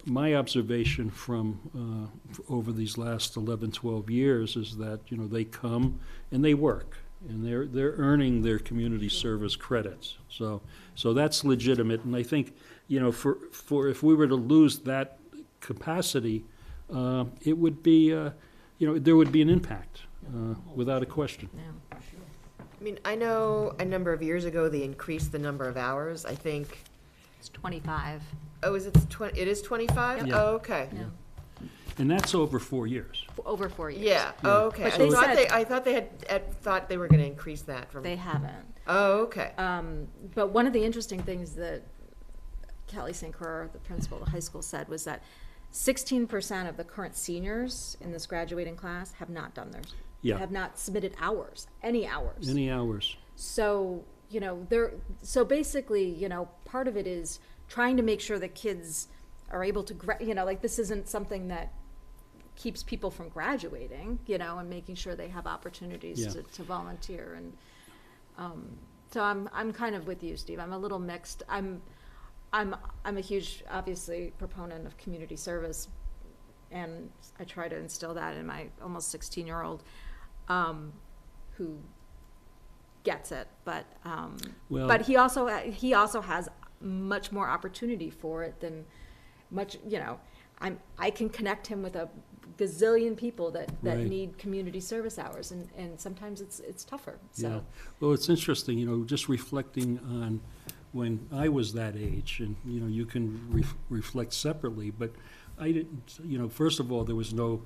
my observation from over these last 11, 12 years is that, they come and they work. And they're earning their community service credits. So that's legitimate. And I think, for if we were to lose that capacity, it would be... there would be an impact, without a question. Yeah. I mean, I know a number of years ago, they increased the number of hours, I think. It's 25. Oh, it is 25? Yeah. Oh, okay. Yeah. And that's over 4 years. Over 4 years. Yeah, oh, okay. But they said- I thought they were gonna increase that from. They haven't. Oh, okay. But one of the interesting things that Kelly St. Croix, the principal of the high school, said was that 16% of the current seniors in this graduating class have not done theirs. Yeah. Have not submitted any hours. Any hours. So, so basically, part of it is trying to make sure that kids are able to, this isn't something that keeps people from graduating, and making sure they have opportunities to volunteer. And so I'm kind of with you, Steve. I'm a little mixed. I'm a huge, obviously, proponent of community service, and I try to instill that in my almost 16-year-old, who gets it. But but he also has much more opportunity for it than much. I can connect him with a gazillion people that Right. need community service hours, and sometimes it's tougher, Yeah. so. Well, it's interesting, just reflecting on when I was that age, and, you can reflect separately, but I didn't, first of all, there was no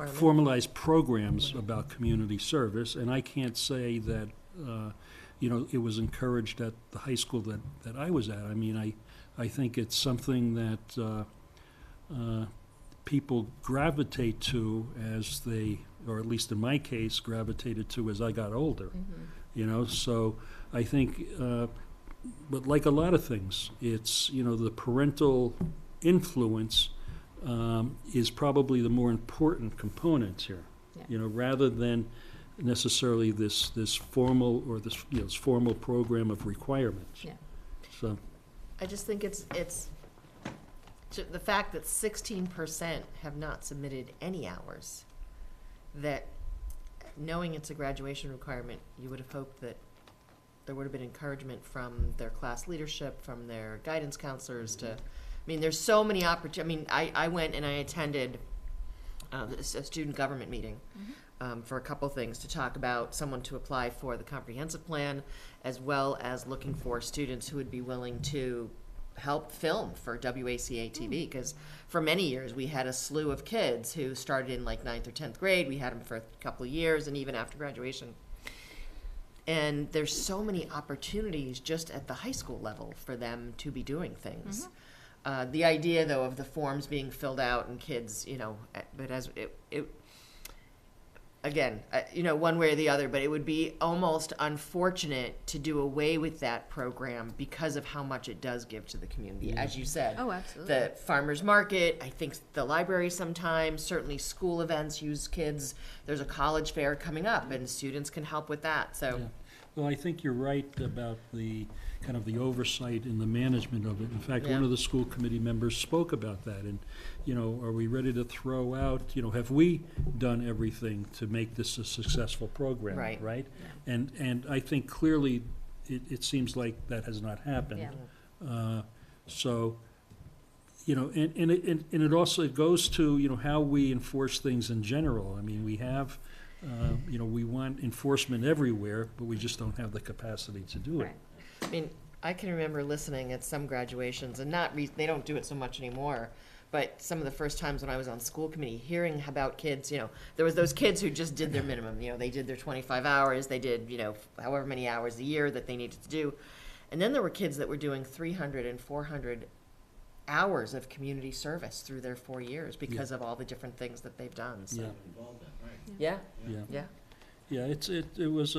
formalized programs about community service, and I can't say that, it was encouraged at the high school that I was at. I mean, I think it's something that people gravitate to as they, or at least in my case, gravitated to as I got older. So I think, but like a lot of things, it's, the parental influence is probably the more important component here. Yeah. Rather than necessarily this formal or this formal program of requirements. Yeah. So, I just think it's the fact that 16% have not submitted any hours, that knowing it's a graduation requirement, you would have hoped that there would have been encouragement from their class leadership, from their guidance counselors to, there's so many opportunities. I went and I attended a student government meeting for a couple things, to talk about someone to apply for the comprehensive plan, as well as looking for students who would be willing to help film for WACA-TV, because for many years we had a slew of kids who started in like 9th or 10th grade. We had them for a couple of years, and even after graduation. And there's so many opportunities just at the high school level for them to be doing things. The idea, though, of the forms being filled out and kids, but as it again, one way or the other, but it would be almost unfortunate to do away with that program because of how much it does give to the community. As you said, Oh, absolutely. the farmer's market, I think the library sometimes, certainly school events use kids. There's a college fair coming up, and students can help with that. So. yeah. Well, I think you're right about the kind of the oversight and the management of it. In fact, one Yeah. of the school committee members spoke about that, and, are we ready to throw out, have we done everything to make this a successful program? Right. Right? And I think clearly it seems like that has not happened. Yeah. So, and it also goes to, how we enforce things in general. I mean, we have, we want enforcement everywhere, but we just don't have the capacity to do it. Right. I can remember listening at some graduations, and they don't do it so much anymore, but some of the first times when I was on school committee, hearing about kids, there was those kids who just did their minimum, they did their 25 hours, they did, however many hours a year that they needed to do. And then there were kids that were doing 300 and 400 hours of community service through their 4 years because of all the different things that they've done, so. Yeah. Yeah. Yeah. Yeah, it was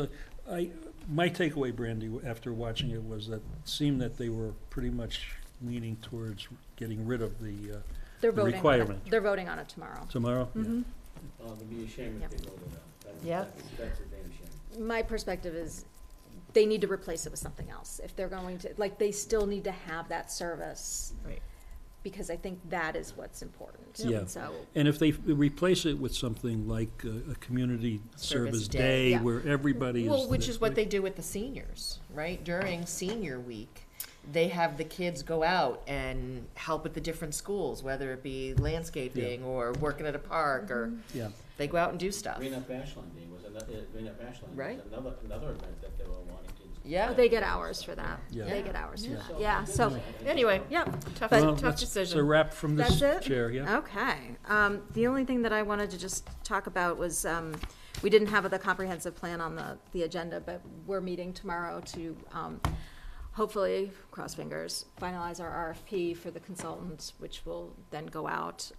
my takeaway, Brandy, after watching it was that it seemed that they were pretty much leaning towards getting rid of the They're voting on it. requirement. They're voting on it tomorrow. Tomorrow? Mhm. Oh, it'd be a shame if they voted out. Yeah. That's a damn shame. My perspective is they need to replace it with something else. If they're going to, they still need to have that service. Right. Because I think that is what's important. Yeah. So, And if they replace it with something like a community service day Yeah. where everybody is. Well, which is what they do with the seniors, right? During senior week, they have the kids go out and help at the different schools, whether it be landscaping or working at a park, or Yeah. they go out and do stuff. Green Up Ashland Day was Right. another event that they were wanting kids to. Yeah. they get hours for that. Yeah. They get hours for Yeah. that. Yeah, so, Anyway, yeah. tough, Well, tough that's decision. a wrap from this That's it? chair, yeah. Okay. The only thing that I wanted to just talk about was, we didn't have the comprehensive plan on the agenda, but we're meeting tomorrow to, hopefully, cross fingers, finalize our RFP for the consultants, which will then go out.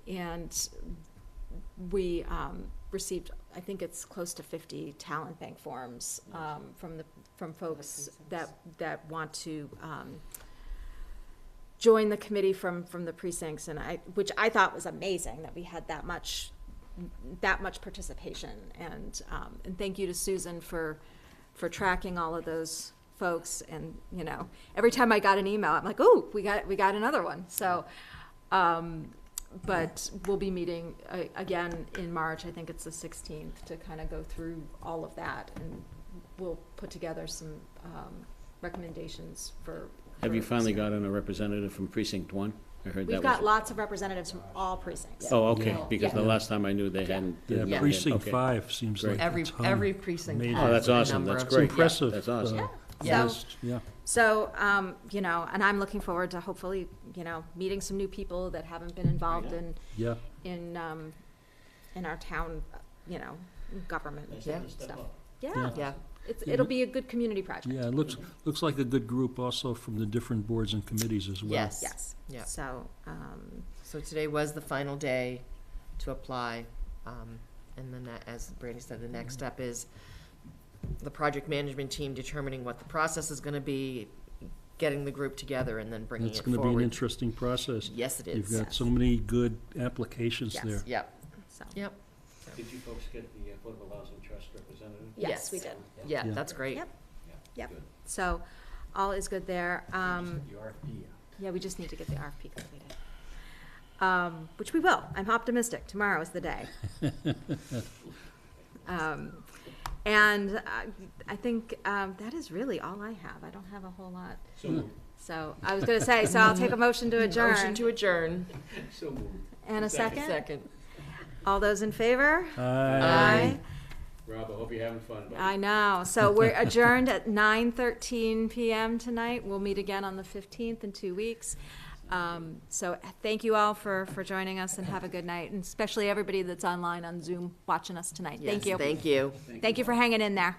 And we received, I think it's close to 50 talent bank forms from folks that want to join the committee from the precincts, and which I thought was amazing that we had that much participation. And thank you to Susan for tracking all of those folks. And every time I got an email, I'm like, oh, we got another one. So. But we'll be meeting again in March, I think it's the 16th, to kind of go through all of that, and we'll put together some recommendations for. Have you finally gotten a representative from Precinct 1? I heard that We've was. got lots of representatives from all precincts. Oh, okay, Yeah. because the last time I knew they hadn't. Yeah, Yeah. precinct Okay. 5 seems Great. like a Every, ton. every precinct Amazing. has Oh, that's a awesome. number That's of- great. It's impressive. That's awesome. Yeah. list, yeah. So, you know, and I'm looking forward to hopefully, you know, meeting some new people that haven't been involved Yeah. in our town, you know, government Yeah. stuff. Yeah, Yeah. Yeah, it'll be a good community project. Yeah, it looks like a good group also from the different boards and committees as well. yes. Yes. Yeah. So, So today was the final day to apply. And then, as Brandy said, the next step is the project management team determining what the process is gonna be, getting the group together, and then bringing It's it going to be an forward. interesting process. Yes, it You've is. got so many good applications Yes. there. Yep, so, yep. Did you folks get the Affordable Housing Trust representative? yes, we Yes. did. Yeah, Yeah. that's great. Yep. Yep. Good. So, all is good there. The RFP. Yeah, we just need to get the RFP completed. Which we will. I'm optimistic. Tomorrow is the day. And I think that is really all I have. I don't have a whole lot. So I was going to say, so I'll take a motion to adjourn. Motion to adjourn. So moved. And a second? Second. All those in favor? Aye. Rob, I hope you're having fun, buddy. I know. So we're adjourned at 9:13 PM tonight. We'll meet again on the 15th in 2 weeks. So thank you all for joining us, and have a good night, and especially everybody that's online on Zoom watching us tonight. Thank Yes, you. Thank you. Thank you for hanging in there.